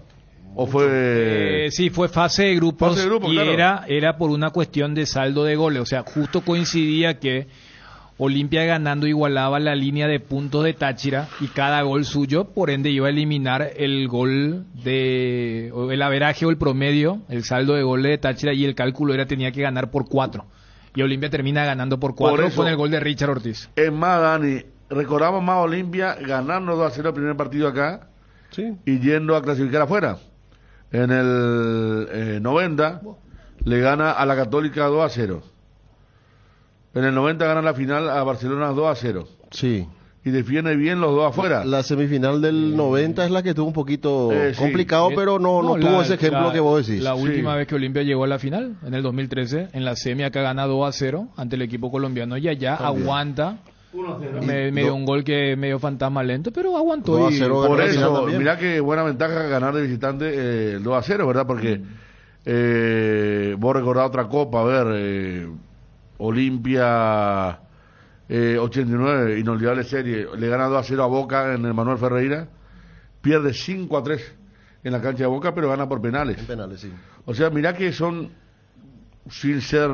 Speaker 2: ¿O fue...?
Speaker 3: Sí, fue fase de grupos,
Speaker 2: Fase de grupos,
Speaker 3: y
Speaker 2: claro.
Speaker 3: era por una cuestión de saldo de goles. O sea, justo coincidía que Olimpia ganando igualaba la línea de puntos de Táchira y cada gol suyo, por ende, iba a eliminar el gol o el averaje o el promedio, el saldo de goles de Táchira, y el cálculo tenía que ganar por 4. Y Olimpia termina ganando por 4
Speaker 2: Por eso-
Speaker 3: con el gol de Richard Ortiz.
Speaker 2: Es más, Dani, recordamos más a Olimpia ganando 2-0 el primer partido acá
Speaker 4: Sí.
Speaker 2: y yendo a clasificar afuera. En el 90 le gana a la Católica 2-0. En el 90 gana la final a Barcelona 2-0.
Speaker 5: Sí.
Speaker 2: Y defiende bien los dos afuera.
Speaker 5: La semifinal del 90 es la que tuvo un poquito
Speaker 2: Sí.
Speaker 5: complicado, pero no tuvo ese ejemplo que vos decís.
Speaker 3: La
Speaker 2: Sí.
Speaker 3: última vez que Olimpia llegó a la final, en el 2013, en la semi acá gana 2-0 ante el equipo colombiano y allá aguanta. Me dio un gol que medio fantasma lento, pero aguantó.
Speaker 5: 2-0
Speaker 2: Por
Speaker 5: ganó la final
Speaker 2: eso,
Speaker 5: también.
Speaker 2: mirá que buena ventaja ganar de visitante el 2-0, ¿verdad? Porque vos recordás otra copa, a ver, Olimpia 89, inolvidable serie, le gana 2-0 a Boca en el Manuel Ferreira, pierde 5-3 en la cancha de Boca, pero gana por penales.
Speaker 5: En penales, sí.
Speaker 2: O sea, mirá que son, sin ser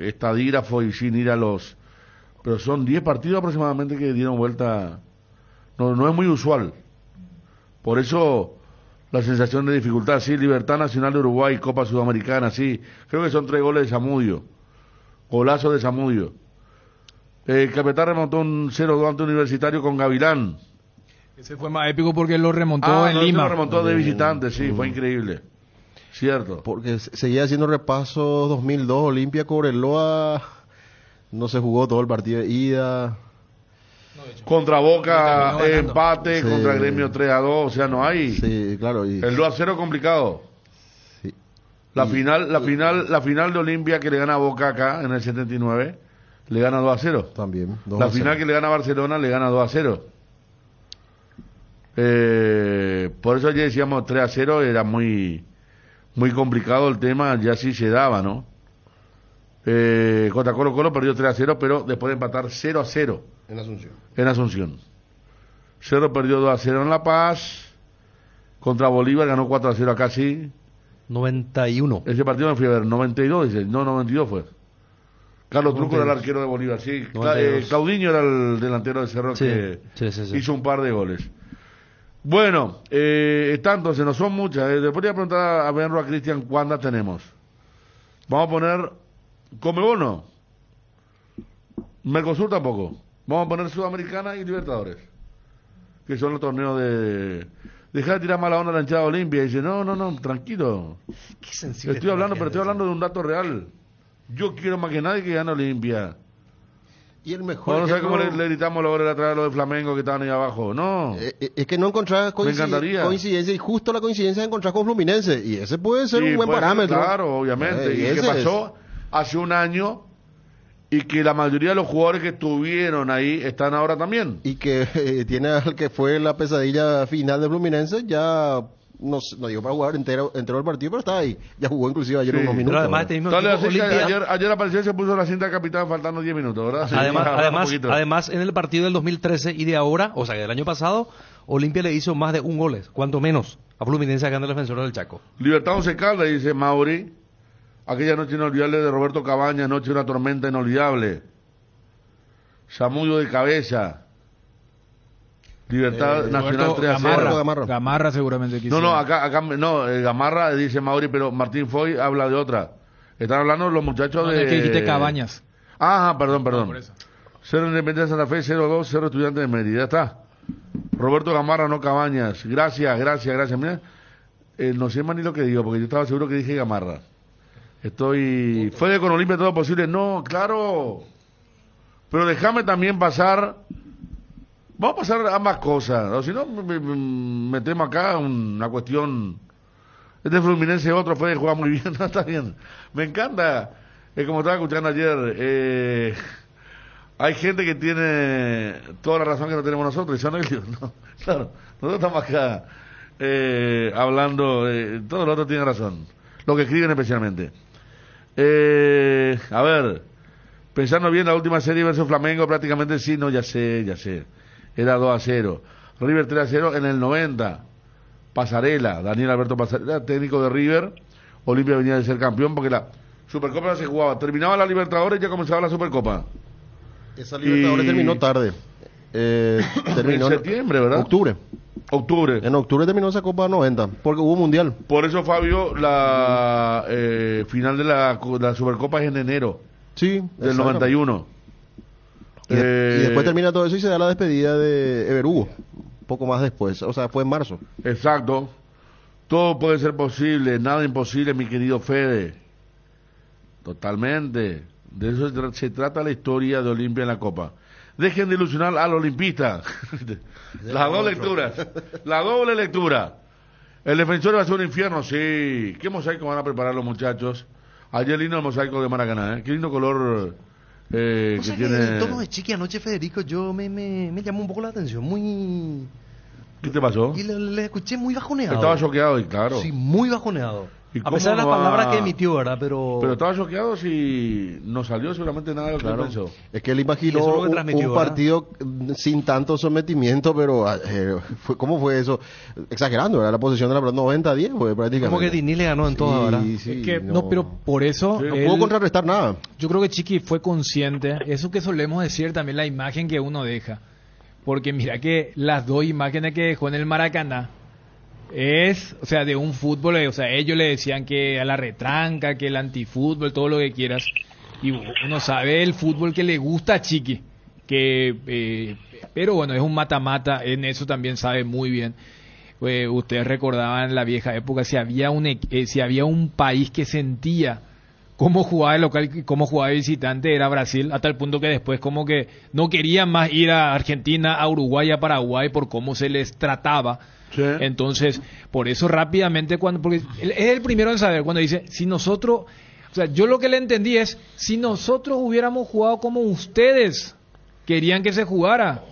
Speaker 2: estadígrafo y sin ir a los... Pero son 10 partidos aproximadamente que dieron vuelta. No es muy usual. Por eso la sensación de dificultad. Sí, Libertad Nacional de Uruguay, Copa Sudamericana, sí. Creo que son 3 goles de Zamudio. Golazo de Zamudio. Capital remontó un 0-2 ante Universitario con Gavilán.
Speaker 3: Ese fue más épico porque lo remontó en
Speaker 2: no, ese
Speaker 3: Lima.
Speaker 2: lo remontó de visitante, sí, fue increíble. Cierto.
Speaker 5: Porque seguía haciendo repaso 2002, Olimpia Cobreloa, no se jugó todo el partido de ida.
Speaker 2: Contra Boca,
Speaker 4: terminó ganando.
Speaker 2: empate,
Speaker 5: Sí.
Speaker 2: contra Gremio 3-2, o sea, no hay.
Speaker 5: Sí, claro. Y,
Speaker 2: El 2-0 complicado.
Speaker 5: sí.
Speaker 2: La final de Olimpia que le gana a Boca acá en el 79, le gana 2-0.
Speaker 5: También.
Speaker 2: La final que le gana a Barcelona le gana 2-0. Por eso ayer decíamos 3-0 era muy complicado el tema, ya sí se daba, ¿no? Contra Colo-Colo perdió 3-0, pero después de empatar 0-0
Speaker 5: En Asunción.
Speaker 2: en Asunción. Cerro perdió 2-0 en La Paz. Contra Bolívar ganó 4-0 acá, sí.
Speaker 4: 91.
Speaker 2: Ese partido me fui a ver, 92, dice. No, 92 fue. Carlos Truco era el arquero de Bolívar, sí.
Speaker 4: 92.
Speaker 2: Claudinho era el delantero de Cerro
Speaker 4: Sí,
Speaker 2: que
Speaker 4: sí.
Speaker 2: hizo un par de goles. Bueno, entonces no son muchas. Después le voy a preguntar a Benro, a Cristian, ¿cuántas tenemos? Vamos a poner Conmebol, no. Mercosur tampoco. Vamos a poner Sudamericana y Libertadores, que son los torneos de... Deja de tirar mala onda a la hinchada Olimpia. Y dice, no, tranquilo.
Speaker 4: Qué sensible.
Speaker 2: Estoy hablando de un dato real. Yo quiero más que nadie que gane Olimpia.
Speaker 5: Y el mejor.
Speaker 2: No sé cómo
Speaker 5: ejemplo-
Speaker 2: le gritamos los goles atrás a los de Flamengo que estaban ahí abajo. No.
Speaker 5: Es que no encontrás
Speaker 2: encantaría.
Speaker 5: coincidencia, y justo la coincidencia de encontrar con Fluminense, y ese puede ser
Speaker 2: Sí,
Speaker 5: un buen
Speaker 2: puede ser,
Speaker 5: parámetro.
Speaker 2: Claro, obviamente.
Speaker 5: Y
Speaker 2: ¿Y qué
Speaker 5: ese
Speaker 2: pasó? Hace un año, y que la mayoría de los jugadores que estuvieron ahí están ahora también.
Speaker 5: Y que tiene al que fue la pesadilla final de Fluminense, ya no digo para jugar entero el partido, pero está ahí. Ya jugó inclusive ayer
Speaker 2: Sí.
Speaker 5: unos minutos.
Speaker 4: Pero además
Speaker 5: ¿verdad?
Speaker 4: este mismo
Speaker 2: Dale,
Speaker 4: equipo
Speaker 2: así que
Speaker 4: Olimpia-
Speaker 2: ayer apareció y se puso la cinta de capitán faltando 10 minutos, ¿verdad? Sí,
Speaker 4: Además,
Speaker 2: hablamos un poquito.
Speaker 4: además, en el partido del 2013 y de ahora, o sea, del año pasado, Olimpia le hizo más de un gol, cuanto menos, a Fluminense acá en el Defensor del Chaco.
Speaker 2: Libertad Once Caldas, dice Mauri. Aquella noche inolvidable de Roberto Cabaña, noche de una tormenta inolvidable. Zamudio de cabeza. Libertad Nacional
Speaker 3: Roberto
Speaker 2: 3-0.
Speaker 3: Gamarra seguramente quiso.
Speaker 2: No, acá no, Gamarra dice Mauri, pero Martín Foy habla de otra. Están hablando los muchachos
Speaker 3: No,
Speaker 2: de...
Speaker 3: es que dijiste Cabañas.
Speaker 2: Ajá, perdón.
Speaker 3: Por eso.
Speaker 2: 0 Independiente de Santa Fe, 0-2, 0 Estudiantes de Mérida. Ya está. Roberto Gamarra, no Cabañas. Gracias. Mira, no sé más ni lo que digo, porque yo estaba seguro que dije Gamarra. Fue de con Olimpia todo posible. No, claro. Pero déjame también pasar. Vamos a pasar ambas cosas. O si no, metemos acá una cuestión. Este Fluminense otro fue jugar muy bien. No, está bien. Me encanta. Como estaba escuchando ayer. Hay gente que tiene toda la razón que no tenemos nosotros. Y son ellos. No, claro. Nosotros estamos acá hablando. Todos los otros tienen razón. Los que escriben especialmente. A ver. Pensando bien, la última serie versus Flamengo, prácticamente sí, no, ya sé. Era 2-0. River 3-0 en el 90. Pasarela, Daniel Alberto Pasarela, técnico de River. Olimpia venía de ser campeón porque la Supercopa no se jugaba. Terminaba la Libertadores y ya comenzaba la Supercopa.
Speaker 5: Esa Libertadores terminó tarde. Terminó
Speaker 2: en septiembre, ¿verdad?
Speaker 5: Octubre. En octubre terminó esa Copa 90, porque hubo Mundial.
Speaker 2: Por eso, Fabio, la final de la Supercopa es en enero.
Speaker 5: Sí,
Speaker 2: del 91.
Speaker 5: Y después termina todo eso y se da la despedida de Ever Hugo, poco más después, o sea, fue en marzo.
Speaker 2: Exacto. Todo puede ser posible, nada imposible, mi querido Fede. Totalmente. De eso se trata la historia de Olimpia en la Copa. Dejen de ilusionar al olimpista. Las dos lecturas. La doble lectura. El defensor va a ser un infierno, sí. ¿Qué mosaico van a preparar los muchachos? Ayer lindo el mosaico de Maracaná, ¿eh? Qué lindo color que tiene.
Speaker 4: El tono de Chiqui anoche, Federico, yo me llamó un poco la atención. Muy...
Speaker 2: ¿Qué te pasó?
Speaker 4: Y le escuché muy bajoneado.
Speaker 2: Estaba choqueado, y claro.
Speaker 4: Sí, muy bajoneado.
Speaker 2: ¿Y
Speaker 4: a pesar de las palabras que emitió, ¿verdad?
Speaker 2: Pero estaba choqueado si no salió seguramente nada de lo que pensó.
Speaker 5: Es que él imaginó un partido sin tanto sometimiento, pero ¿cómo fue eso? Exagerando, ¿verdad? La posición de la pelota 90-10 fue prácticamente.
Speaker 4: Como que Dini le ganó en todo, ¿verdad?
Speaker 3: Sí, es que, no, pero por eso...
Speaker 5: Sí, no pudo contrarrestar nada.
Speaker 3: Yo creo que Chiqui fue consciente, eso que solemos decir también, la imagen que uno deja. Porque mira que las dos imágenes que dejó en el Maracaná, o sea, de un fútbol, o sea, ellos le decían que a la retranca, que el antifútbol, todo lo que quieras, y uno sabe el fútbol que le gusta a Chiqui, pero bueno, es un mata-mata, en eso también sabe muy bien. Ustedes recordaban en la vieja época, si había un país que sentía cómo jugaba de local y cómo jugaba de visitante, era Brasil, hasta el punto que después como que no querían más ir a Argentina, a Uruguay, a Paraguay, por cómo se les trataba. Sí. Entonces, por eso rápidamente, porque él es el primero en saber, cuando dice, si nosotros, o sea, yo lo que le entendí es, si nosotros hubiéramos jugado como ustedes querían que se jugara,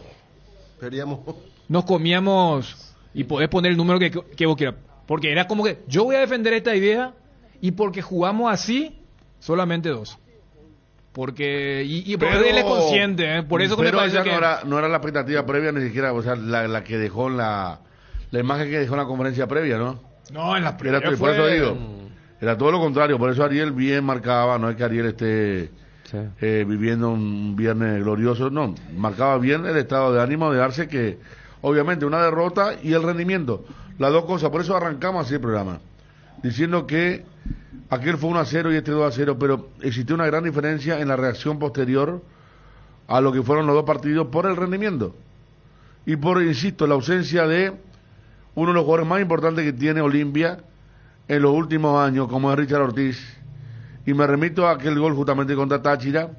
Speaker 3: nos comíamos, y podés poner el número que vos quieras, porque era como que, yo voy a defender esta idea, y porque jugamos así, solamente 2. Porque, pero él es consciente, por eso que me parece que...
Speaker 2: no era la expectativa previa, ni siquiera, o sea, la que dejó la imagen que dejó en la conferencia previa, ¿no?
Speaker 3: No, en la previa
Speaker 2: por eso digo, era todo lo contrario, por eso Ariel bien marcaba, no es que Ariel esté viviendo un viernes glorioso, no, marcaba bien el estado de ánimo de darse que, obviamente, una derrota y el rendimiento, las dos cosas, por eso arrancamos así el programa, diciendo que aquel fue 1-0 y este 2-0, pero existió una gran diferencia en la reacción posterior a lo que fueron los dos partidos por el rendimiento y por, insisto, la ausencia de uno de los jugadores más importantes que tiene Olimpia en los últimos años, como es Richard Ortiz, y me remito a aquel gol justamente contra Táchira,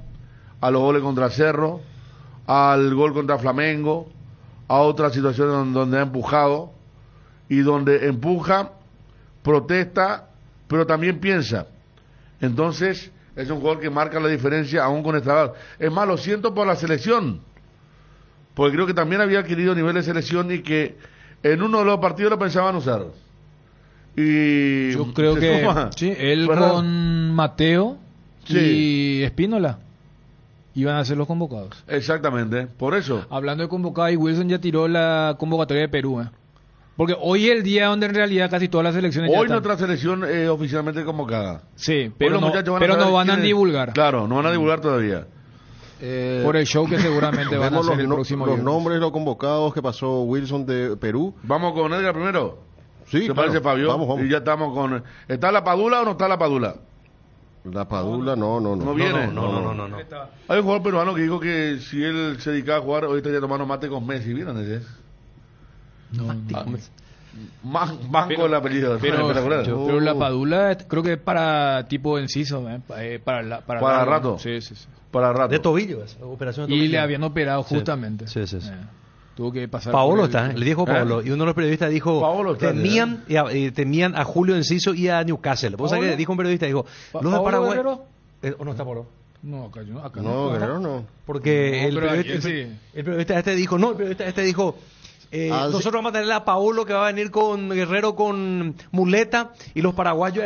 Speaker 2: a los goles contra Cerro, al gol contra Flamengo, a otras situaciones donde ha empujado y donde empuja, protesta, pero también piensa. Entonces es un jugador que marca la diferencia aún con esta edad. Es más, lo siento por la selección, porque creo que también había adquirido nivel de selección y que en uno de los partidos lo pensaban usar. Y
Speaker 3: yo creo que sí, él, ¿verdad?, con Mateo y Espínola iban a ser los convocados.
Speaker 2: Exactamente, por eso.
Speaker 3: Hablando de convocados, y Wilson ya tiró la convocatoria de Perú, porque hoy es el día donde en realidad casi todas las selecciones
Speaker 2: hoy nuestra selección es oficialmente convocada.
Speaker 3: Sí, pero no van a divulgar.
Speaker 2: Claro, no van a divulgar todavía.
Speaker 3: Por el show que seguramente van a hacer el próximo
Speaker 5: los nombres, los convocados que pasó Wilson de Perú.
Speaker 2: Vamos con Edgar primero.
Speaker 5: Sí,
Speaker 2: ¿Te parece, Fabio?
Speaker 5: Vamos.
Speaker 2: Y ya estamos con... ¿Está la Padula o no está la Padula?
Speaker 5: La Padula, no.
Speaker 2: ¿No viene?
Speaker 4: No.
Speaker 2: Hay un jugador peruano que dijo que si él se dedicaba a jugar, hoy estaría tomando mate con Messi. ¿Vieron ese? Banco el apellido.
Speaker 3: Pero la Padula creo que es para tipo Enciso,
Speaker 2: para rato.
Speaker 3: Sí.
Speaker 2: Para rato.
Speaker 4: De tobillo, operación de tobillo.
Speaker 3: Y le habían operado justamente.
Speaker 4: Sí.
Speaker 3: Tuvo que pasar.
Speaker 4: Paolo está, le dijo Paolo. Y uno de los periodistas dijo, temían a Julio Enciso y a Newcastle. ¿Vos sabés que dijo un periodista? Dijo, los de Paraguay... ¿O no está Paolo?
Speaker 3: No, acá
Speaker 5: no. Guerrero no.
Speaker 4: Porque
Speaker 3: no,
Speaker 4: el periodista este dijo, nosotros vamos a tener a Paolo que va a venir con Guerrero con muleta y los paraguayos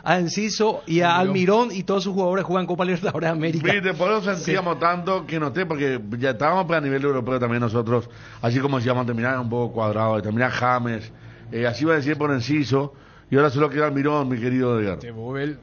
Speaker 4: a Enciso y a Almirón y todos sus jugadores juegan Copa Libertadores de América.
Speaker 2: Viste, por eso sentíamos tanto que noté, porque ya estábamos a nivel europeo también nosotros, así como decíamos, terminar un poco cuadrado, terminar James, así va a decir por Enciso, y ahora solo queda Almirón, mi querido Edgar.
Speaker 3: Vos ves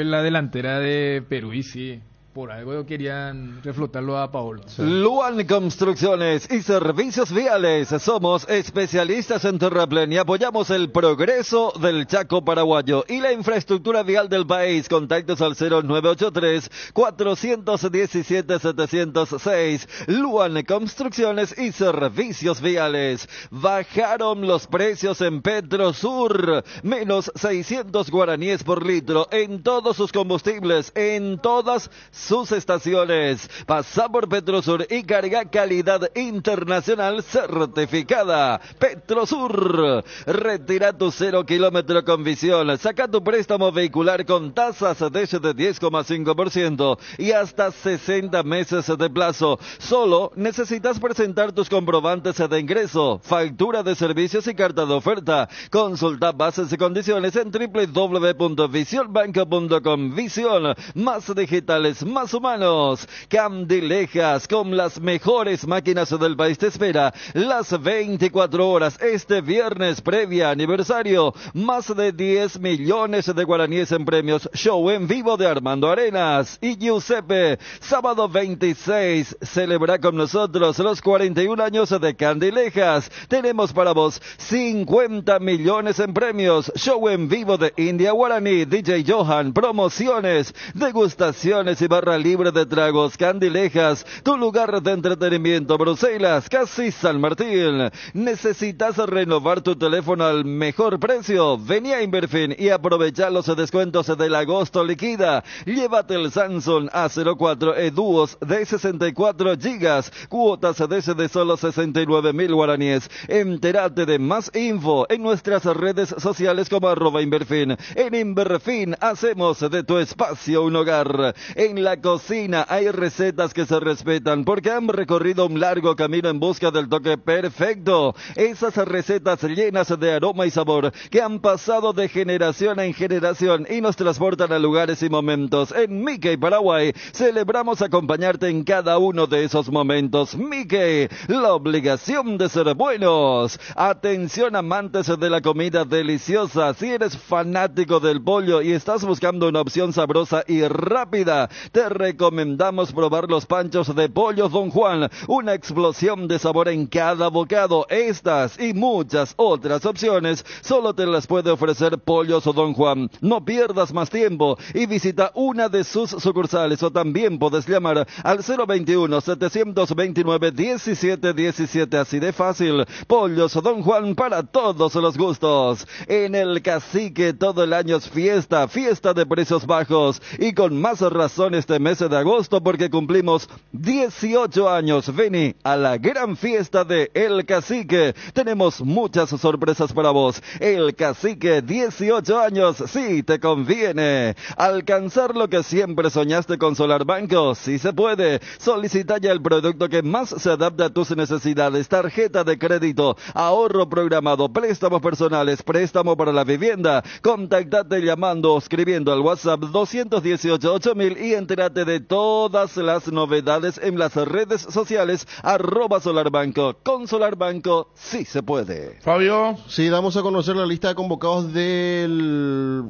Speaker 3: la delantera de Perú y sí. Por algo querían reflotarlo a Paolo.
Speaker 7: Sí. Luan Construcciones y Servicios Viales. Somos especialistas en terraplén y apoyamos el progreso del Chaco paraguayo y la infraestructura vial del país. Contactos al 0983-417-706. Luan Construcciones y Servicios Viales. Bajaron los precios en Petrosur. Menos 600 guaraníes por litro en todos sus combustibles, en todas sus estaciones. Pasa por Petrosur y carga calidad internacional certificada. Petrosur. Retira tu 0 kilómetro con visión. Saca tu préstamo vehicular con tasas de 10,5% y hasta 60 meses de plazo. Solo necesitas presentar tus comprobantes de ingreso, factura de servicios y carta de oferta. Consulta bases y condiciones en www.visionbanco.com. Visión, más digitales, más humanos. Candilejas, con las mejores máquinas del país, te espera las 24 horas este viernes previa aniversario. Más de 10 millones de guaraníes en premios. Show en vivo de Armando Arenas y Giuseppe. Sábado 26, celebra con nosotros los 41 años de Candilejas. Tenemos para vos 50 millones en premios. Show en vivo de India Guaraní, DJ Johan, promociones, degustaciones y barra libre de tragos. Candilejas, tu lugar de entretenimiento. Bruselas, casi San Martín. ¿Necesitas renovar tu teléfono al mejor precio? Vení a Inverfin y aprovecha los descuentos del agosto liquida. Llévate el Samsung A04 Eduos de 64 gigas, cuotas de solo 69.000 guaraníes. Entérate de más info en nuestras redes sociales como @Inverfin. En Inverfin hacemos de tu espacio un hogar. En la cocina hay recetas que se respetan porque han recorrido un largo camino en busca del toque perfecto. Esas recetas llenas de aroma y sabor que han pasado de generación en generación y nos transportan a lugares y momentos. En Mickey Paraguay celebramos acompañarte en cada uno de esos momentos. Mickey, la obligación de ser buenos. Atención, amantes de la comida deliciosa. Si eres fanático del pollo y estás buscando una opción sabrosa y rápida, te recomendamos probar los panchos de pollo Don Juan. Una explosión de sabor en cada bocado. Estas y muchas otras opciones solo te las puede ofrecer Pollos Don Juan. No pierdas más tiempo y visita una de sus sucursales, o también puedes llamar al 021-729-1717. Así de fácil. Pollos Don Juan, para todos los gustos. En el Cacique todo el año es fiesta de precios bajos, y con más razón este mes de agosto porque cumplimos 18 años. Vení a la gran fiesta de El Cacique. Tenemos muchas sorpresas para vos. El Cacique, 18 años, sí te conviene. Alcanzar lo que siempre soñaste con Solar Banco, sí se puede. Solicita ya el producto que más se adapta a tus necesidades. Tarjeta de crédito, ahorro programado, préstamos personales, préstamo para la vivienda. Contactate llamando o escribiendo al WhatsApp 218-8000 y entérate de todas las novedades en las redes sociales @Solarbanco. Con Solar Banco sí se puede.
Speaker 2: Fabio.
Speaker 5: Sí, damos a conocer la lista de convocados del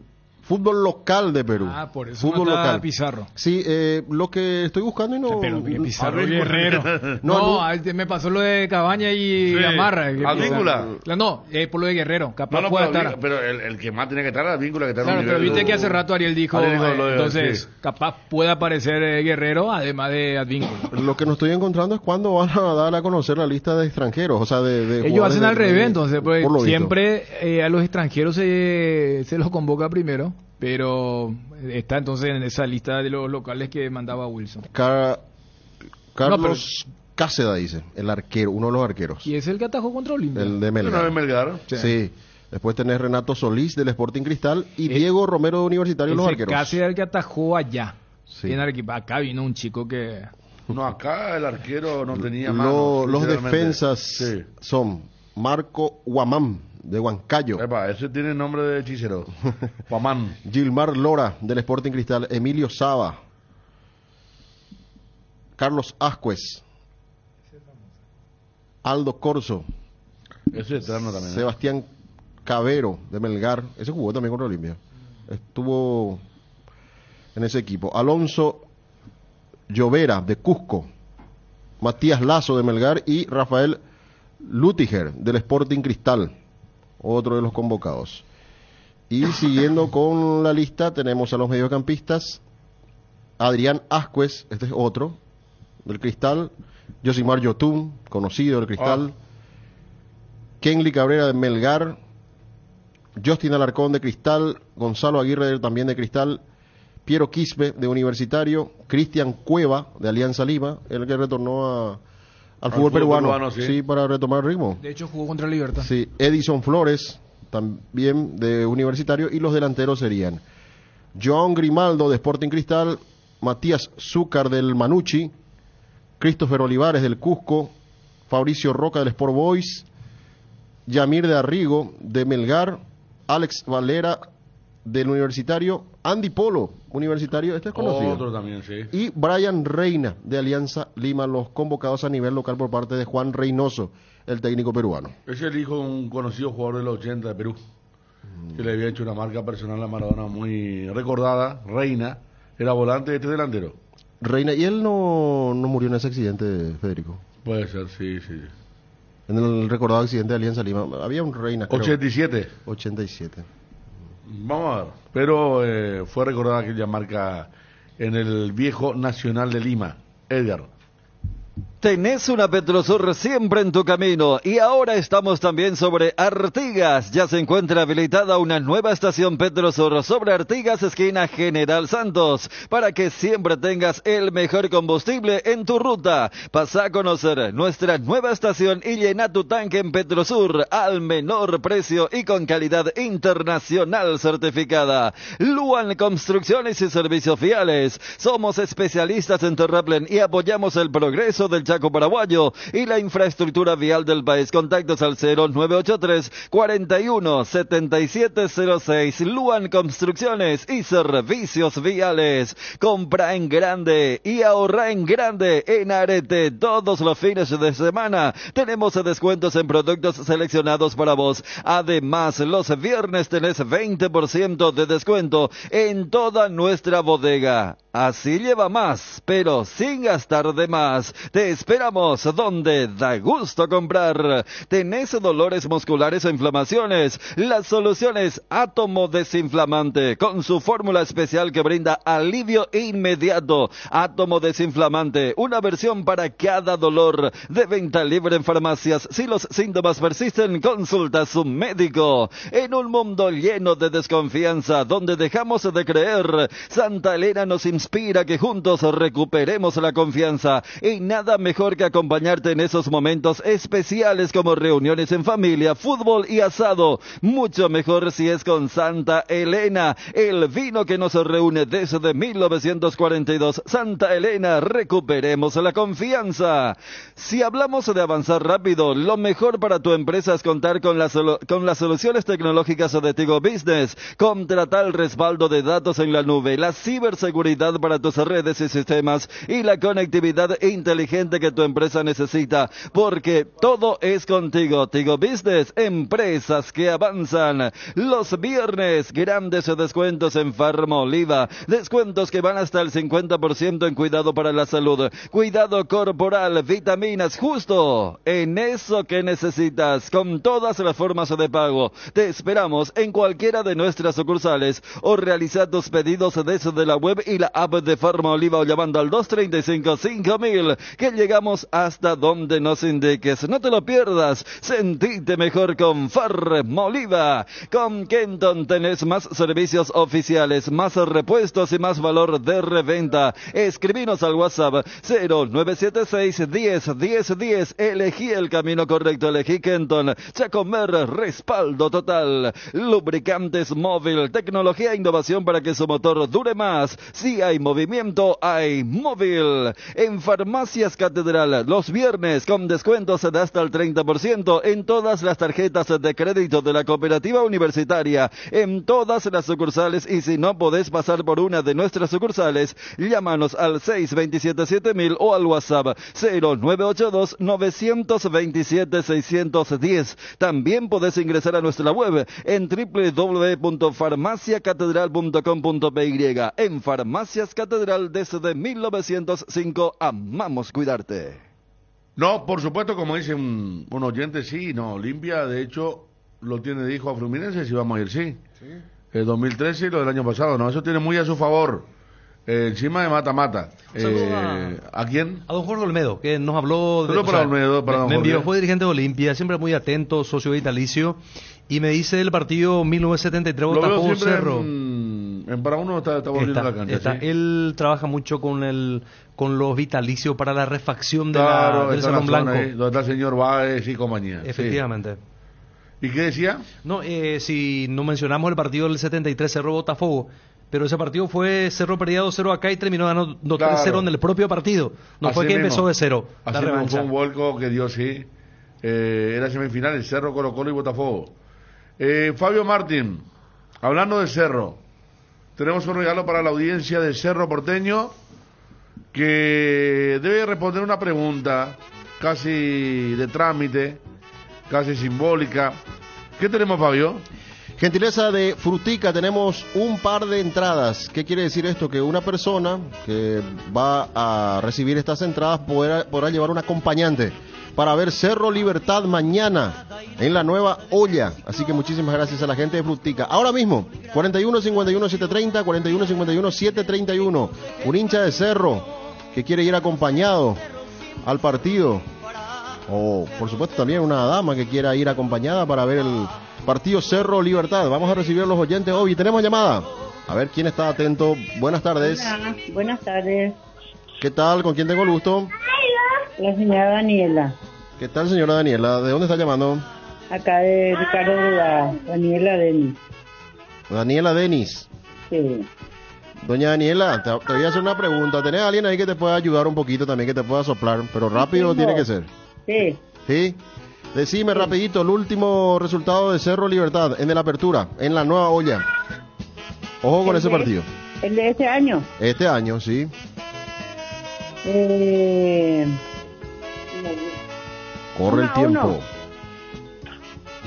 Speaker 5: Fútbol local de Perú.
Speaker 3: Ah, por eso
Speaker 5: Fútbol
Speaker 3: no está
Speaker 5: local.
Speaker 3: Pizarro.
Speaker 5: Sí, lo que estoy buscando y no...
Speaker 3: Pero Pizarro
Speaker 2: Advíncula.
Speaker 3: Guerrero.
Speaker 5: No,
Speaker 3: Me pasó lo de Cabaña y
Speaker 2: Sí.
Speaker 3: Gamarra.
Speaker 2: Advíncula.
Speaker 3: No, por lo de Guerrero. Capaz
Speaker 2: No,
Speaker 3: pueda
Speaker 2: pero,
Speaker 3: estar.
Speaker 2: pero el que más tiene que estar es la víncula que está en
Speaker 3: Claro,
Speaker 2: un
Speaker 3: pero
Speaker 2: nivel-
Speaker 3: viste que hace rato Ariel dijo,
Speaker 2: Ariel dijo lo de-
Speaker 3: entonces
Speaker 2: sí.
Speaker 3: capaz puede aparecer Guerrero además de Advíncula.
Speaker 5: Lo que no estoy encontrando es cuándo van a dar a conocer la lista de extranjeros, o sea, de
Speaker 3: Ellos
Speaker 5: jugadores
Speaker 3: hacen al
Speaker 5: de-
Speaker 3: revés, entonces, pues,
Speaker 5: por lo visto.
Speaker 3: siempre a los extranjeros se los convoca primero, pero está entonces en esa lista de los locales que mandaba Wilson.
Speaker 5: Carlos Cáceda dice, el arquero, uno de los arqueros,
Speaker 3: Y es el que atajó contra Olimpia.
Speaker 5: el de
Speaker 2: Pero no
Speaker 5: Melgar.
Speaker 2: es Melgar.
Speaker 5: Sí. Después tenés Renato Solís del Sporting Cristal y Diego Romero de Universitario, los
Speaker 3: Ese
Speaker 5: arqueros.
Speaker 3: casi era el que atajó allá.
Speaker 5: Sí.
Speaker 3: En Arequipa. Acá vino un chico que...
Speaker 2: No, acá el arquero no tenía
Speaker 5: Lo-
Speaker 2: mano.
Speaker 5: los
Speaker 2: literalmente.
Speaker 5: defensas
Speaker 2: Sí.
Speaker 5: son Marco Guamán de Huancayo,
Speaker 2: Epa, ese tiene nombre de hechicero. Guamán.
Speaker 5: Gilmar Lora del Sporting Cristal, Emilio Saba, Carlos Ascuez, Aldo Corso,
Speaker 2: Ese es eterno también.
Speaker 5: Sebastián Cabero de Melgar, ese jugó también contra Olimpia, estuvo en ese equipo, Alonso Llovera de Cusco, Matías Lazo de Melgar y Rafael Lutiger del Sporting Cristal, otro de los convocados. Y siguiendo con la lista tenemos a los mediocampistas, Adrián Ascuez, este es otro del Cristal, Yosimar Yotun, conocido del Cristal, Kenly Cabrera de Melgar, Justin Alarcón de Cristal, Gonzalo Aguirre también de Cristal, Piero Quispe de Universitario, Cristian Cueva de Alianza Lima, el que retornó al fútbol peruano,
Speaker 2: sí.
Speaker 5: para retomar el ritmo.
Speaker 3: De hecho jugó contra Libertad.
Speaker 5: Sí, Edison Flores, también de Universitario, y los delanteros serían Joan Grimaldo de Sporting Cristal, Matías Zúcar del Manucci, Christopher Olivares del Cusco, Fabricio Roca del Sport Boys, Yamir de Arrigo de Melgar, Alex Valera del Universitario, Andy Polo, Universitario, este es conocido.
Speaker 2: Otro también, sí.
Speaker 5: Y Brian Reina de Alianza Lima, los convocados a nivel local por parte de Juan Reynoso, el técnico peruano.
Speaker 2: Es el hijo de un conocido jugador de los 80 de Perú, que le había hecho una marca personal a Maradona muy recordada. Reina, era volante, este delantero.
Speaker 5: Reina, y él no murió en ese accidente, Federico.
Speaker 2: Puede ser, sí, sí.
Speaker 5: En el recordado accidente de Alianza Lima. Había un Reina, creo.
Speaker 2: 87.
Speaker 5: 87.
Speaker 2: Vamos a ver. Pero fue recordada aquella marca en el viejo Nacional de Lima. Edgar.
Speaker 7: Tenés una Petrosur siempre en tu camino y ahora estamos también sobre Artigas. Ya se encuentra habilitada una nueva estación Petrosur sobre Artigas, esquina General Santos, para que siempre tengas el mejor combustible en tu ruta. Pasa a conocer nuestra nueva estación y llena tu tanque en Petrosur al menor precio y con calidad internacional certificada. Luan Construcciones y Servicios Viales. Somos especialistas en terraplén y apoyamos el progreso del Chaco paraguayo y la infraestructura vial del país. Contactos al 0983 41 7706. Luan Construcciones y Servicios Viales. Compra en grande y ahorra en grande en Arete. Todos los fines de semana tenemos descuentos en productos seleccionados para vos. Además, los viernes tenés 20% de descuento en toda nuestra bodega. Así lleva más, pero sin gastar de más. Te esperamos donde da gusto comprar. ¿Tenés dolores musculares o inflamaciones? La solución es Átomo Desinflamante, con su fórmula especial que brinda alivio inmediato. Átomo Desinflamante, una versión para cada dolor. De venta libre en farmacias. Si los síntomas persisten, consulta a su médico. En un mundo lleno de desconfianza, donde dejamos de creer, Santa Elena nos inspira que juntos recuperemos la confianza. Y nada mejor que acompañarte en esos momentos especiales como reuniones en familia, fútbol y asado. Mucho mejor si es con Santa Elena, el vino que nos reúne desde 1942. Santa Elena, recuperemos la confianza. Si hablamos de avanzar rápido, lo mejor para tu empresa es contar con las soluciones tecnológicas de Tigo Business. Contrata el respaldo de datos en la nube, la ciberseguridad para tus redes y sistemas y la conectividad inteligente urgente que tu empresa necesita, porque todo es contigo. Tigo Business, empresas que avanzan. Los viernes, grandes descuentos en Farmoliva, descuentos que van hasta el 50% en cuidado para la salud, cuidado corporal, vitaminas, justo en eso que necesitas, con todas las formas de pago. Te esperamos en cualquiera de nuestras sucursales o realiza tus pedidos desde la web y la app de Farmoliva o llamando al 235-5000, que llegamos hasta donde nos indiques. No te lo pierdas, sentite mejor con Farmoliva. Con Kenton tenés más servicios oficiales, más repuestos y más valor de reventa. Escribinos al WhatsApp 0976 10 10 10. Elegí el camino correcto, elegí Kenton. Chacomer, respaldo total. Lubricantes Móvil, tecnología e innovación para que su motor dure más. Si hay movimiento, hay móvil. En Farmacias Catedral, los viernes con descuentos de hasta el 30% en todas las tarjetas de crédito de la cooperativa universitaria, en todas las sucursales, y si no podés pasar por una de nuestras sucursales, llámanos al 627-7000 o al WhatsApp 0982 927 610. También podés ingresar a nuestra web en www.farmaciacatedral.com.py. En Farmacias Catedral desde 1905, amamos cuidarte.
Speaker 2: No, por supuesto, como dice un oyente, sí, no, Olimpia, de hecho, lo tiene de hijo a Fluminense, si vamos a ir, sí. El 2013 y lo del año pasado, no, eso tiene muy a su favor. Encima de mata-mata. ¿A quién?
Speaker 4: A don Jorge Olmedo, que nos habló de...
Speaker 2: Olmedo, para don
Speaker 4: me envió,
Speaker 2: Jorge.
Speaker 4: fue dirigente de Olimpia, siempre muy atento, socio vitalicio, y me dice el partido 1973
Speaker 2: Lo veo
Speaker 4: Botafogo
Speaker 2: siempre
Speaker 4: Cerro.
Speaker 2: Para uno está volviendo la cancha, ¿sí?
Speaker 4: Él trabaja mucho con los vitalicios para la refacción de
Speaker 2: Claro,
Speaker 4: del
Speaker 2: está en la
Speaker 4: Salón
Speaker 2: zona
Speaker 4: Blanco.
Speaker 2: ahí, donde está el señor Báez y compañía.
Speaker 4: Efectivamente.
Speaker 2: Sí. ¿Y qué decía?
Speaker 4: No, si no mencionamos el partido del 73 Cerro Botafogo, pero ese partido fue Cerro perdía 2-0 acá y terminó ganando 3-0 en el propio partido. No
Speaker 2: Así
Speaker 4: fue que
Speaker 2: mismo.
Speaker 4: empezó de cero. La
Speaker 2: Así mismo
Speaker 4: revancha.
Speaker 2: fue un vuelco que dio, sí. Era semifinal, el Cerro, Colo-Colo y Botafogo. Fabio Martín, hablando del Cerro, tenemos un regalo para la audiencia del Cerro Porteño, que debe responder una pregunta casi de trámite, casi simbólica. ¿Qué tenemos, Fabio?
Speaker 5: Gentileza de Frutica, tenemos un par de entradas. ¿Qué quiere decir esto? Que una persona que va a recibir estas entradas podrá llevar un acompañante para ver Cerro Libertad mañana en la Nueva Olla. Así que muchísimas gracias a la gente de Frutica. Ahora mismo, 41-51-730, 41-51-731. Un hincha de Cerro que quiere ir acompañado al partido. O, por supuesto, también una dama que quiera ir acompañada para ver el partido Cerro Libertad. Vamos a recibir a los oyentes hoy. Tenemos llamada. A ver quién está atento. Buenas tardes.
Speaker 9: Hola, buenas tardes.
Speaker 5: ¿Qué tal? ¿Con quién tengo el gusto?
Speaker 9: La señora Daniela.
Speaker 5: ¿Qué tal, señora Daniela? ¿De dónde está llamando?
Speaker 9: Acá de Ricardo Rudá. Daniela Denis.
Speaker 5: Daniela Denis.
Speaker 9: Sí.
Speaker 5: Doña Daniela, te voy a hacer una pregunta. ¿Tenés alguien ahí que te pueda ayudar un poquito también, que te pueda soplar? Pero rápido tiene que ser.
Speaker 9: Sí.
Speaker 5: ¿Sí? Decime rapidito el último resultado de Cerro Libertad en la apertura, en la Nueva Olla. Ojo con ese partido.
Speaker 9: ¿El de este año?
Speaker 5: Este año, sí. Corre el
Speaker 9: 1-1.
Speaker 5: tiempo.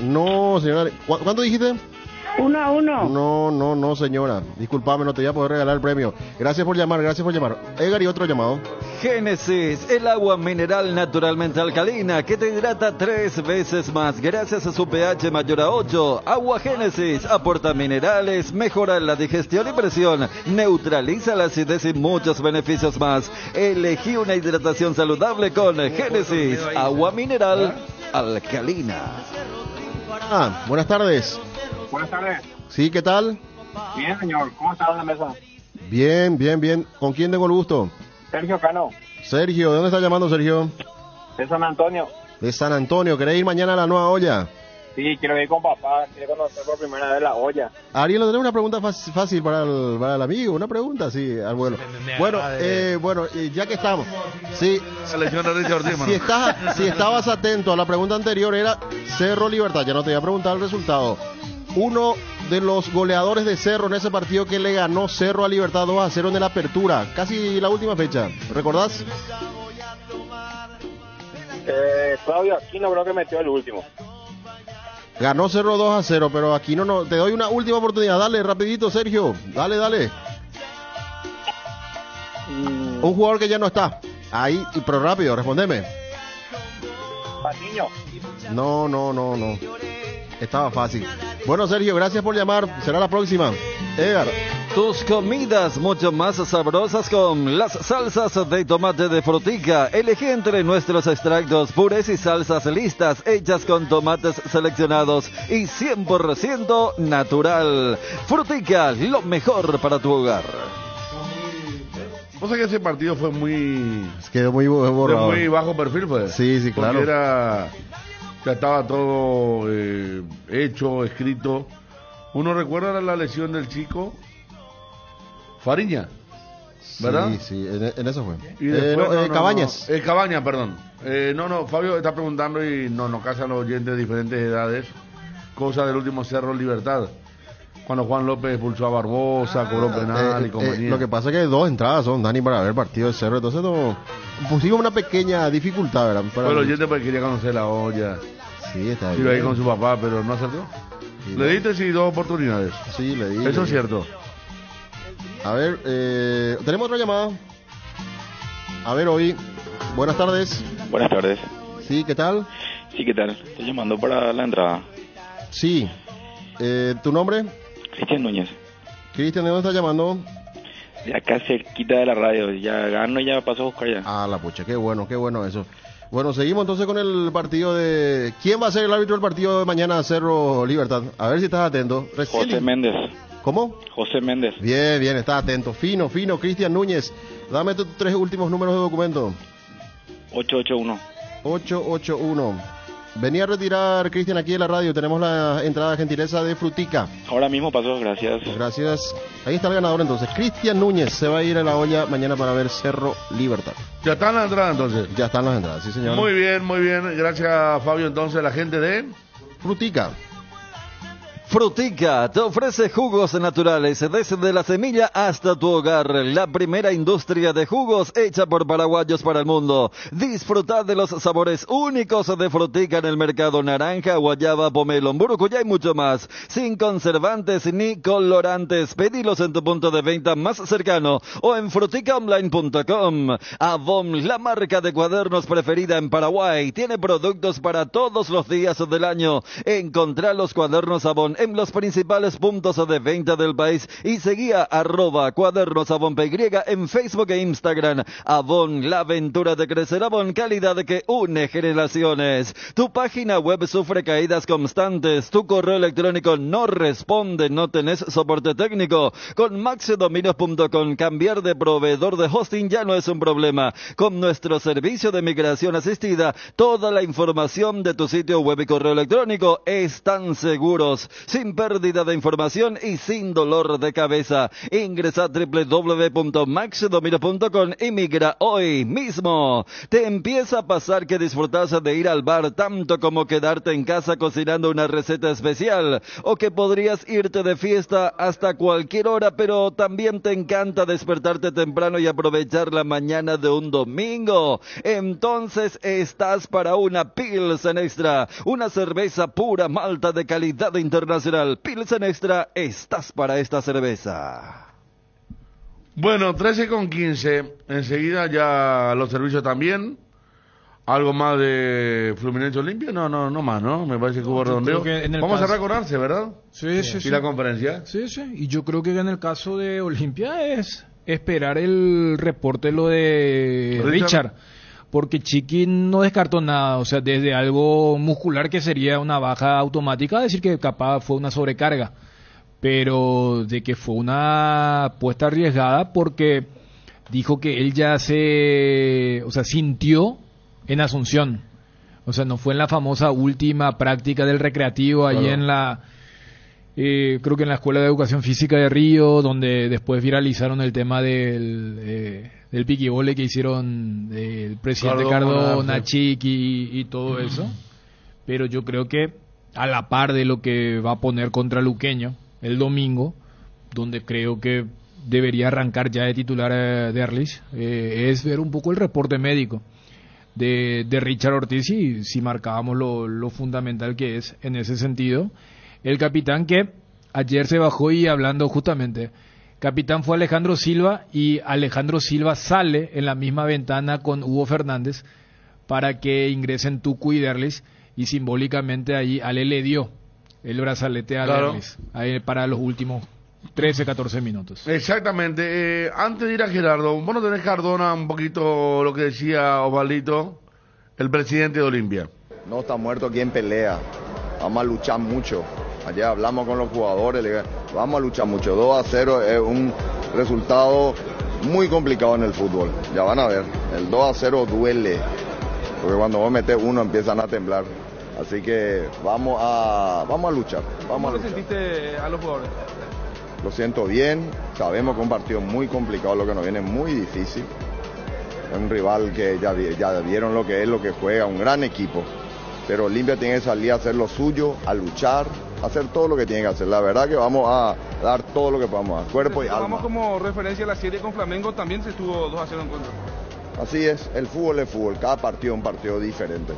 Speaker 5: No, señora. ¿Cuánto dijiste?
Speaker 9: 1-1.
Speaker 5: No, señora. Disculpame, no te voy a poder regalar el premio. Gracias por llamar. Edgar, y otro llamado.
Speaker 7: Génesis, el agua mineral naturalmente alcalina que te hidrata 3 veces más gracias a su pH mayor a 8. Agua Génesis aporta minerales, mejora la digestión y presión, neutraliza la acidez y muchos beneficios más. Elegí una hidratación saludable con Génesis, agua mineral alcalina.
Speaker 5: Buenas tardes.
Speaker 10: Buenas tardes.
Speaker 5: Sí, ¿qué tal?
Speaker 10: Bien, señor. ¿Cómo está en la mesa?
Speaker 5: Bien. ¿Con quién tengo el gusto?
Speaker 10: Sergio Cano,
Speaker 5: Sergio, ¿de dónde está llamando, Sergio?
Speaker 10: de San Antonio.
Speaker 5: De San Antonio. ¿Querés ir mañana a la Nueva Olla?
Speaker 10: Sí, quiero ir con papá. Quiero conocer por primera vez la olla.
Speaker 5: Ariel, ¿tenés una pregunta fácil para el amigo? Una pregunta, sí, al vuelo. Bueno, ya que estamos. Sí, si estabas atento a la pregunta anterior, era Cerro Libertad. Ya no te voy a preguntar el resultado. Uno de los goleadores de Cerro en ese partido que le ganó Cerro a Libertad 2-0 en la apertura, casi la última fecha. ¿Recordás?
Speaker 10: Claudio Aquino creo que metió el último.
Speaker 5: Ganó Cerro 2-0, pero aquí no, te doy una última oportunidad. Dale, rapidito, Sergio. Dale. Un jugador que ya no está. Ahí, pero rápido, respondeme.
Speaker 10: Patiño.
Speaker 5: No. Estaba fácil. Bueno, Sergio, gracias por llamar. Será la próxima. Edgar.
Speaker 7: Tus comidas mucho más sabrosas con las salsas de tomate de Frutica. Elegí entre nuestros extractos, purés y salsas listas, hechas con tomates seleccionados y 100% natural. Frutica, lo mejor para tu hogar.
Speaker 2: O sea que ese partido fue muy...
Speaker 5: Quedó muy borrado.
Speaker 2: De muy bajo perfil, pues.
Speaker 5: Sí, claro.
Speaker 2: Porque ya estaba todo hecho, escrito. Uno recuerda la lesión del chico Fariña, ¿verdad?
Speaker 5: Sí, en eso fue.
Speaker 2: Y después,
Speaker 5: Cabañas.
Speaker 2: Cabañas, perdón. Fabio está preguntando y nos casan los oyentes de diferentes edades. Cosa del último Cerro Libertad. Cuando Juan López expulsó a Barbosa, cobró penal y compañía.
Speaker 5: Lo que pasa es que 2 entradas son, Dani, para ver el partido de Cerro. Entonces pusimos una pequeña dificultad, ¿verdad?
Speaker 2: Pero el oyente pues quería conocer la olla.
Speaker 5: Sí, está bien.
Speaker 2: Iba ahí con su papá, pero no acertó. Sí, ¿le diste 2 oportunidades?
Speaker 5: Sí, le di.
Speaker 2: Eso es cierto.
Speaker 5: A ver, tenemos otra llamada. A ver, hoy. Buenas tardes.
Speaker 11: Buenas tardes.
Speaker 5: Sí, ¿qué tal?
Speaker 11: Sí, ¿qué tal? Estoy llamando para la entrada.
Speaker 5: Sí. ¿Tu nombre?
Speaker 11: Cristian Núñez.
Speaker 5: Cristian, ¿de dónde estás llamando?
Speaker 11: De acá cerquita de la radio. Ya gano y ya paso a buscar ya.
Speaker 5: Ah, la pucha, qué bueno eso. Bueno, seguimos entonces con el partido de... ¿Quién va a ser el árbitro del partido de mañana, Cerro Libertad? A ver si estás atento.
Speaker 11: José Méndez.
Speaker 5: ¿Cómo?
Speaker 11: José Méndez.
Speaker 5: Bien, estás atento. Fino, Cristian Núñez. Dame tus 3 últimos números de documento. 881. Venía a retirar, Cristian, aquí en la radio. Tenemos la entrada gentileza de Frutica.
Speaker 11: Ahora mismo paso, gracias.
Speaker 5: Gracias. Ahí está el ganador entonces. Cristian Núñez se va a ir a la olla mañana para ver Cerro Libertad.
Speaker 2: ¿Ya están las entradas entonces?
Speaker 5: Ya están las entradas, sí señor.
Speaker 2: Muy bien. Gracias, Fabio. Entonces, la gente de
Speaker 5: Frutica.
Speaker 7: Frutica te ofrece jugos naturales desde la semilla hasta tu hogar. La primera industria de jugos hecha por paraguayos para el mundo. Disfrutad de los sabores únicos de Frutica en el mercado: naranja, guayaba, pomelo, mburucuyá y mucho más. Sin conservantes ni colorantes. Pedilos en tu punto de venta más cercano o en fruticaonline.com. Avon, la marca de cuadernos preferida en Paraguay, tiene productos para todos los días del año. Encontrá los cuadernos Avon en los principales puntos de venta del país y seguía @cuadernosavonpy en Facebook e Instagram. Avon, la aventura de crecer. Avon, calidad que une generaciones. Tu página web sufre caídas constantes, tu correo electrónico no responde, no tenés soporte técnico. Con maxdominios.com cambiar de proveedor de hosting ya no es un problema. Con nuestro servicio de migración asistida, toda la información de tu sitio web y correo electrónico están seguros, sin pérdida de información y sin dolor de cabeza. Ingresa a www.maxdominios.com y migra hoy mismo. Te empieza a pasar que disfrutas de ir al bar tanto como quedarte en casa cocinando una receta especial, o que podrías irte de fiesta hasta cualquier hora, pero también te encanta despertarte temprano y aprovechar la mañana de un domingo. Entonces estás para una Pilsen Extra, una cerveza pura malta de calidad internacional. Pilsen Extra, estás para esta cerveza.
Speaker 2: Bueno, 13:15. Enseguida ya los servicios también. ¿Algo más de Fluminense Olimpia? No más, ¿no? Me parece que hubo redondeo. Vamos a recordarse, ¿verdad?
Speaker 3: Sí.
Speaker 2: ¿Y la conferencia?
Speaker 3: Sí. Y yo creo que en el caso de Olimpia es esperar el reporte, lo de Richard. Porque Chiqui no descartó nada, o sea, desde algo muscular que sería una baja automática, decir que capaz fue una sobrecarga, pero de que fue una apuesta arriesgada, porque dijo que él ya sintió en Asunción, o sea, no fue en la famosa última práctica del recreativo, allí en la... creo que en la Escuela de Educación Física de Río, donde después viralizaron el tema del piquibole que hicieron el presidente Cardona, Chiqui y todo eso. Pero yo creo que a la par de lo que va a poner contra Luqueño el domingo, donde creo que debería arrancar ya de titular Derlich, es ver un poco el reporte médico. de Richard Ortiz y si marcábamos lo fundamental que es en ese sentido. El capitán que ayer se bajó y hablando justamente, capitán fue Alejandro Silva y Alejandro Silva sale en la misma ventana con Hugo Fernández para que ingresen Tucu y Derlis y simbólicamente ahí Ale le dio el brazalete a Derlis ahí para los últimos 13-14 minutos.
Speaker 2: Exactamente. Antes de ir a Gerardo, vos no tenés, Cardona, un poquito lo que decía Osvaldito, el presidente de Olimpia.
Speaker 12: No está muerto quien pelea. Vamos a luchar mucho. Ayer hablamos con los jugadores, vamos a luchar mucho. 2-0 es un resultado muy complicado en el fútbol. Ya van a ver, el 2-0 duele. Porque cuando vos metés uno empiezan a temblar. Así que vamos a luchar.
Speaker 13: ¿Cómo lo sentiste a los jugadores?
Speaker 12: Lo siento bien, sabemos que es un partido muy complicado, lo que nos viene muy difícil. Es un rival que ya vieron lo que es, lo que juega, un gran equipo. Pero Olimpia tiene que salir a hacer lo suyo, a luchar, a hacer todo lo que tiene que hacer. La verdad que vamos a dar todo lo que podamos, cuerpo y alma.
Speaker 13: Vamos como referencia a la serie con Flamengo, también se estuvo 2-0 en contra.
Speaker 12: Así es, el fútbol es fútbol, cada partido es un partido diferente.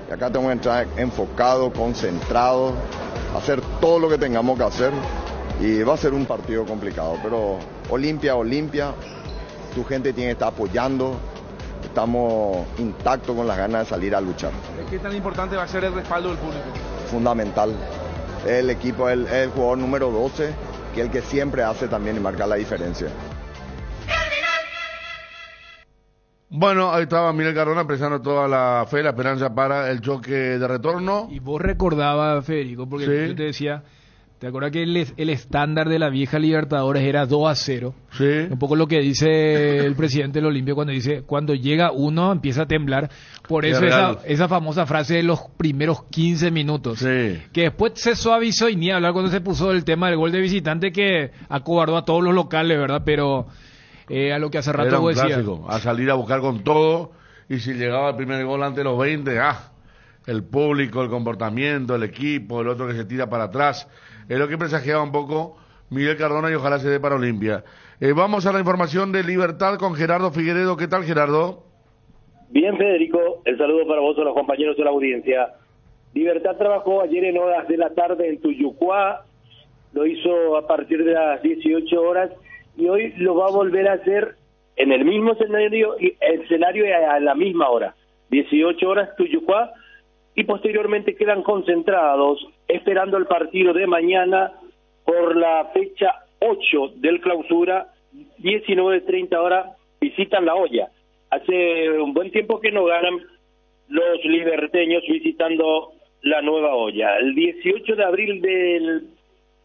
Speaker 12: Y acá tenemos que entrar enfocados, concentrados, hacer todo lo que tengamos que hacer. Y va a ser un partido complicado, pero Olimpia, tu gente tiene que estar apoyando, estamos intactos con las ganas de salir a luchar.
Speaker 13: ¿Qué tan importante va a ser el respaldo del público?
Speaker 12: Fundamental. El equipo es el jugador número 12, que es el que siempre hace también y marca la diferencia.
Speaker 2: Bueno, ahí estaba Miguel Cardona expresando toda la fe, la esperanza para el choque de retorno.
Speaker 3: Y vos recordabas, Federico, porque yo te decía, ¿te acuerdas que el estándar de la vieja Libertadores era 2-0?
Speaker 2: Sí.
Speaker 3: Un poco lo que dice el presidente del Olimpia cuando dice, cuando llega uno empieza a temblar. Por eso esa famosa frase de los primeros 15 minutos.
Speaker 2: Sí.
Speaker 3: Que después se suavizó y ni hablar cuando se puso el tema del gol de visitante que acobardó a todos los locales, ¿verdad? Pero a lo que hace rato vos decías.
Speaker 2: Clásico, a salir a buscar con todo y si llegaba el primer gol antes de los 20, el público, el comportamiento, el equipo, el otro que se tira para atrás. Es lo que presagiaba un poco Miguel Cardona y ojalá se dé para Olimpia. Vamos a la información de Libertad con Gerardo Figueredo. ¿Qué tal, Gerardo?
Speaker 14: Bien, Federico. El saludo para vos, a los compañeros de la audiencia. Libertad trabajó ayer en horas de la tarde en Tuyucuá. Lo hizo a partir de las 18 horas y hoy lo va a volver a hacer en el mismo escenario a la misma hora. 18 horas Tuyucuá. Y posteriormente quedan concentrados esperando el partido de mañana por la fecha 8 del clausura, 19:30 horas, visitan La Hoya. Hace un buen tiempo que no ganan los liberteños visitando la Nueva Hoya. El 18 de abril del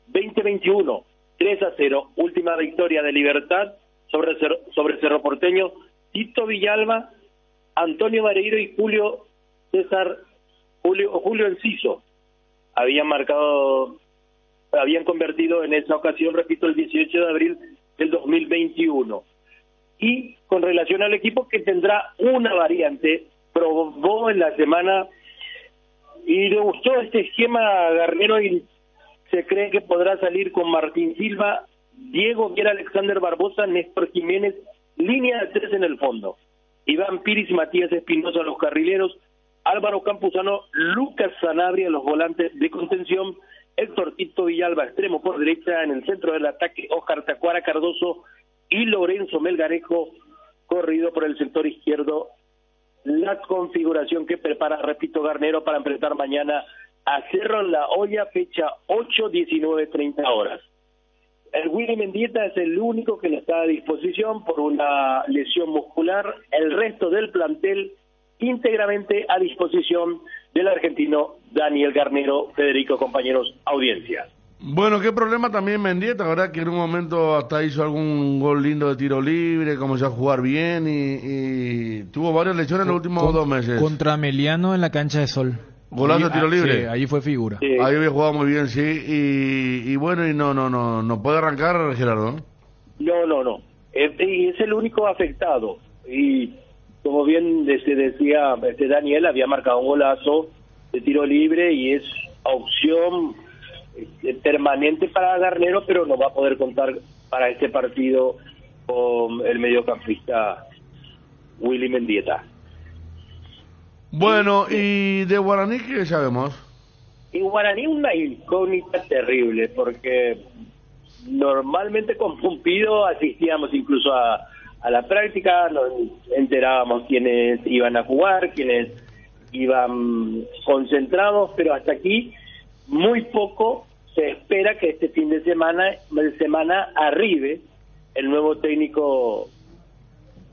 Speaker 14: 2021, 3-0, última victoria de Libertad sobre Cerro Porteño. Tito Villalba, Antonio Vareiro y Julio Enciso habían convertido en esa ocasión, repito, el 18 de abril del 2021. Y con relación al equipo que tendrá una variante, probó en la semana y le gustó este esquema a Garnero y se cree que podrá salir con Martín Silva, Diego Viera, Alexander Barbosa, Néstor Jiménez, línea de 3 en el fondo. Iván Piris y Matías Espinosa los carrileros, Álvaro Campuzano, Lucas Sanabria los volantes de contención, Héctor Tito Villalba extremo por derecha, en el centro del ataque Óscar Tacuara Cardoso y Lorenzo Melgarejo corrido por el sector izquierdo. La configuración que prepara, repito, Garnero para enfrentar mañana a Cerro en La Hoya, fecha 8, 19:30 horas. El Willy Mendieta es el único que no está a disposición por una lesión muscular. El resto del plantel íntegramente a disposición del argentino Daniel Garnero. Federico, compañeros, audiencia.
Speaker 2: Bueno, qué problema también Mendieta, ¿verdad? Que en un momento hasta hizo algún gol lindo de tiro libre, comenzó a jugar bien y tuvo varias lesiones en los últimos 2 meses.
Speaker 3: Contra Meliano en la cancha de Sol.
Speaker 2: Golazo de tiro libre.
Speaker 3: Sí, ahí fue figura.
Speaker 14: Sí.
Speaker 2: Ahí había jugado muy bien, sí. Y bueno, y no puede arrancar, Gerardo.
Speaker 14: No. Y es el único afectado. Y como bien decía Daniel, había marcado un golazo de tiro libre y es opción permanente para Garnero, pero no va a poder contar para este partido con el mediocampista Willy Mendieta.
Speaker 2: Bueno, y de Guaraní, ¿qué sabemos?
Speaker 14: Y Guaraní una incógnita terrible, porque normalmente con Pumpido asistíamos incluso a la práctica, nos enterábamos quiénes iban a jugar, quiénes iban concentrados, pero hasta aquí muy poco. Se espera que este fin de semana arribe el nuevo técnico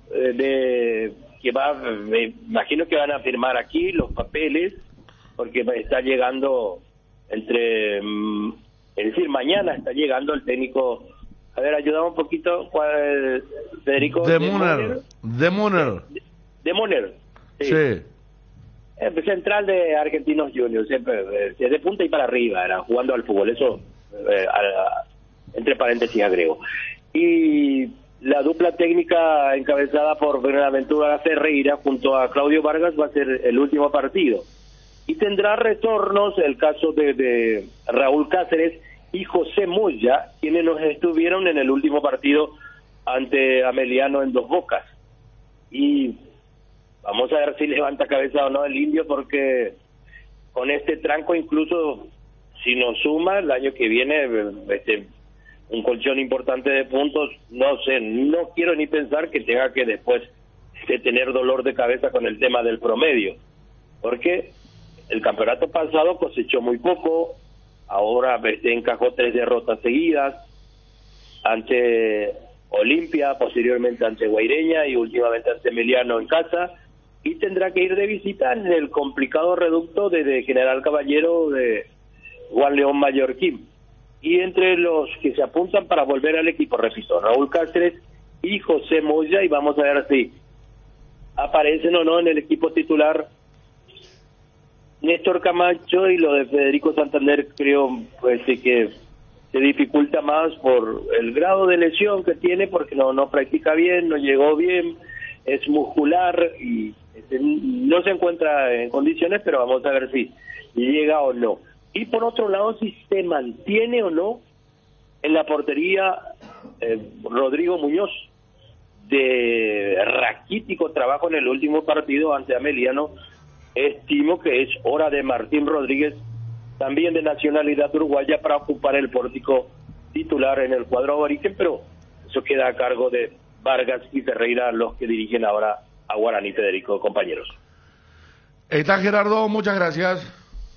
Speaker 14: que va, me imagino que van a firmar aquí los papeles, porque está llegando es decir, mañana está llegando el técnico. A ver, ayudamos un poquito, Federico.
Speaker 2: De Muner.
Speaker 14: Sí. Central de Argentinos Juniors, siempre desde punta y para arriba, era jugando al fútbol, eso entre paréntesis agrego. Y la dupla técnica encabezada por Buenaventura Ferreira junto a Claudio Vargas va a ser el último partido. Y tendrá retornos el caso de Raúl Cáceres y José Moya, quienes nos estuvieron en el último partido ante Ameliano en Dos Bocas. Y vamos a ver si levanta cabeza o no el Indio, porque con este tranco, incluso si nos suma el año que viene un colchón importante de puntos, no sé, no quiero ni pensar que tenga que después tener dolor de cabeza con el tema del promedio, porque el campeonato pasado cosechó muy poco, ahora encajó 3 derrotas seguidas ante Olimpia, posteriormente ante Guaireña y últimamente ante Emiliano en casa, y tendrá que ir de visita en el complicado reducto de General Caballero de Juan León Mallorquín. Y entre los que se apuntan para volver al equipo, repito, Raúl Cáceres y José Moya, y vamos a ver si aparecen o no en el equipo titular Néstor Camacho, y lo de Federico Santander creo pues que se dificulta más por el grado de lesión que tiene, porque no practica bien, no llegó bien, es muscular y no se encuentra en condiciones, pero vamos a ver si llega o no. Y por otro lado, si se mantiene o no en la portería Rodrigo Muñoz, de raquítico trabajo en el último partido ante Ameliano. Estimo que es hora de Martín Rodríguez, también de nacionalidad uruguaya, para ocupar el pórtico titular en el cuadro aborigen, pero eso queda a cargo de Vargas y Ferreira, los que dirigen ahora a Guaraní. Federico, compañeros.
Speaker 2: Está Gerardo, muchas gracias.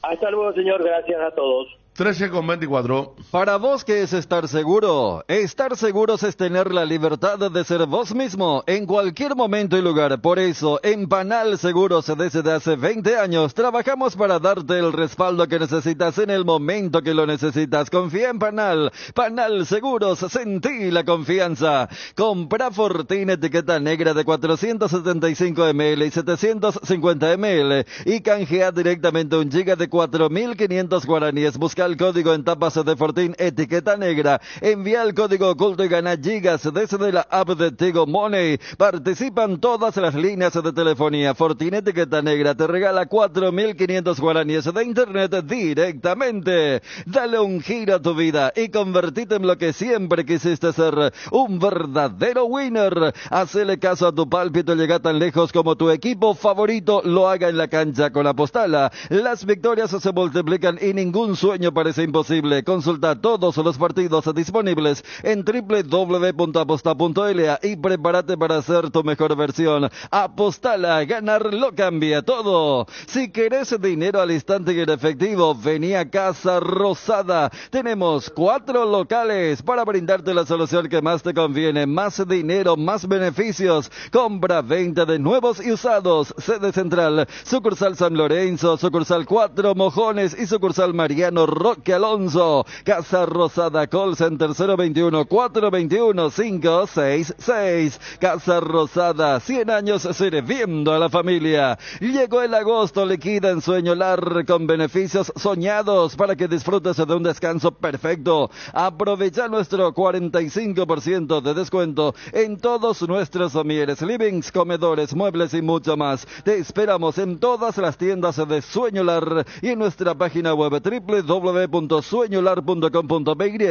Speaker 14: Hasta luego, señor, gracias a todos.
Speaker 2: 13:24.
Speaker 7: Para vos, ¿qué es estar seguro? Estar seguros es tener la libertad de ser vos mismo en cualquier momento y lugar. Por eso, en Panal Seguros, desde hace 20 años, trabajamos para darte el respaldo que necesitas en el momento que lo necesitas. Confía en Panal. Panal Seguros, sentí la confianza. Compra Fortín etiqueta negra de 475 ml y 750 ml y canjea directamente 1 giga de 4.500 guaraníes. Busca el código en tapas de Fortín etiqueta negra, envía el código oculto y gana gigas desde la app de Tigo Money. Participan todas las líneas de telefonía. Fortín etiqueta negra te regala 4.500 guaraníes de internet directamente. Dale un giro a tu vida y convertite en lo que siempre quisiste ser, un verdadero winner. Hacele caso a tu pálpito y llega tan lejos como tu equipo favorito lo haga en la cancha con Apostala. Las victorias se multiplican y ningún sueño parece imposible. Consulta todos los partidos disponibles en www.aposta.la y prepárate para hacer tu mejor versión. Apostala, ganar lo cambia todo. Si querés dinero al instante y en efectivo, vení a Casa Rosada. Tenemos 4 locales para brindarte la solución que más te conviene. Más dinero, más beneficios. Compra, venta de nuevos y usados. Sede central, sucursal San Lorenzo, sucursal 4 Mojones y sucursal Mariano Roque Alonso. Casa Rosada, call center 021-421-566. Casa Rosada, 100 años sirviendo a la familia. Llegó el agosto, liquida en Sueño Lar con beneficios soñados para que disfrutes de un descanso perfecto. Aprovecha nuestro 45% de descuento en todos nuestros somieres, livings, comedores, muebles y mucho más. Te esperamos en todas las tiendas de Sueño Lar y en nuestra página web www www.sueñolar.com.py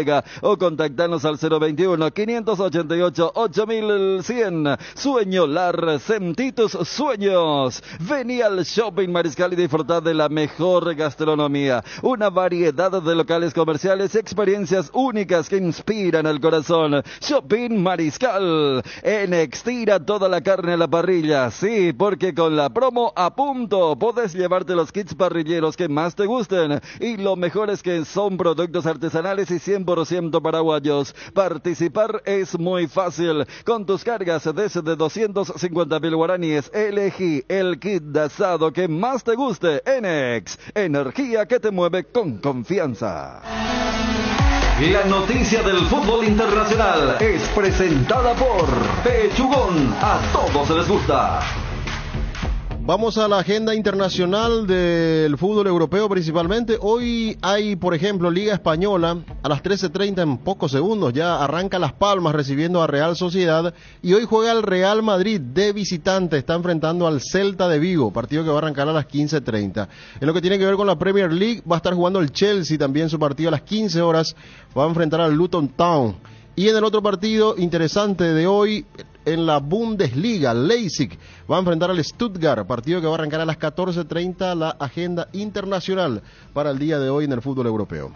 Speaker 7: o contactarnos al 021-588-8100. Sueñolar, sentí tus sueños. Vení al Shopping Mariscal y disfrutar de la mejor gastronomía. Una variedad de locales comerciales y experiencias únicas que inspiran el corazón. Shopping Mariscal. Enex, tira toda la carne a la parrilla. Sí, porque con la promo a punto podés llevarte los kits parrilleros que más te gusten. Y lo mejor es que son productos artesanales y 100% paraguayos. Participar es muy fácil. Con tus cargas desde 250.000 guaraníes, elegí el kit de asado que más te guste. Enex, energía que te mueve con confianza. La noticia del fútbol internacional es presentada por Pechugón. A todos les gusta.
Speaker 5: Vamos a la agenda internacional del fútbol europeo principalmente. Hoy hay, por ejemplo, Liga Española. A las 13:30 en pocos segundos ya arranca Las Palmas recibiendo a Real Sociedad. Y hoy juega el Real Madrid de visitante. Está enfrentando al Celta de Vigo. Partido que va a arrancar a las 15:30. En lo que tiene que ver con la Premier League, va a estar jugando el Chelsea también su partido a las 15 horas. Va a enfrentar al Luton Town. Y en el otro partido interesante de hoy, en la Bundesliga, Leipzig va a enfrentar al Stuttgart, partido que va a arrancar a las 14:30, la agenda internacional para el día de hoy en el fútbol europeo.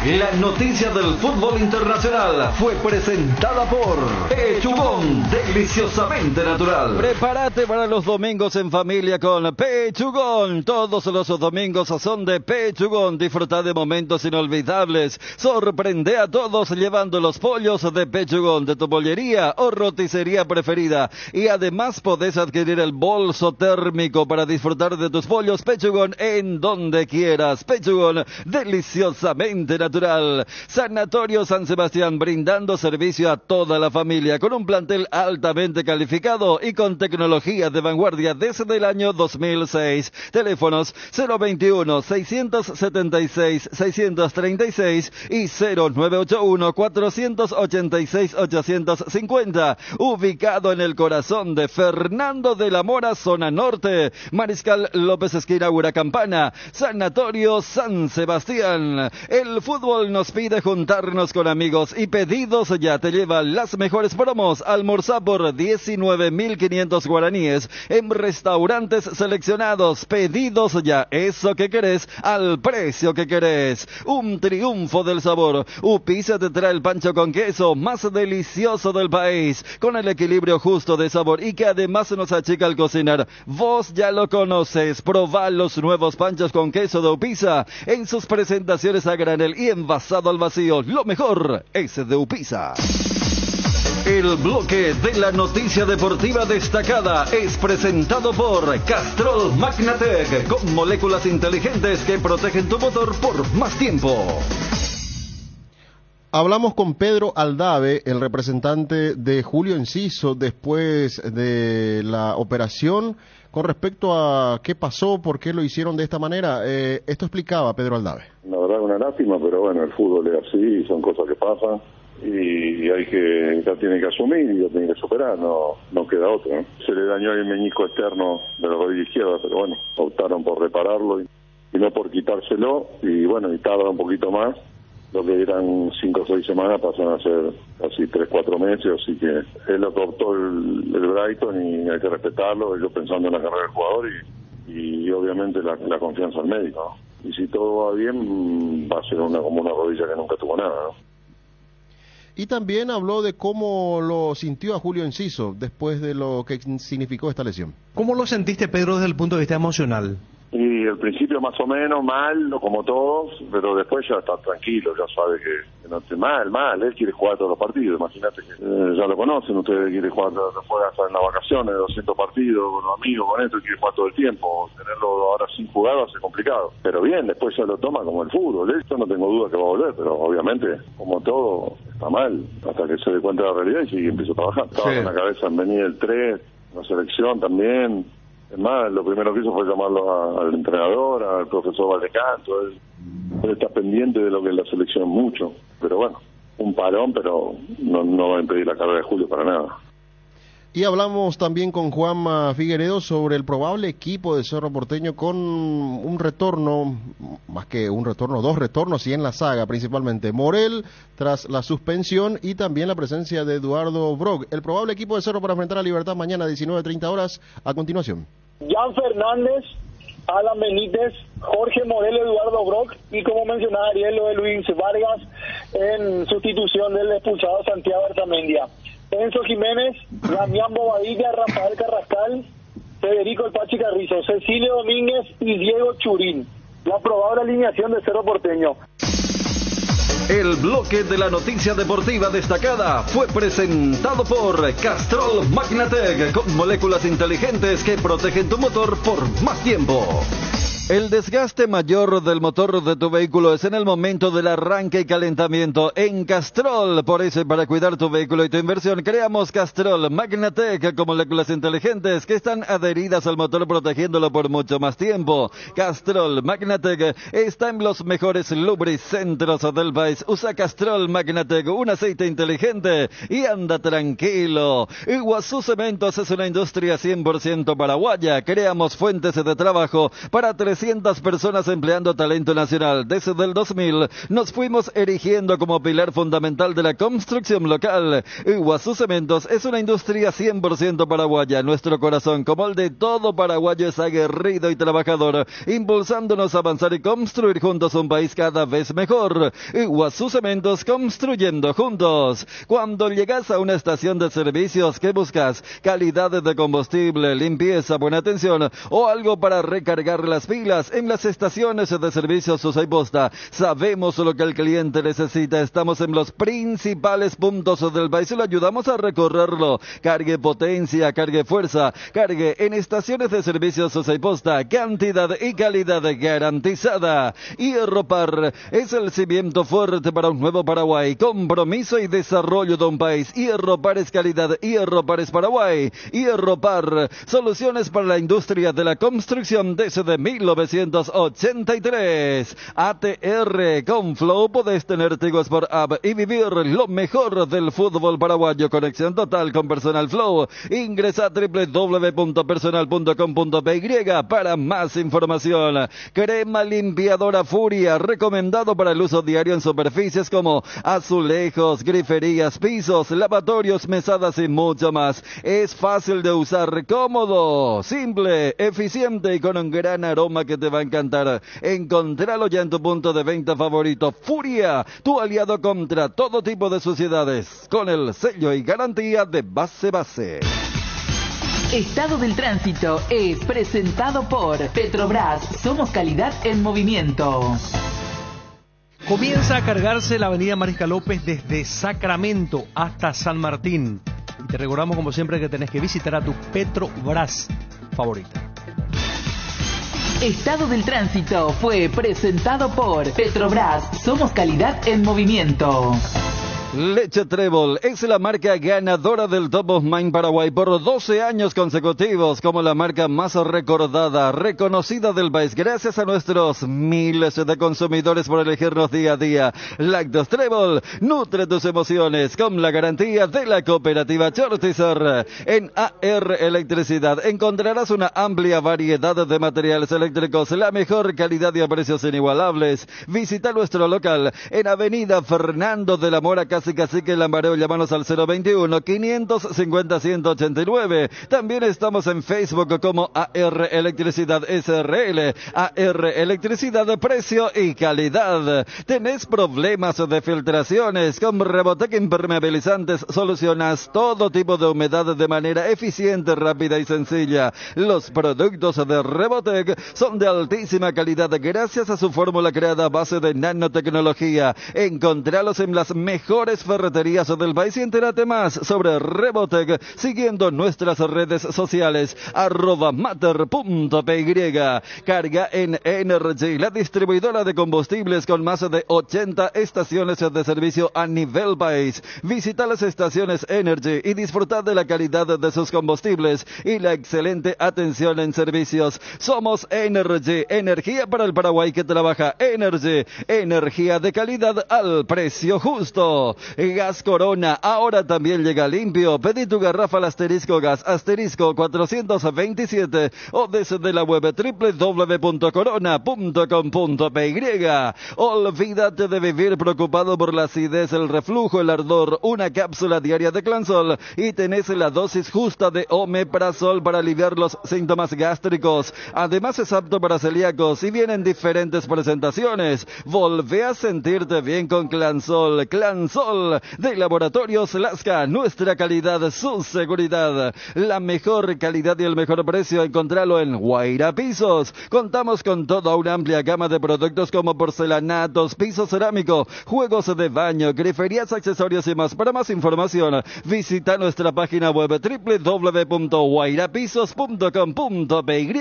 Speaker 7: La noticia del fútbol internacional fue presentada por Pechugón, deliciosamente natural. Prepárate para los domingos en familia con Pechugón. Todos los domingos son de Pechugón. Disfruta de momentos inolvidables. Sorprende a todos llevando los pollos de Pechugón de tu pollería o roticería preferida. Y además podés adquirir el bolso térmico para disfrutar de tus pollos Pechugón en donde quieras. Pechugón, deliciosamente natural. Sanatorio San Sebastián, brindando servicio a toda la familia con un plantel altamente calificado y con tecnología de vanguardia desde el año 2006. Teléfonos 021-676-636 y 0981-486-850. Ubicado en el corazón de Fernando de la Mora, zona norte. Mariscal López esquina Huracampana. Sanatorio San Sebastián. El fútbol nos pide juntarnos con amigos y Pedidos Ya te lleva las mejores promos. Almorzá por 19.500 guaraníes en restaurantes seleccionados. Pedidos Ya, eso que querés al precio que querés. Un triunfo del sabor. Upisa te trae el pancho con queso más delicioso del país, con el equilibrio justo de sabor y que además nos achica al cocinar. Vos ya lo conoces. Probá los nuevos panchos con queso de Upisa en sus presentaciones a granel y envasado al vacío. Lo mejor es de Upisa. El bloque de la noticia deportiva destacada es presentado por Castrol Magnatec, con moléculas inteligentes que protegen tu motor por más tiempo.
Speaker 5: Hablamos con Pedro Aldave, el representante de Julio Enciso, después de la operación, con respecto a qué pasó, por qué lo hicieron de esta manera. Esto explicaba Pedro Aldave.
Speaker 6: La verdad una lástima, pero bueno, el fútbol es así, son cosas que pasan y hay que, ya tiene que asumir y ya tiene que superar, no queda otra, ¿no? Se le dañó el meñisco externo de la rodilla izquierda, pero bueno, optaron por repararlo y no por quitárselo, y bueno, y tarda un poquito más. Lo que eran 5 o 6 semanas pasan a ser casi 3-4 meses, así que es lo que optó el Brighton y hay que respetarlo, ellos pensando en la carrera del jugador y obviamente la confianza al médico, ¿no? Y si todo va bien, va a ser como una rodilla que nunca tuvo nada, ¿no?
Speaker 5: Y también habló de cómo lo sintió a Julio Enciso después de lo que significó esta lesión.
Speaker 4: ¿Cómo lo sentiste, Pedro, desde el punto de vista emocional?
Speaker 6: Y al principio más o menos mal, como todos, pero después ya está tranquilo, ya sabe que no esté mal, él quiere jugar todos los partidos, imagínate que ya lo conocen, ustedes quiere jugar, juega hasta en las vacaciones, 200 partidos, con los amigos, con esto, quiere jugar todo el tiempo, tenerlo ahora sin jugar va a ser complicado, pero bien, después ya lo toma como el fútbol, yo no tengo duda que va a volver, pero obviamente, como todo, está mal, hasta que se dé cuenta de la realidad y empieza a trabajar, estaba en la cabeza en venir el 3, la selección también. Es más, lo primero que hizo fue llamarlo al entrenador, al profesor Valdecanto. Él está pendiente de lo que es la selección mucho. Pero bueno, un parón, pero no va a impedir la carrera de Julio para nada.
Speaker 5: Y hablamos también con Juanma Figueredo sobre el probable equipo de Cerro Porteño con un retorno, más que un retorno, 2 retornos y en la saga principalmente. Morel tras la suspensión y también la presencia de Eduardo Brog. El probable equipo de Cerro para enfrentar a Libertad mañana a 19:30 horas. A continuación.
Speaker 8: Jan Fernández, Alan Benítez, Jorge Morel, Eduardo Brog y como mencionaba Ariel, lo de Luis Vargas en sustitución del expulsado Santiago Arzamendia. Enzo Jiménez, Damián Bobadilla, Rafael Carrascal, Federico El Pachi Carrizo, Cecilio Domínguez y Diego Churín. La probable alineación de Cerro Porteño.
Speaker 7: El bloque de la noticia deportiva destacada fue presentado por Castrol Magnatec, con moléculas inteligentes que protegen tu motor por más tiempo. El desgaste mayor del motor de tu vehículo es en el momento del arranque y calentamiento. En Castrol, por eso, para cuidar tu vehículo y tu inversión, creamos Castrol Magnatec con moléculas inteligentes que están adheridas al motor protegiéndolo por mucho más tiempo. Castrol Magnatec está en los mejores lubricentros del país. Usa Castrol Magnatec, un aceite inteligente y anda tranquilo. Iguazú Cementos es una industria 100% paraguaya. Creamos fuentes de trabajo para 300 personas empleando talento nacional. Desde el 2000 nos fuimos erigiendo como pilar fundamental de la construcción local. Iguazú Cementos es una industria 100% paraguaya. Nuestro corazón, como el de todo paraguayo, es aguerrido y trabajador, impulsándonos a avanzar y construir juntos un país cada vez mejor. Iguazú Cementos, construyendo juntos. Cuando llegas a una estación de servicios, ¿qué buscas? Calidad de combustible, limpieza, buena atención o algo para recargar las pilas. En las estaciones de servicios Susay Posta sabemos lo que el cliente necesita. Estamos en los principales puntos del país y lo ayudamos a recorrerlo. Cargue potencia, cargue fuerza, cargue en estaciones de servicios Susay Posta. Cantidad y calidad garantizada. Hierropar es el cimiento fuerte para un nuevo Paraguay. Compromiso y desarrollo de un país. Hierropar es calidad, Hierropar es Paraguay. Hierropar, soluciones para la industria de la construcción desde 1983. ATR, con Flow podés tener Tigo Sport App y vivir lo mejor del fútbol paraguayo. Conexión total con Personal Flow. Ingresa a www.personal.com.py para más información. Crema limpiadora Furia, recomendado para el uso diario en superficies como azulejos, griferías, pisos, lavatorios, mesadas y mucho más. Es fácil de usar, cómodo, simple, eficiente y con un gran aroma que te va a encantar. Encontralo ya en tu punto de venta favorito. Furia, tu aliado contra todo tipo de suciedades, con el sello y garantía de Base.
Speaker 15: Estado del Tránsito es presentado por Petrobras. Somos calidad en movimiento.
Speaker 4: Comienza a cargarse la avenida Mariscal López desde Sacramento hasta San Martín. Y te recordamos como siempre que tenés que visitar a tu Petrobras favorita.
Speaker 15: Estado del Tránsito fue presentado por Petrobras. Somos calidad en movimiento.
Speaker 7: Leche Trébol es la marca ganadora del Top of Mind Paraguay por 12 años consecutivos como la marca más recordada, reconocida del país, gracias a nuestros miles de consumidores por elegirnos día a día. Lácteos Trébol, nutre tus emociones con la garantía de la cooperativa Chortizer. En AR Electricidad encontrarás una amplia variedad de materiales eléctricos, la mejor calidad y a precios inigualables. Visita nuestro local en Avenida Fernando de la Mora, Cacique Lambareo. Llámanos al 021-550-189. También estamos en Facebook como AR Electricidad SRL. AR Electricidad, precio y calidad. ¿Tenés problemas de filtraciones? Con Rebotec Impermeabilizantes solucionas todo tipo de humedad de manera eficiente, rápida y sencilla. Los productos de Rebotec son de altísima calidad gracias a su fórmula creada a base de nanotecnología. Encontralos en las mejores ferreterías del país y entérate más sobre Rebotec siguiendo nuestras redes sociales @mater.py. Carga en Energy, la distribuidora de combustibles con más de 80 estaciones de servicio a nivel país. Visita las estaciones Energy y disfruta de la calidad de sus combustibles y la excelente atención en servicios. Somos Energy, energía para el Paraguay que trabaja. Energy, energía de calidad al precio justo. Gas Corona, ahora también llega limpio. Pedí tu garrafa al asterisco gas, asterisco 427 o desde la web www.corona.com.py. Olvídate de vivir preocupado por la acidez, el reflujo, el ardor. Una cápsula diaria de Clansol y tenés la dosis justa de omeprazol para aliviar los síntomas gástricos. Además es apto para celíacos y viene en diferentes presentaciones. Volvé a sentirte bien con Clansol. Clansol de Laboratorios Lasca. Nuestra calidad, su seguridad. La mejor calidad y el mejor precio, encontralo en Guaira Pisos. Contamos con toda una amplia gama de productos como porcelanatos, piso cerámico, juegos de baño, griferías, accesorios y más. Para más información, visita nuestra página web www.guairapisos.com.py.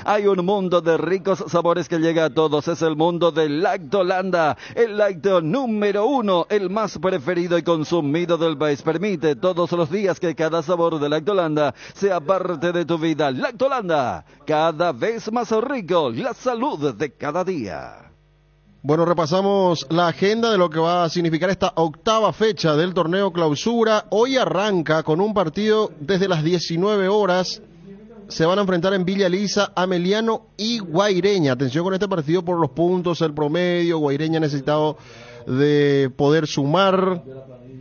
Speaker 7: Hay un mundo de ricos sabores que llega a todos. Es el mundo de Lactolanda, el lácteo número 1, el más preferido y consumido del país. Permite todos los días que cada sabor de Lactolanda sea parte de tu vida. Lactolanda, cada vez más rico, la salud de cada día.
Speaker 5: Bueno, repasamos la agenda de lo que va a significar esta octava fecha del torneo Clausura. Hoy arranca con un partido desde las 19 horas. Se van a enfrentar en Villa Elisa Ameliano y Guaireña. Atención con este partido por los puntos, el promedio. Guaireña ha necesitado de poder sumar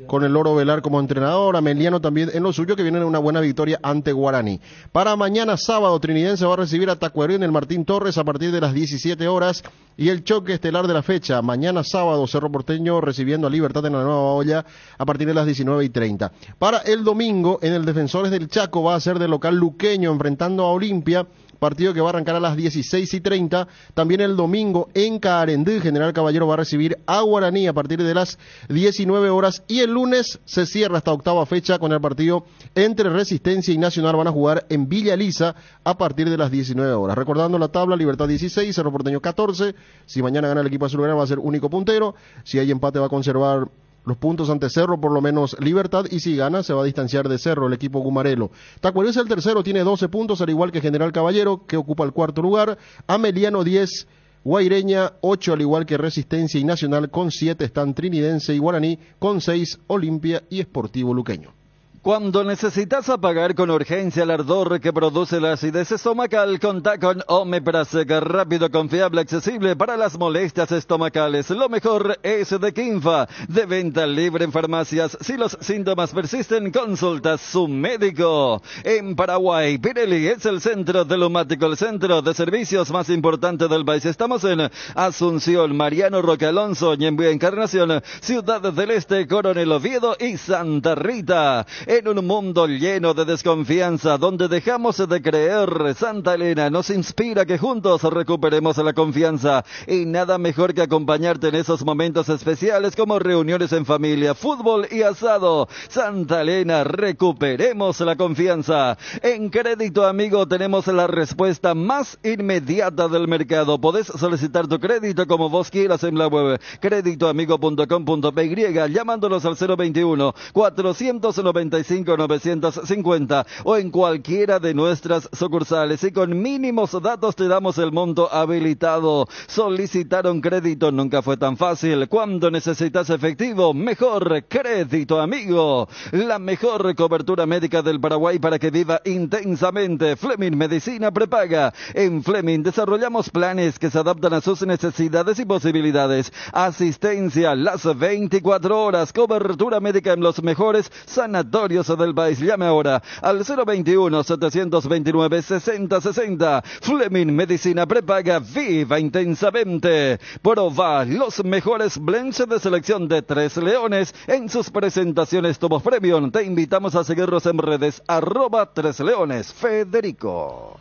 Speaker 5: con el Loro Velar como entrenador. Ameliano también en lo suyo, que viene en una buena victoria ante Guaraní. Para mañana sábado, Trinidense va a recibir a Tacuarí en el Martín Torres a partir de las 17 horas. Y el choque estelar de la fecha, mañana sábado, Cerro Porteño recibiendo a Libertad en la Nueva Olla a partir de las 19:30. Para el domingo, en el Defensores del Chaco va a ser de local Luqueño enfrentando a Olimpia, partido que va a arrancar a las 16:30. También el domingo en Caarendí, General Caballero va a recibir a Guaraní a partir de las 19 horas. Y el lunes se cierra esta octava fecha con el partido entre Resistencia y Nacional. Van a jugar en Villa Elisa a partir de las 19 horas. Recordando la tabla, Libertad 16, Cerro Porteño 14. Si mañana gana el equipo azulgrana va a ser único puntero. Si hay empate va a conservar los puntos ante Cerro, por lo menos Libertad, y si gana se va a distanciar de Cerro el equipo gumarelo. Tacuarí es el tercero, tiene 12 puntos, al igual que General Caballero, que ocupa el cuarto lugar. Ameliano 10, Guaireña 8, al igual que Resistencia y Nacional con 7 están Trinidense y Guaraní con 6, Olimpia y Sportivo Luqueño.
Speaker 7: Cuando necesitas apagar con urgencia el ardor que produce la acidez estomacal, contá con Omeprazec, rápido, confiable, accesible para las molestias estomacales. Lo mejor es de Quinfa, de venta libre en farmacias. Si los síntomas persisten, consulta a su médico. En Paraguay, Pirelli es el centro reumático, el centro de servicios más importante del país. Estamos en Asunción, Mariano Roque Alonso, Ñembuía Encarnación, Ciudad del Este, Coronel Oviedo y Santa Rita. En un mundo lleno de desconfianza, donde dejamos de creer, Santa Elena nos inspira que juntos recuperemos la confianza. Y nada mejor que acompañarte en esos momentos especiales como reuniones en familia, fútbol y asado. Santa Elena, recuperemos la confianza. En Crédito Amigo tenemos la respuesta más inmediata del mercado. Podés solicitar tu crédito como vos quieras en la web creditoamigo.com.py, llamándonos al 021 495 950 o en cualquiera de nuestras sucursales, y con mínimos datos te damos el monto habilitado. Solicitar un crédito nunca fue tan fácil. Cuando necesitas efectivo, mejor Crédito Amigo. La mejor cobertura médica del Paraguay para que viva intensamente. Fleming Medicina Prepaga. En Fleming desarrollamos planes que se adaptan a sus necesidades y posibilidades. Asistencia las 24 horas. Cobertura médica en los mejores sanatorios del país. Llame ahora al 021-729-6060. Fleming Medicina Prepaga, viva intensamente. Proba los mejores blends de selección de Tres Leones en sus presentaciones Tomos Premium. Te invitamos a seguirnos en redes @3leones. Federico.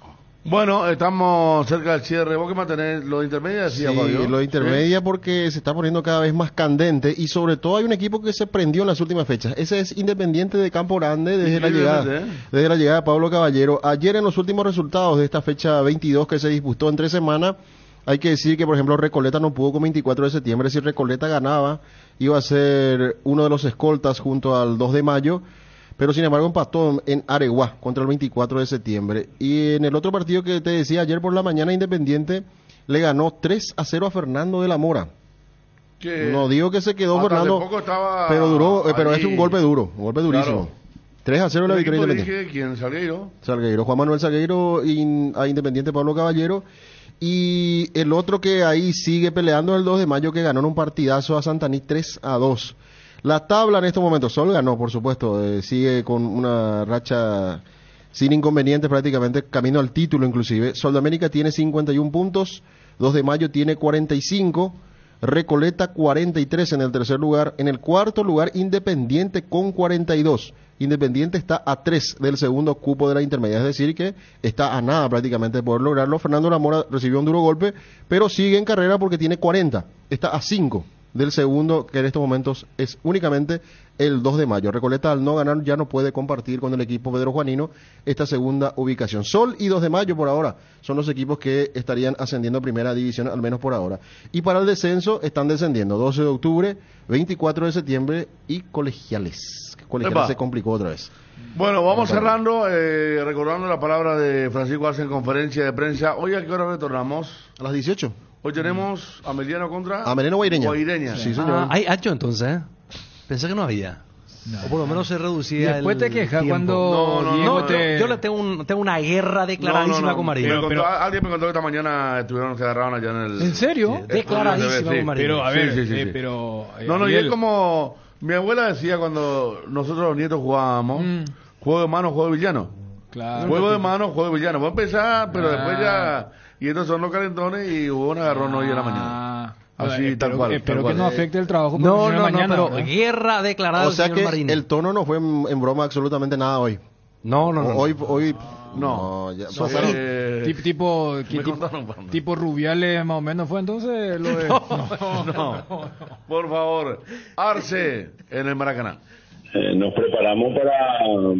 Speaker 2: Bueno, estamos cerca del cierre. ¿Vos qué más tenés? ¿Lo de intermedia decía,
Speaker 5: Sí,
Speaker 2: Fabio?
Speaker 5: lo de intermedia, porque se está poniendo cada vez más candente, y sobre todo hay un equipo que se prendió en las últimas fechas. Ese es Independiente de Campo Grande desde la llegada de Pablo Caballero. Ayer, en los últimos resultados de esta fecha 22 que se disputó en 3 semanas, hay que decir que, por ejemplo, Recoleta no pudo con 24 de septiembre. Si Recoleta ganaba, iba a ser uno de los escoltas junto al 2 de mayo. Pero sin embargo empató en Areguá contra el 24 de septiembre. Y en el otro partido que te decía ayer por la mañana, Independiente le ganó 3-0 a Fernando de la Mora. No digo que se quedó
Speaker 2: hasta
Speaker 5: Fernando,
Speaker 2: hace poco estaba
Speaker 5: pero
Speaker 2: allí.
Speaker 5: es un golpe duro, un golpe durísimo.
Speaker 2: Claro.
Speaker 5: 3-0 la
Speaker 2: ¿El
Speaker 5: victoria
Speaker 2: equipo
Speaker 5: Independiente.
Speaker 2: dirige quién? ¿Salgueiro?
Speaker 5: Salgueiro, Juan Manuel Salgueiro a Independiente Pablo Caballero. Y el otro que ahí sigue peleando es el 2 de mayo, que ganó en un partidazo a Santaní 3-2. La tabla en estos momentos, Sol ganó, por supuesto, sigue con una racha sin inconvenientes prácticamente, camino al título inclusive. Sol de América tiene 51 puntos, 2 de mayo tiene 45, Recoleta 43 en el tercer lugar, en el cuarto lugar Independiente con 42. Independiente está a 3 del segundo cupo de la intermedia, es decir que está a nada prácticamente de poder lograrlo. Fernando Lamora recibió un duro golpe, pero sigue en carrera porque tiene 40, está a 5 del segundo, que en estos momentos es únicamente el 2 de mayo. Recoleta, al no ganar, ya no puede compartir con el equipo Pedro Juanino esta segunda ubicación. Sol y 2 de mayo por ahora son los equipos que estarían ascendiendo a primera división, al menos por ahora. Y para el descenso están descendiendo 12 de octubre, 24 de septiembre y Colegiales. Colegiales se complicó otra vez.
Speaker 2: Bueno, vamos cerrando, recordando la palabra de Francisco Arce en conferencia de prensa. Hoy, ¿a qué hora retornamos?
Speaker 5: A las 18.
Speaker 2: Hoy tenemos a Meliano contra
Speaker 5: Ameliano Guaireña.
Speaker 4: Sí, señor. Hay ancho entonces, ¿eh? Pensé que no había. O por lo menos se reducía.
Speaker 3: Después te quejas
Speaker 4: tiempo.
Speaker 3: cuando Diego te...
Speaker 4: Yo le tengo una guerra declaradísima con Marino.
Speaker 2: Alguien me contó que esta mañana estuvieron, se agarraron allá en el...
Speaker 3: ¿En serio?
Speaker 4: Declaradísima con Marino.
Speaker 3: Pero a ver,
Speaker 2: sí.
Speaker 3: pero...
Speaker 2: No, y es como... Mi abuela decía cuando nosotros los nietos jugábamos, juego de mano, juego de villano.
Speaker 3: Claro.
Speaker 2: Juego de mano, juego de villano. Vos empezar, pero después ya... Y estos son los calentones y hubo un agarrón hoy en la mañana. Así, tal cual.
Speaker 3: Espero que no afecte el trabajo
Speaker 4: no,
Speaker 3: mañana.
Speaker 4: Pero guerra declarada.
Speaker 5: O sea que
Speaker 4: Marino.
Speaker 5: el tono no fue en broma absolutamente nada hoy.
Speaker 4: No.
Speaker 5: Hoy
Speaker 2: no.
Speaker 5: Ya,
Speaker 3: tipo Rubiales más o menos fue entonces lo de...
Speaker 2: No. Por favor, Arce en el Maracaná.
Speaker 16: Nos preparamos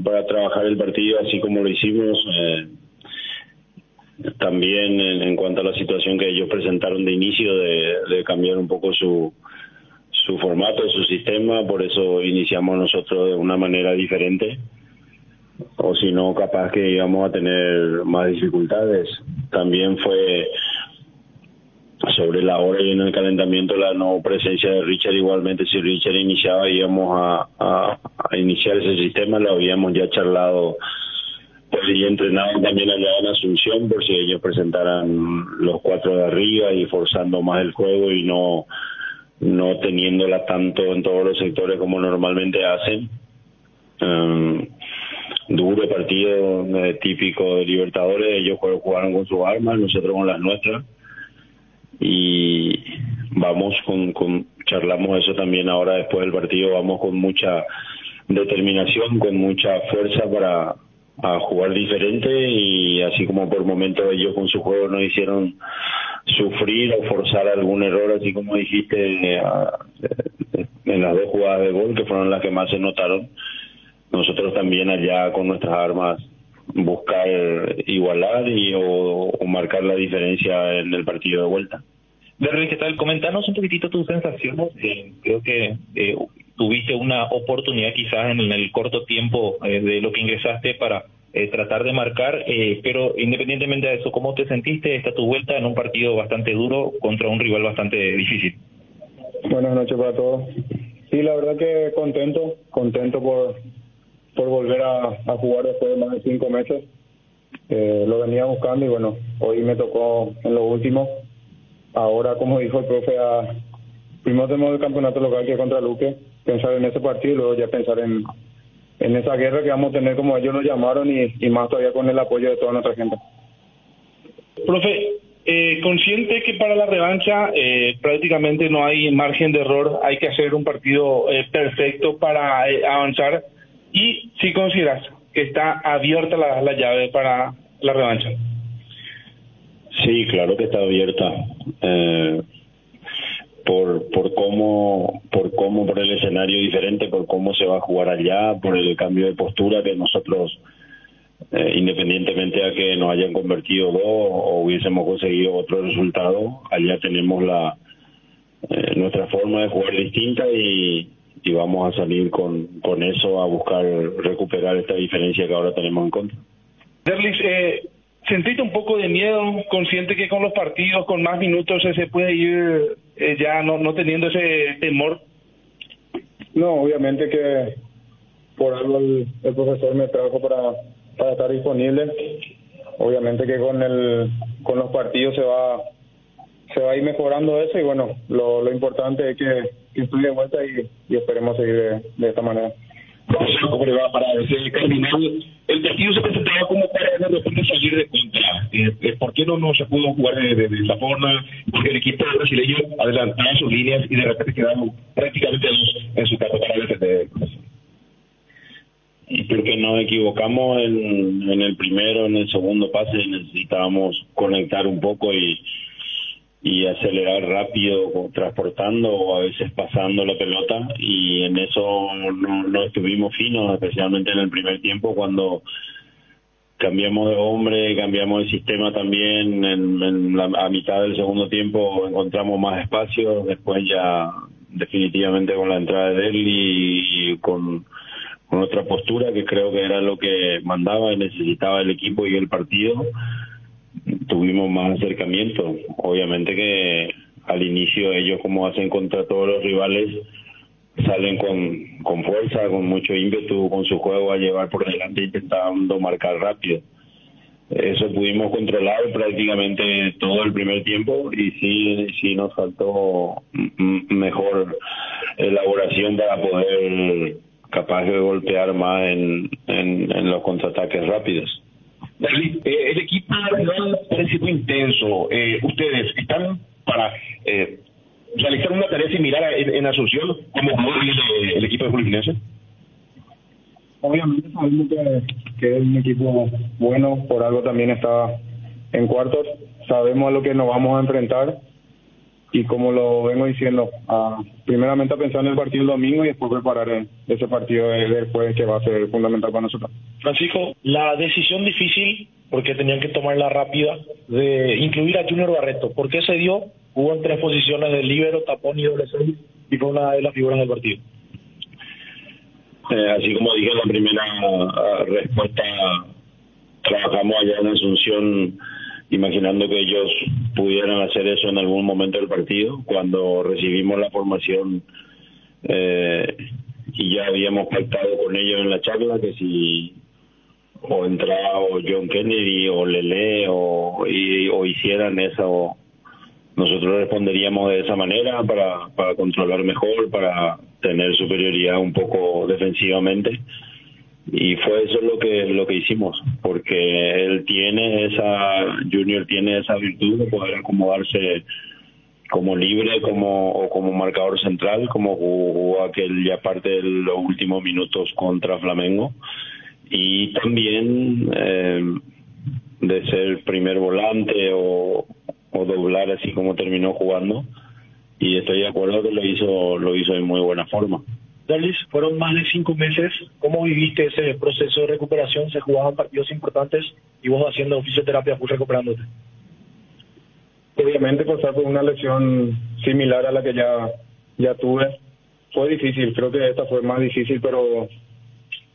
Speaker 16: para trabajar el partido así como lo hicimos. También en cuanto a la situación que ellos presentaron de inicio de cambiar un poco su formato, su sistema, por eso iniciamos nosotros de una manera diferente, o si no capaz que íbamos a tener más dificultades. También fue sobre la hora y en el calentamiento la no presencia de Richard. Igualmente, si Richard iniciaba, íbamos a iniciar ese sistema. Lo habíamos ya charlado y entrenado también allá en Asunción, por si ellos presentaran los 4 de arriba y forzando más el juego y no teniéndola tanto en todos los sectores como normalmente hacen. Duro partido típico de Libertadores. Ellos jugaron con sus armas, nosotros con las nuestras, y vamos charlamos eso también ahora después del partido. Vamos con mucha determinación, con mucha fuerza a jugar diferente, y así como por momentos ellos con su juego nos hicieron sufrir o forzar algún error, así como dijiste, en las 2 jugadas de gol que fueron las que más se notaron, nosotros también allá con nuestras armas buscar igualar o marcar la diferencia en el partido de vuelta.
Speaker 17: Derry, ¿qué tal? Comentanos un poquitito tus sensaciones. Creo que tuviste una oportunidad quizás en el corto tiempo de lo que ingresaste para tratar de marcar, pero independientemente de eso, ¿cómo te sentiste? Está tu vuelta en un partido bastante duro contra un rival bastante difícil.
Speaker 18: Buenas noches para todos. Sí, la verdad que contento por volver a jugar después de más de 5 meses. Lo venía buscando y bueno, hoy me tocó en lo último. Ahora, como dijo el profe, primero tenemos el campeonato local que es contra Luque, pensar en ese partido y luego ya pensar en esa guerra que vamos a tener como ellos lo llamaron y más todavía con el apoyo de toda nuestra gente.
Speaker 17: Profe, consciente que para la revancha prácticamente no hay margen de error, hay que hacer un partido perfecto para avanzar, y si consideras que está abierta la llave para la revancha.
Speaker 16: Sí, claro que está abierta. Por cómo por el escenario diferente, por cómo se va a jugar allá, por el cambio de postura que nosotros, independientemente a que nos hayan convertido 2 o hubiésemos conseguido otro resultado, allá tenemos nuestra forma de jugar distinta y vamos a salir con eso a buscar recuperar esta diferencia que ahora tenemos en contra.
Speaker 17: Derlis, ¿sentiste un poco de miedo, consciente que con los partidos, con más minutos se puede ir ya no teniendo ese temor?
Speaker 18: No, obviamente que por algo el profesor me trajo para estar disponible. Obviamente que con los partidos se va a ir mejorando eso, y bueno, lo importante es que estoy de vuelta y esperemos seguir de esta manera.
Speaker 17: ¿Cómo le va para ese terminal? El partido se presentaba como para de repente salir de contra. ¿Por qué no se pudo jugar de esa forma? Porque el equipo brasileño adelantaba sus líneas y de repente quedaron prácticamente dos en su campo para defender.
Speaker 16: Y porque nos equivocamos en el primero, en el segundo pase, necesitábamos conectar un poco y acelerar rápido, transportando o a veces pasando la pelota, y en eso no estuvimos finos, especialmente en el primer tiempo cuando cambiamos de hombre, cambiamos de sistema también. A mitad del segundo tiempo encontramos más espacio, después ya definitivamente con la entrada de él y con otra postura que creo que era lo que mandaba y necesitaba el equipo y el partido, tuvimos más acercamiento. Obviamente que al inicio ellos, como hacen contra todos los rivales, salen con fuerza, con mucho ímpetu, con su juego a llevar por delante, intentando marcar rápido. Eso pudimos controlar prácticamente todo el primer tiempo, y sí nos faltó mejor elaboración para poder capaz de golpear más en los contraataques rápidos.
Speaker 17: El equipo parece muy intenso. ¿Ustedes están para realizar una tarea similar en Asunción como el equipo de Fluminense?
Speaker 18: Obviamente sabemos que es un equipo bueno, por algo también está en cuartos. Sabemos a lo que nos vamos a enfrentar, y como lo vengo diciendo, primeramente a pensar en el partido el domingo y después preparar ese partido después, que va a ser fundamental para nosotros.
Speaker 17: Francisco, la decisión difícil, porque tenían que tomarla rápida, de incluir a Junior Barreto, ¿por qué se dio? Hubo en 3 posiciones de líbero, tapón y doble 6, y fue una de las figuras del partido.
Speaker 16: Así como dije en la primera respuesta, trabajamos allá en Asunción imaginando que ellos pudieran hacer eso en algún momento del partido. Cuando recibimos la formación y ya habíamos pactado con ellos en la charla que si o entraba o John Kennedy o Lele o hicieran eso, nosotros responderíamos de esa manera para controlar mejor, para tener superioridad un poco defensivamente. Y fue eso lo que hicimos, porque Junior tiene esa virtud de poder acomodarse como libre, como marcador central, como jugó aquel ya parte de los últimos minutos contra Flamengo, y también de ser primer volante o doblar, así como terminó jugando, y estoy de acuerdo que lo hizo en muy buena forma.
Speaker 17: Darlis, fueron más de 5 meses. ¿Cómo viviste ese proceso de recuperación? Se jugaban partidos importantes y vos haciendo fisioterapia, pues recuperándote.
Speaker 18: Obviamente pasar por una lesión similar a la que ya tuve fue difícil. Creo que esta fue más difícil, pero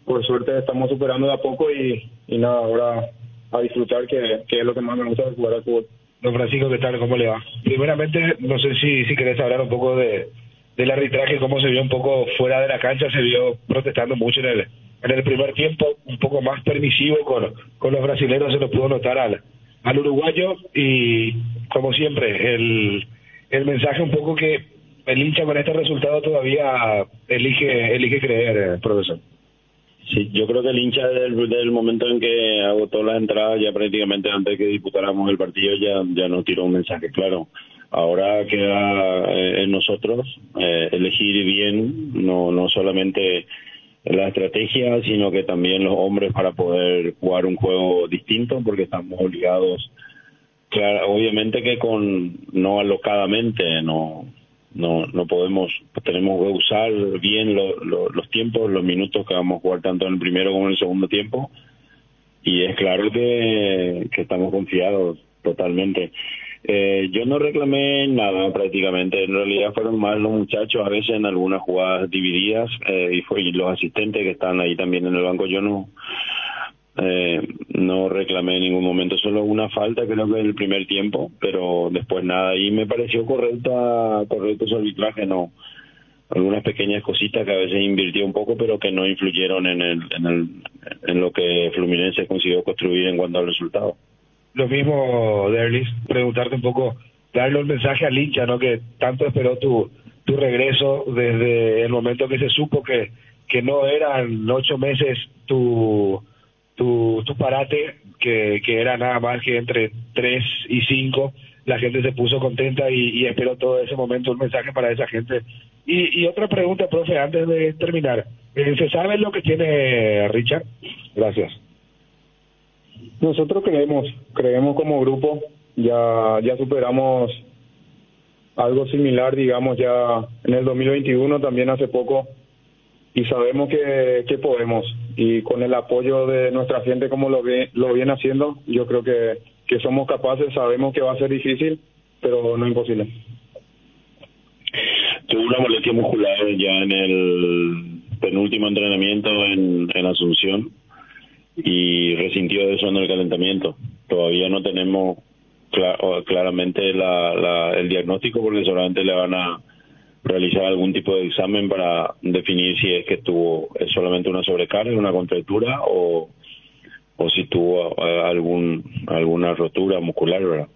Speaker 18: por suerte estamos superando de a poco y nada, ahora a disfrutar, que es lo que más me gusta de jugar al fútbol.
Speaker 17: Don Francisco, ¿qué tal? ¿Cómo le va? Primeramente, no sé si querés hablar un poco del arbitraje, cómo se vio un poco fuera de la cancha. Se vio protestando mucho en el primer tiempo, un poco más permisivo con los brasileños, se lo pudo notar al uruguayo, y como siempre el mensaje un poco que el hincha con este resultado todavía elige creer, profesor.
Speaker 16: Sí, yo creo que el hincha desde el momento en que agotó las entradas, ya prácticamente antes de que disputáramos el partido, ya nos tiró un mensaje claro. Ahora queda en nosotros elegir bien, no solamente la estrategia, sino que también los hombres para poder jugar un juego distinto, porque estamos obligados, claro, obviamente que no alocadamente, no podemos, tenemos que usar bien los tiempos, los minutos que vamos a jugar tanto en el primero como en el segundo tiempo, y es claro que estamos confiados totalmente. Yo no reclamé nada prácticamente, en realidad fueron más los muchachos, a veces en algunas jugadas divididas, y los asistentes que están ahí también en el banco. Yo no no reclamé en ningún momento, solo una falta creo que en el primer tiempo, pero después nada, y me pareció correcto su arbitraje, no, algunas pequeñas cositas que a veces invirtió un poco, pero que no influyeron en lo que Fluminense consiguió construir en cuanto al resultado.
Speaker 19: Lo mismo, Derlis, preguntarte un poco, darle un mensaje al hincha, ¿no? Que tanto esperó tu regreso desde el momento que se supo que no eran 8 meses tu parate, que era nada más que entre 3 y 5, la gente se puso contenta y esperó todo ese momento, un mensaje para esa gente. Y otra pregunta, profe, antes de terminar, ¿se sabe lo que tiene Richard? Gracias.
Speaker 18: Nosotros creemos como grupo, ya superamos algo similar, digamos, ya en el 2021 también hace poco, y sabemos que podemos, y con el apoyo de nuestra gente como lo viene haciendo, yo creo que somos capaces. Sabemos que va a ser difícil, pero no imposible.
Speaker 16: Tuve una molestia muscular ya en el penúltimo entrenamiento en Asunción y resintió eso en el calentamiento. Todavía no tenemos claramente el diagnóstico, porque seguramente le van a realizar algún tipo de examen para definir si es que es solamente una sobrecarga, una contractura o si tuvo alguna rotura muscular, ¿verdad?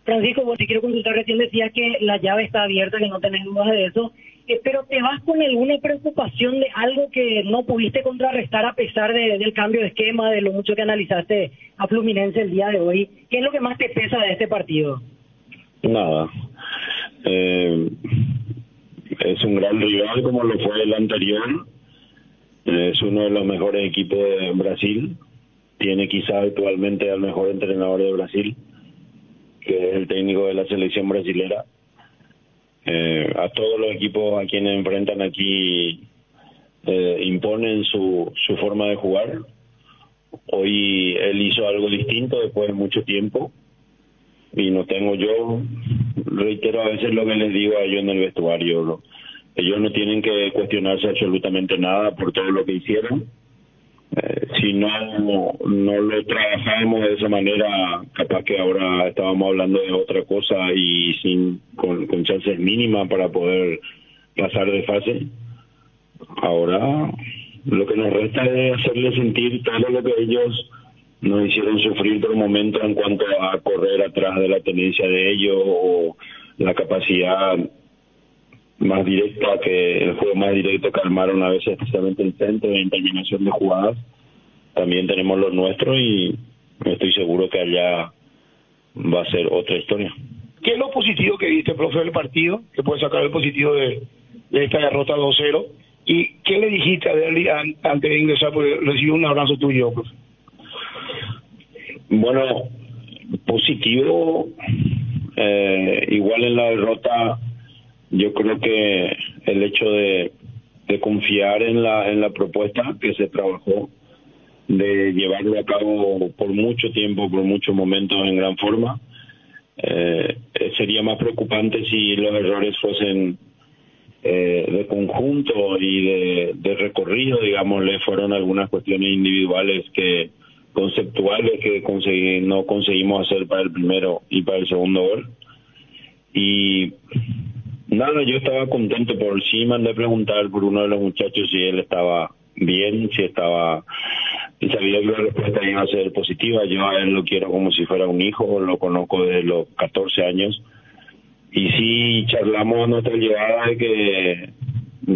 Speaker 20: Francisco, vos te quiero consultar, recién decías que la llave está abierta, que no tenés dudas de eso, pero ¿te vas con alguna preocupación de algo que no pudiste contrarrestar a pesar del cambio de esquema, de lo mucho que analizaste a Fluminense el día de hoy? ¿Qué es lo que más te pesa de este partido?
Speaker 16: Nada. Es un gran rival como lo fue el anterior. Es uno de los mejores equipos de Brasil. Tiene quizá actualmente al mejor entrenador de Brasil, que es el técnico de la selección brasilera. A todos los equipos a quienes enfrentan aquí imponen su forma de jugar. Hoy él hizo algo distinto después de mucho tiempo, y no tengo yo, reitero a veces lo que les digo a ellos en el vestuario, ellos no tienen que cuestionarse absolutamente nada por todo lo que hicieron. Si no lo trabajamos de esa manera, capaz que ahora estábamos hablando de otra cosa y con chances mínimas para poder pasar de fase. Ahora lo que nos resta es hacerles sentir todo lo que ellos nos hicieron sufrir por momentos en cuanto a correr atrás de la tenencia de ellos o la capacidad más directa, el juego más directo que armaron a veces, especialmente el centro en terminación de jugadas. También tenemos los nuestros y estoy seguro que allá va a ser otra historia.
Speaker 19: ¿Qué es lo positivo que viste, profe, del partido? ¿Qué puede sacar el positivo de esta derrota 2-0? ¿Y qué le dijiste a Derlis antes de ingresar? Porque recibió un abrazo tuyo, profe.
Speaker 16: Bueno, positivo, igual en la derrota, yo creo que el hecho de confiar en la propuesta que se trabajó, de llevarlo a cabo por mucho tiempo, por muchos momentos en gran forma, sería más preocupante si los errores fuesen de conjunto y de recorrido, digamos, fueron algunas cuestiones individuales conceptuales que no conseguimos hacer para el primero y para el segundo gol. Y nada, yo estaba contento por sí, mandé a preguntar por uno de los muchachos si él estaba bien, y sabía que la respuesta iba a ser positiva. Yo a él lo quiero como si fuera un hijo, lo conozco desde los 14 años, y sí charlamos nuestra llegada de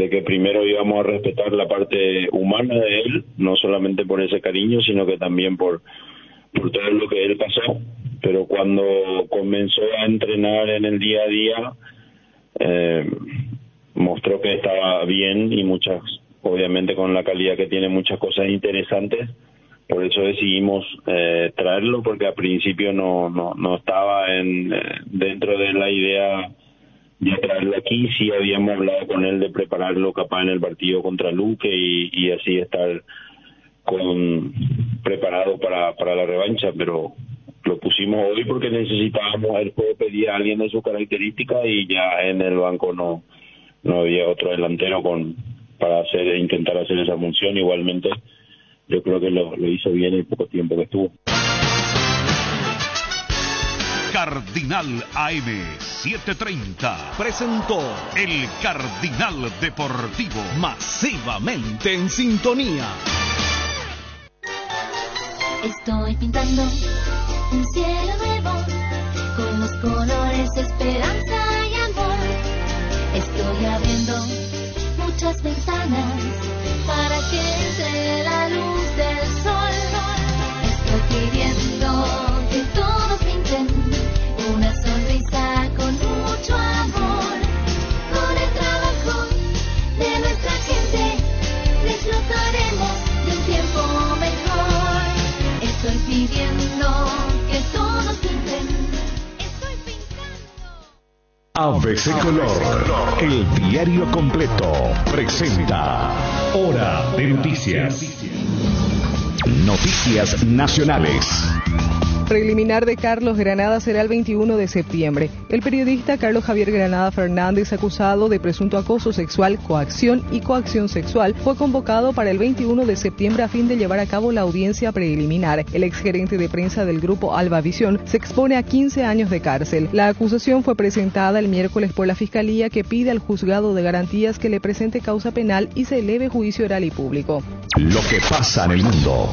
Speaker 16: que primero íbamos a respetar la parte humana de él, no solamente por ese cariño, sino que también por todo lo que él pasó. Pero cuando comenzó a entrenar en el día a día, mostró que estaba bien y obviamente con la calidad que tiene, muchas cosas interesantes. Por eso decidimos traerlo, porque al principio no estaba dentro de la idea de traerlo aquí. Sí habíamos hablado con él de prepararlo capaz en el partido contra Luque y así estar preparado para la revancha, pero lo pusimos hoy porque necesitábamos, el juego pedía a alguien de sus características y ya en el banco no había otro delantero para intentar hacer esa función. Igualmente yo creo que lo hizo bien en el poco tiempo que estuvo.
Speaker 21: Cardinal AM 730 presentó el Cardinal Deportivo, masivamente en sintonía.
Speaker 22: Estoy pintando un cielo nuevo con los colores de esperanza y amor. Estoy abriendo muchas ventanas para que entre la luz del sol. Estoy pidiendo que todos pinten una sonrisa con mucho amor. Con el trabajo de nuestra gente disfrutaremos de un tiempo mejor. Estoy pidiendo que todos pinten. Estoy pintando.
Speaker 21: ABC Color, el diario completo, presenta Hora de Noticias. Noticias nacionales.
Speaker 23: Preliminar de Carlos Granada será el 21 de septiembre. El periodista Carlos Javier Granada Fernández, acusado de presunto acoso sexual, coacción y coacción sexual, fue convocado para el 21 de septiembre a fin de llevar a cabo la audiencia preliminar. El exgerente de prensa del grupo Alba Visión se expone a 15 años de cárcel. La acusación fue presentada el miércoles por la Fiscalía, que pide al juzgado de garantías que le presente causa penal y se eleve juicio oral y público.
Speaker 21: Lo que pasa en el mundo.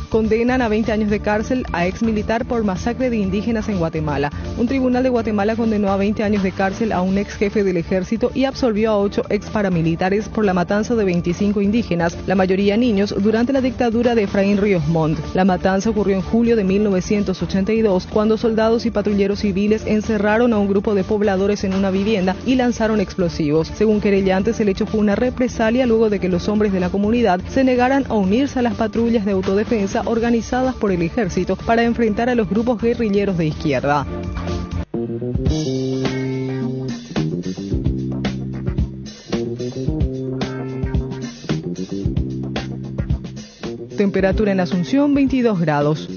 Speaker 23: Condenan a 20 años de cárcel a exmilitar por masacre de indígenas en Guatemala. Un tribunal de Guatemala condenó a 20 años de cárcel a un ex jefe del ejército y absolvió a 8 ex paramilitares por la matanza de 25 indígenas, la mayoría niños, durante la dictadura de Efraín Ríos Montt. La matanza ocurrió en julio de 1982, cuando soldados y patrulleros civiles encerraron a un grupo de pobladores en una vivienda y lanzaron explosivos. Según querellantes, el hecho fue una represalia luego de que los hombres de la comunidad se negaran a unirse a las patrullas de autodefensa organizadas por el ejército para enfrentar a los grupos guerrilleros de izquierda. Temperatura en Asunción 22 grados.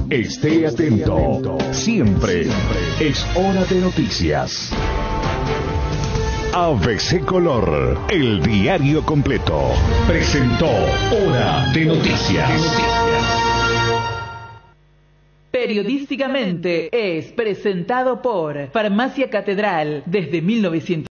Speaker 21: Esté atento. Siempre es hora de noticias. ABC Color, el diario completo, presentó Hora de Noticias.
Speaker 15: Periodísticamente es presentado por Farmacia Catedral desde 1900.